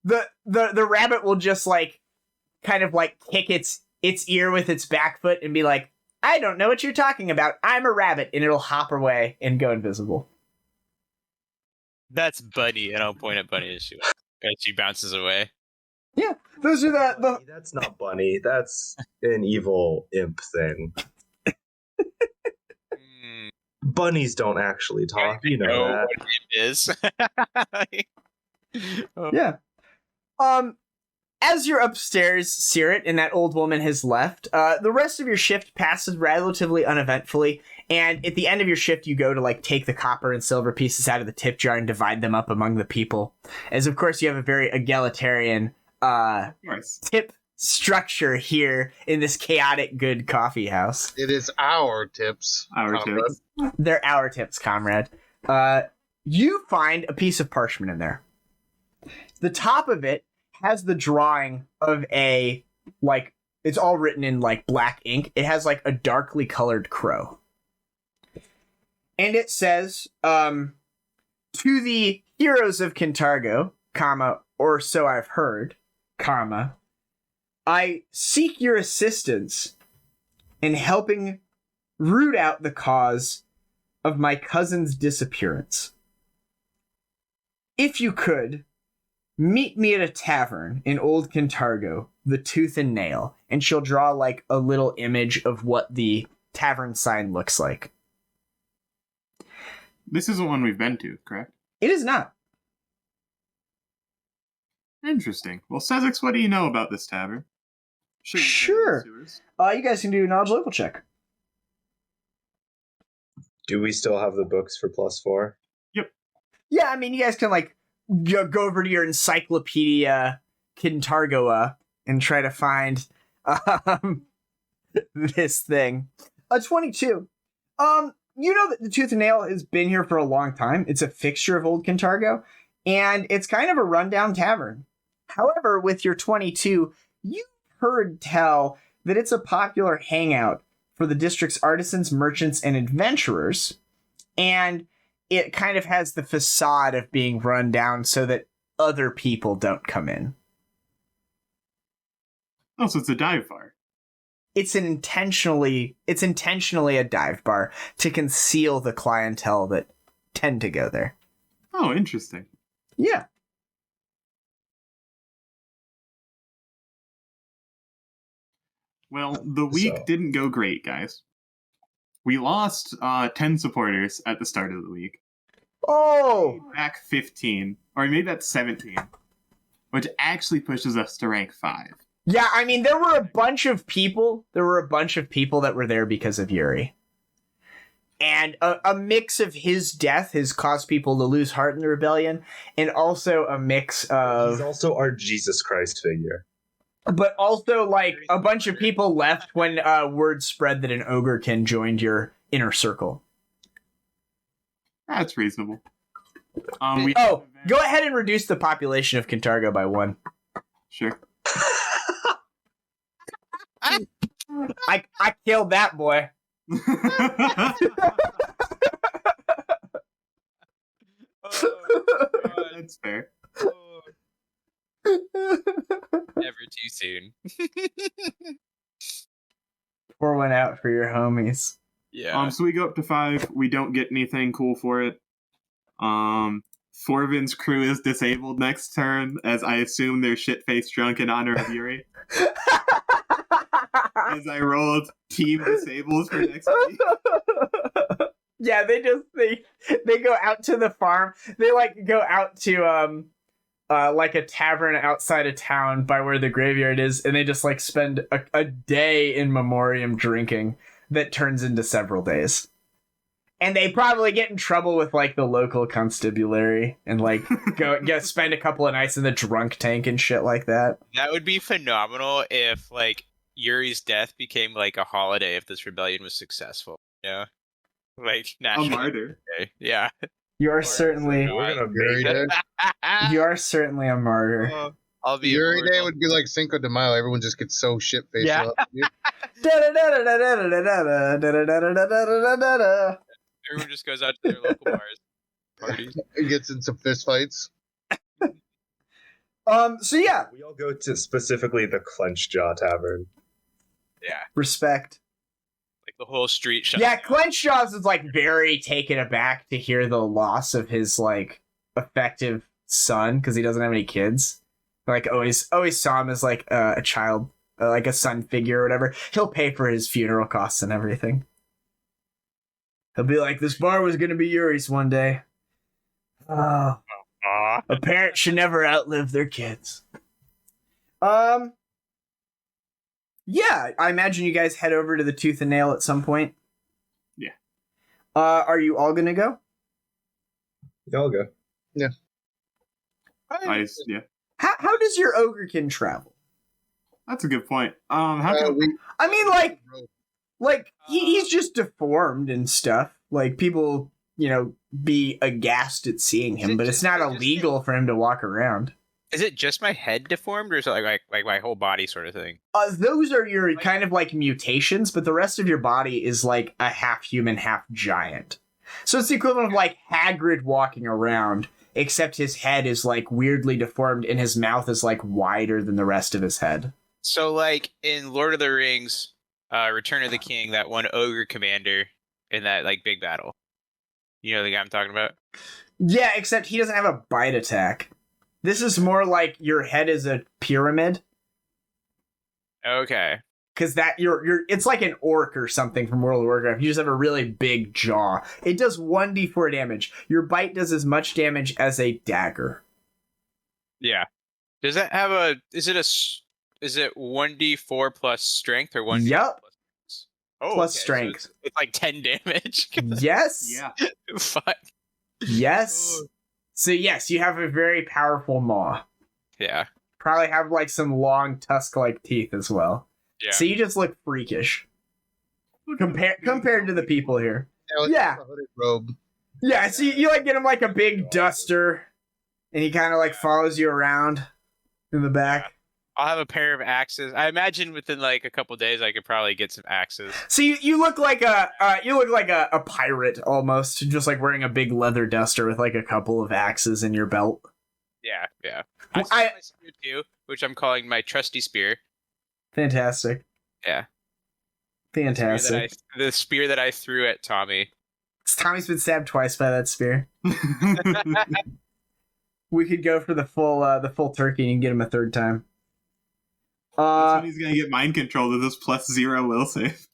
The rabbit will just kind of kick its ear with its back foot and be like, I don't know what you're talking about. I'm a rabbit, and it'll hop away and go invisible. That's Bunny, and I'll point at Bunny as she bounces away. Yeah, those are the That's not Bunny. That's an evil imp thing. Bunnies don't actually talk. You know that. What it is. Yeah. As you're upstairs, Setrona, and that old woman has left, the rest of your shift passes relatively uneventfully, and at the end of your shift, you go to, like, take the copper and silver pieces out of the tip jar and divide them up among the people. As, of course, you have a very egalitarian tip structure here in this chaotic good coffee house. It is our tips. Our tips. They're our tips, comrade. You find a piece of parchment in there. The top of it has the drawing of a, like, it's all written in, like, black ink. It has, like, a darkly colored crow. And it says, to the heroes of Kintargo, comma, or so I've heard, comma, I seek your assistance in helping root out the cause of my cousin's disappearance. If you could, meet me at a tavern in Old Kintargo, the Tooth and Nail, and she'll draw, like, a little image of what the tavern sign looks like. This isn't one we've been to, correct? It is not. Interesting. Well, Sezzix, what do you know about this tavern? Sure. You guys can do a knowledge local check. Do we still have the books for +4? Yep. Yeah, I mean, you guys can, like, go over to your Encyclopedia Kintargoa and try to find this thing. 22. You know that the Tooth and Nail has been here for a long time. It's a fixture of Old Kintargo, and it's kind of a rundown tavern. However, with your 22, you heard tell that it's a popular hangout for the district's artisans, merchants, and adventurers, and it kind of has the facade of being run down so that other people don't come in. Oh, so it's a dive bar. It's intentionally a dive bar to conceal the clientele that tend to go there. Oh, interesting. Yeah. Well, the week didn't go great, guys. We lost 10 supporters at the start of the week. Oh! Back 15. Or maybe that's 17. Which actually pushes us to rank 5. Yeah, I mean, there were a bunch of people that were there because of Yuri. And a mix of his death has caused people to lose heart in the rebellion, and also a mix of... He's also our Jesus Christ figure. But also, like, a bunch of people left when word spread that an Ogrekin joined your inner circle. That's reasonable. Go ahead and reduce the population of Kintargo by 1. Sure. I killed that boy. That's fair. Never too soon. Pour one out for your homies. Yeah. So we go up to 5. We don't get anything cool for it. Forvin's crew is disabled next turn, as I assume they're shit-faced drunk in honor of Yuri. As I rolled team disables for next week. Yeah, they go out to the farm. They like go out to like a tavern outside of town by where the graveyard is, and they just like spend a day in memoriam drinking that turns into several days. And they probably get in trouble with like the local constabulary and like go spend a couple of nights in the drunk tank and shit like that. That would be phenomenal if like Yuri's death became like a holiday if this rebellion was successful. Yeah. Like A martyr. Day. Yeah. You are certainly Yuri Day. you are certainly a martyr. I'll be Yuri Day would be like Cinco de Mayo. Everyone just gets so shit faced. Yeah. Everyone just goes out to their local bars, parties. Gets in some fist fights. So yeah, We all go to specifically the Clench Jaw Tavern. Yeah. respect. Like the whole street shut Yeah, down. Clench Jaws is like very taken aback to hear the loss of his like effective son because he doesn't have any kids. Like always saw him as like a child, like a son figure or whatever. He'll pay for his funeral costs and everything. He'll be like, this bar was gonna be Yuri's one day. Oh, a parent should never outlive their kids. Yeah, I imagine you guys head over to the Tooth and Nail at some point. Yeah. Are you all gonna go? Yeah, I'll go. Yeah. Yeah. How does your Ogrekin travel? That's a good point. How come I mean, like he's just deformed and stuff. Like people, be aghast at seeing him, but it's not illegal for him to walk around. Is it just my head deformed, or is it like my whole body sort of thing? Those are your kind of like mutations, but the rest of your body is like a half human, half giant. So it's the equivalent of like Hagrid walking around, except his head is like weirdly deformed and his mouth is like wider than the rest of his head. So like in Lord of the Rings, Return of the King, that one ogre commander in that like big battle. You know the guy I'm talking about? Yeah, except he doesn't have a bite attack. This is more like your head is a pyramid. Okay. Because it's like an orc or something from World of Warcraft. You just have a really big jaw. It does 1d4 damage. Your bite does as much damage as a dagger. Yeah. Does that have is it 1d4 plus strength or 1d4 Yep. plus? Oh, Plus okay, strength. So it's like 10 damage. Yes. Yeah. Fuck. Yes. So yes, you have a very powerful maw. Yeah. Probably have like some long tusk-like teeth as well. Yeah. So you just look freakish compared to the people here. Yeah. A hooded robe. Yeah, so you like get him like a big duster, and he kind of like follows you around in the back. I'll have a pair of axes. I imagine within like a couple days I could probably get some axes. So you look like a pirate almost, just like wearing a big leather duster with like a couple of axes in your belt. Yeah. Well, I have my spear too, which I'm calling my trusty spear. Fantastic. Yeah. Fantastic. The spear that I threw at Tommy. Tommy's been stabbed twice by that spear. We could go for the full turkey and get him a third time. That's when he's gonna get mind controlled with this +0 will save.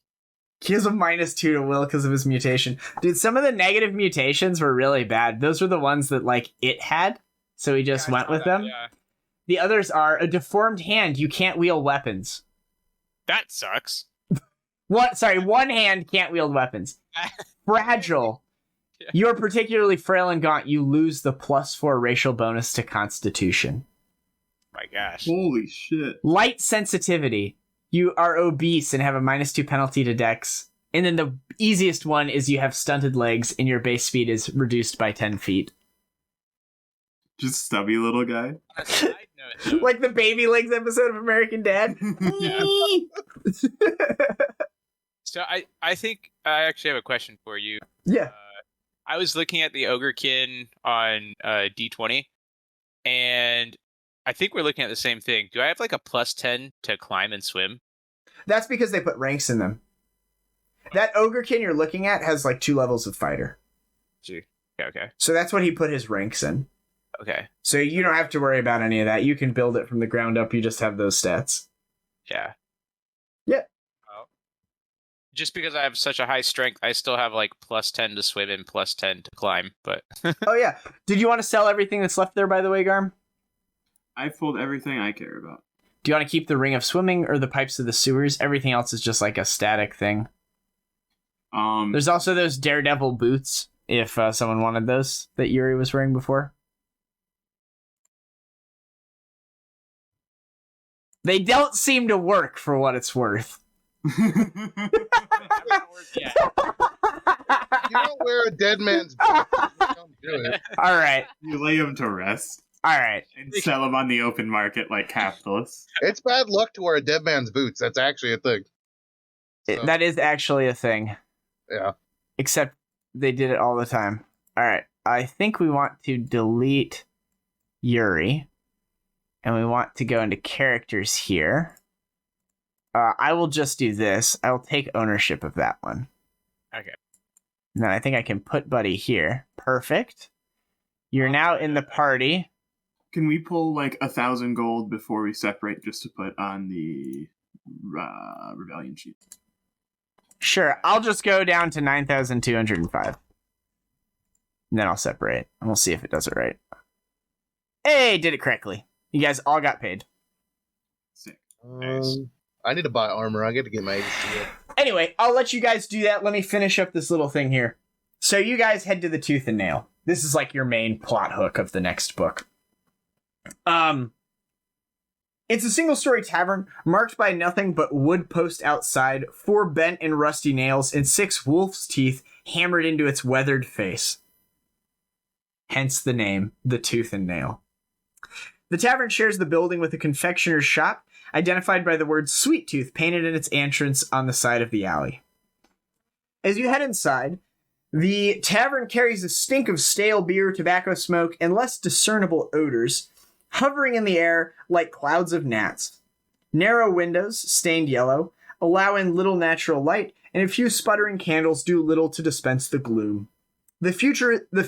He has a -2 to will because of his mutation. Dude, some of the negative mutations were really bad. Those were the ones that like it had, so he just went with them. Yeah. The others are a deformed hand. You can't wield weapons. That sucks. One hand can't wield weapons. Fragile. Yeah. You're particularly frail and gaunt. You lose the +4 racial bonus to Constitution. My gosh. Holy shit. Light sensitivity. You are obese and have a -2 penalty to Dex. And then the easiest one is you have stunted legs and your base speed is reduced by 10 feet. Just stubby little guy. On a side note, though, Like the Baby Legs episode of American Dad. so I think I actually have a question for you. Yeah. I was looking at the Ogrekin on D20, and I think we're looking at the same thing. Do I have like a +10 to climb and swim? That's because they put ranks in them. That Ogrekin you're looking at has like 2 levels of fighter. Gee. Okay. So that's what he put his ranks in. Okay. So you don't have to worry about any of that. You can build it from the ground up. You just have those stats. Yeah. Yeah. Oh. Just because I have such a high strength, I still have like +10 to swim and +10 to climb. But Oh, yeah. Did you want to sell everything that's left there, by the way, Garm? I've pulled everything I care about. Do you want to keep the ring of swimming or the pipes of the sewers? Everything else is just like a static thing. There's also those Daredevil boots, if someone wanted those, that Yuri was wearing before. They don't seem to work for what it's worth. yeah. You don't wear a dead man's boots. You don't do it. All right. You lay him to rest All right. and sell him on the open market like capitalists. It's bad luck to wear a dead man's boots. That's actually a thing. So, That is actually a thing. yeah. Except they did it all the time. All right. I think we want to delete Yuri. And we want to go into characters here. I will just do this. I will take ownership of that one. Okay. And then I think I can put Buddy here. Perfect. You're now in the party. Can we pull like 1,000 gold before we separate, just to put on the rebellion sheet? Sure, I'll just go down to 9,205. And then I'll separate. And we'll see if it does it right. Hey, did it correctly. You guys all got paid. Sick. Nice. I need to buy armor. I got to get my AC up. Anyway, I'll let you guys do that. Let me finish up this little thing here. So you guys head to the Tooth and Nail. This is like your main plot hook of the next book. It's a single-story tavern marked by nothing but wood posts outside, 4 bent and rusty nails, and 6 wolf's teeth hammered into its weathered face. Hence the name, the Tooth and Nail. The tavern shares the building with a confectioner's shop, identified by the word Sweet Tooth painted in its entrance on the side of the alley. As you head inside, the tavern carries a stink of stale beer, tobacco smoke, and less discernible odors, hovering in the air like clouds of gnats. Narrow windows, stained yellow, allow in little natural light, and a few sputtering candles do little to dispense the gloom. The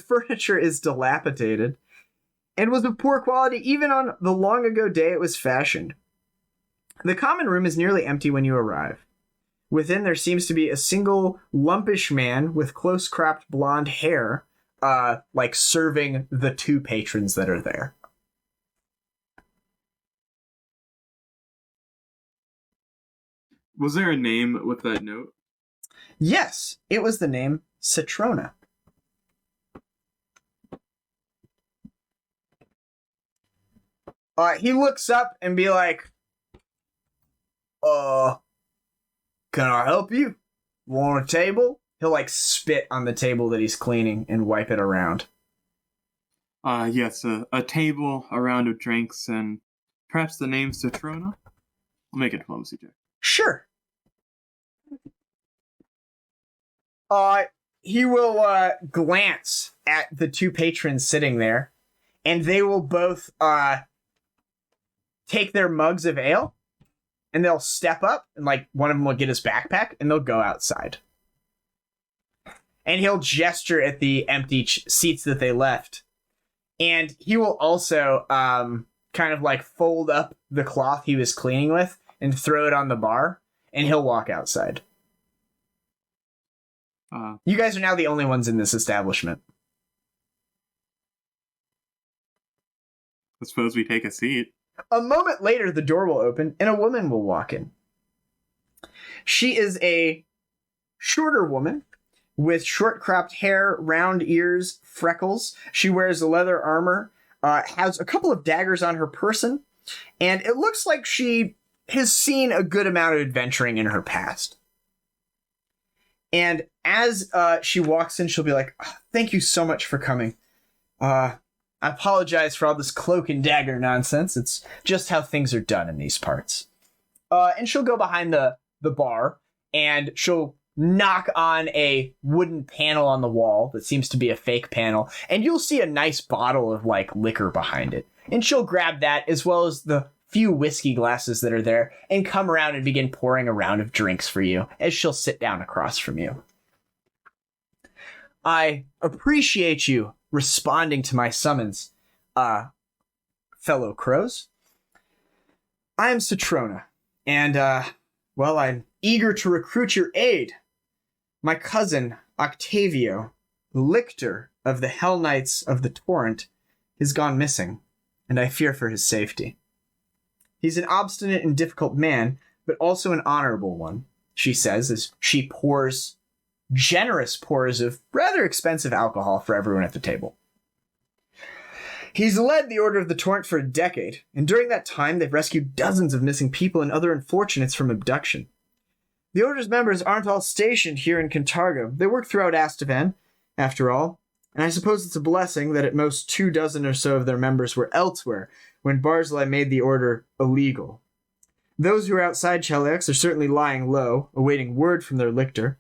furniture is dilapidated, and was of poor quality even on the long-ago day it was fashioned. The common room is nearly empty when you arrive. Within there seems to be a single lumpish man with close-cropped blonde hair, like serving the 2 patrons that are there. Was there a name with that note? Yes, it was the name Setrona. He looks up and be like, can I help you? Want a table? He'll like spit on the table that he's cleaning and wipe it around. Yes, a table, a round of drinks, and perhaps the name Setrona? I'll make a diplomacy check. Sure. He will glance at the 2 patrons sitting there, and they will both take their mugs of ale, and they'll step up, and like one of them will get his backpack, and they'll go outside. And he'll gesture at the empty seats that they left, and he will also kind of like fold up the cloth he was cleaning with and throw it on the bar, and he'll walk outside. You guys are now the only ones in this establishment. I suppose we take a seat. A moment later, the door will open, and a woman will walk in. She is a shorter woman with short-cropped hair, round ears, freckles. She wears a leather armor, has a couple of daggers on her person, and it looks like she has seen a good amount of adventuring in her past. And as she walks in, she'll be like, thank you so much for coming. I apologize for all this cloak and dagger nonsense. It's just how things are done in these parts. And she'll go behind the bar, and she'll knock on a wooden panel on the wall that seems to be a fake panel, and you'll see a nice bottle of, like, liquor behind it. And she'll grab that, as well as the few whiskey glasses that are there, and come around and begin pouring a round of drinks for you, as she'll sit down across from you. I appreciate you responding to my summons, fellow crows. I am Setrona, and, well, I'm eager to recruit your aid. My cousin, Octavio, lictor of the Hell Knights of the Torrent, has gone missing, and I fear for his safety. He's an obstinate and difficult man, but also an honorable one, she says, as she pours generous pours of rather expensive alcohol for everyone at the table. He's led the Order of the Torrent for a decade, and during that time they've rescued dozens of missing people and other unfortunates from abduction. The Order's members aren't all stationed here in Cantargo. They work throughout Astavan, after all, and I suppose it's a blessing that at most 24 or so of their members were elsewhere when Barzillai made the Order illegal. Those who are outside Chalex are certainly lying low, awaiting word from their lictor,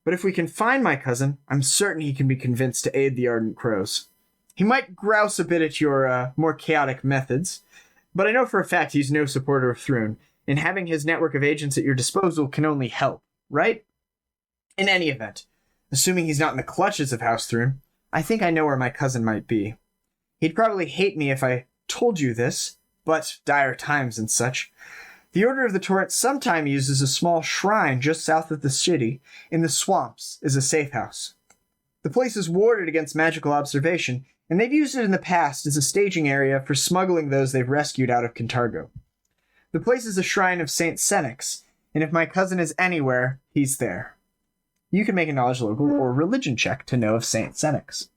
but if we can find my cousin, I'm certain he can be convinced to aid the Ardent Crows. He might grouse a bit at your more chaotic methods, but I know for a fact he's no supporter of Thrune, and having his network of agents at your disposal can only help, right? In any event, assuming he's not in the clutches of House Thrune, I think I know where my cousin might be. He'd probably hate me if I told you this, but dire times and such. The Order of the Torrent sometimes uses a small shrine just south of the city, in the swamps, as a safe house. The place is warded against magical observation, and they've used it in the past as a staging area for smuggling those they've rescued out of Cantargo. The place is a shrine of Saint Sezzix, and if my cousin is anywhere, he's there. You can make a knowledge, local, or religion check to know of Saint Sezzix.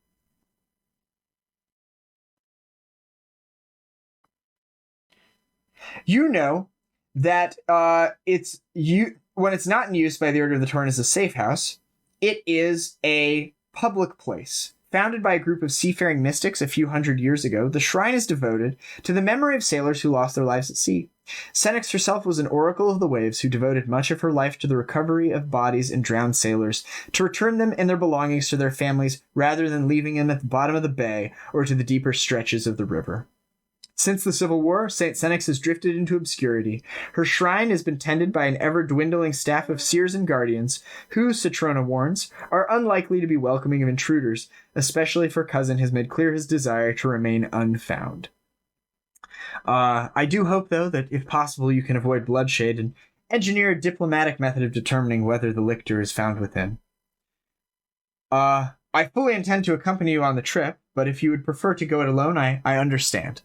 You know that when it's not in use by the Order of the Torrent as a safe house, it is a public place. Founded by a group of seafaring mystics a few hundred years ago, the shrine is devoted to the memory of sailors who lost their lives at sea. Sezzix herself was an oracle of the waves who devoted much of her life to the recovery of bodies and drowned sailors, to return them and their belongings to their families rather than leaving them at the bottom of the bay or to the deeper stretches of the river. Since the Civil War, St. Sezzix has drifted into obscurity. Her shrine has been tended by an ever-dwindling staff of seers and guardians, who, Setrona warns, are unlikely to be welcoming of intruders, especially if her cousin has made clear his desire to remain unfound. I do hope, though, that if possible you can avoid bloodshed and engineer a diplomatic method of determining whether the lictor is found within. I fully intend to accompany you on the trip, but if you would prefer to go it alone, I understand.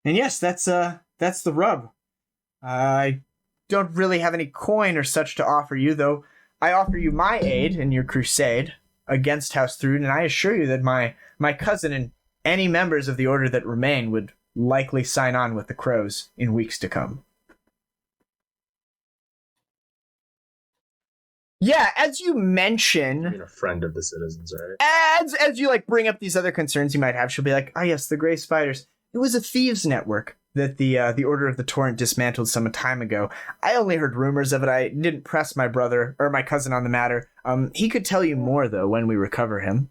And yes, that's the rub. I don't really have any coin or such to offer you, though I offer you my aid in your crusade against House Thrud, and I assure you that my cousin and any members of the Order that remain would likely sign on with the Crows in weeks to come. Yeah, as you mention... I mean, a friend of the citizens, right? As you, bring up these other concerns you might have, she'll be like, oh yes, the Grey Spiders. It was a thieves' network that the Order of the Torrent dismantled some time ago. I only heard rumors of it. I didn't press my brother or my cousin on the matter. He could tell you more, though, when we recover him.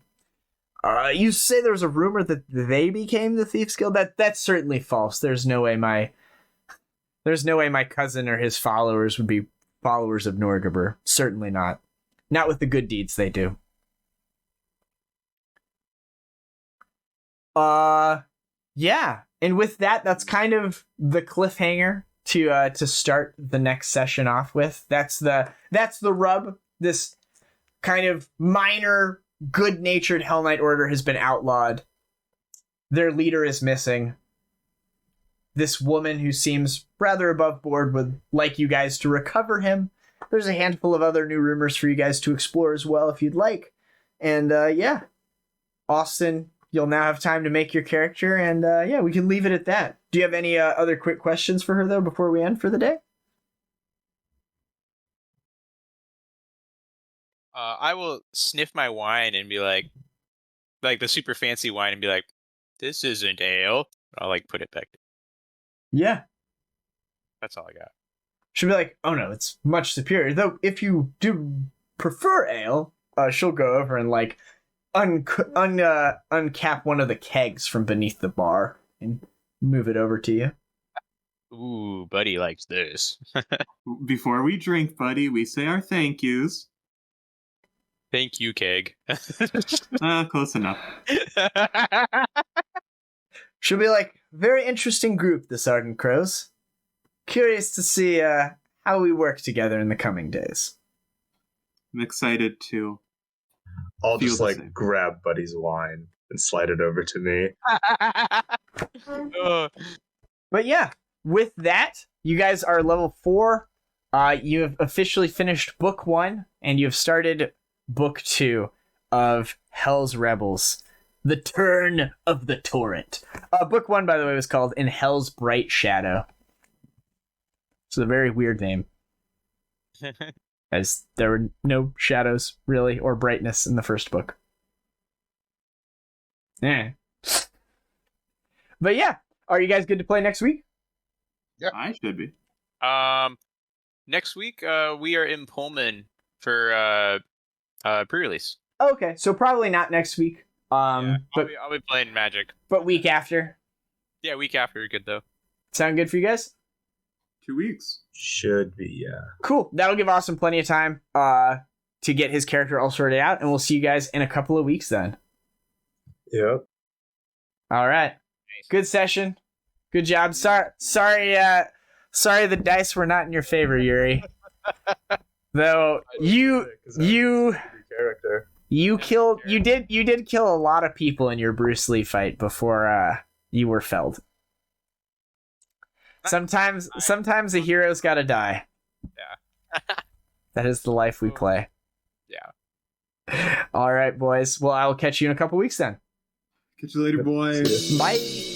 You say there was a rumor that they became the Thieves' Guild? That's certainly false. There's no way my cousin or his followers would be followers of Norgabur. Certainly not. Not with the good deeds they do. Yeah, and with that, that's kind of the cliffhanger to start the next session off with. That's the rub. This kind of minor, good-natured Hell Knight Order has been outlawed. Their leader is missing. This woman who seems rather above board would like you guys to recover him. There's a handful of other new rumors for you guys to explore as well if you'd like. And yeah, Austin, you'll now have time to make your character, and yeah, we can leave it at that. Do you have any other quick questions for her, though, before we end for the day? I will sniff my wine and be like the super fancy wine, and be like, this isn't ale. I'll, put it back. Yeah. That's all I got. She'll be like, oh no, it's much superior. Though, if you do prefer ale, she'll go over and, uncap one of the kegs from beneath the bar and move it over to you. Ooh, Buddy likes this. Before we drink, Buddy, we say our thank yous. Thank you, keg. Close enough. She'll be like, very interesting group, this Ardent Crows. Curious to see how we work together in the coming days. I'm excited to. I'll just grab Buddy's wine and slide it over to me. But yeah, with that, you guys are level 4. You have officially finished book 1, and you have started book 2 of Hell's Rebels, The Turn of the Torrent. Book 1, by the way, was called In Hell's Bright Shadow. It's a very weird name. As there were no shadows, really, or brightness in the first book. Yeah. But yeah, are you guys good to play next week? Yeah. I should be. Next week, we are in Pullman for pre-release. Okay, so probably not next week. Yeah, but I'll be playing Magic. But week after? Yeah, week after. You're good, though. Sound good for you guys? 2 weeks. Should be, yeah. Cool. That'll give Awesome plenty of time. to get his character all sorted out, and we'll see you guys in a couple of weeks then. Yep. All right. Good session. Good job. Sorry the dice were not in your favor, Yuri. Though you character. you did kill a lot of people in your Bruce Lee fight before you were felled. Sometimes a hero's got to die. Yeah. That is the life we play. Yeah. All right, boys. Well, I will catch you in a couple weeks then. Catch you later, boys. Bye.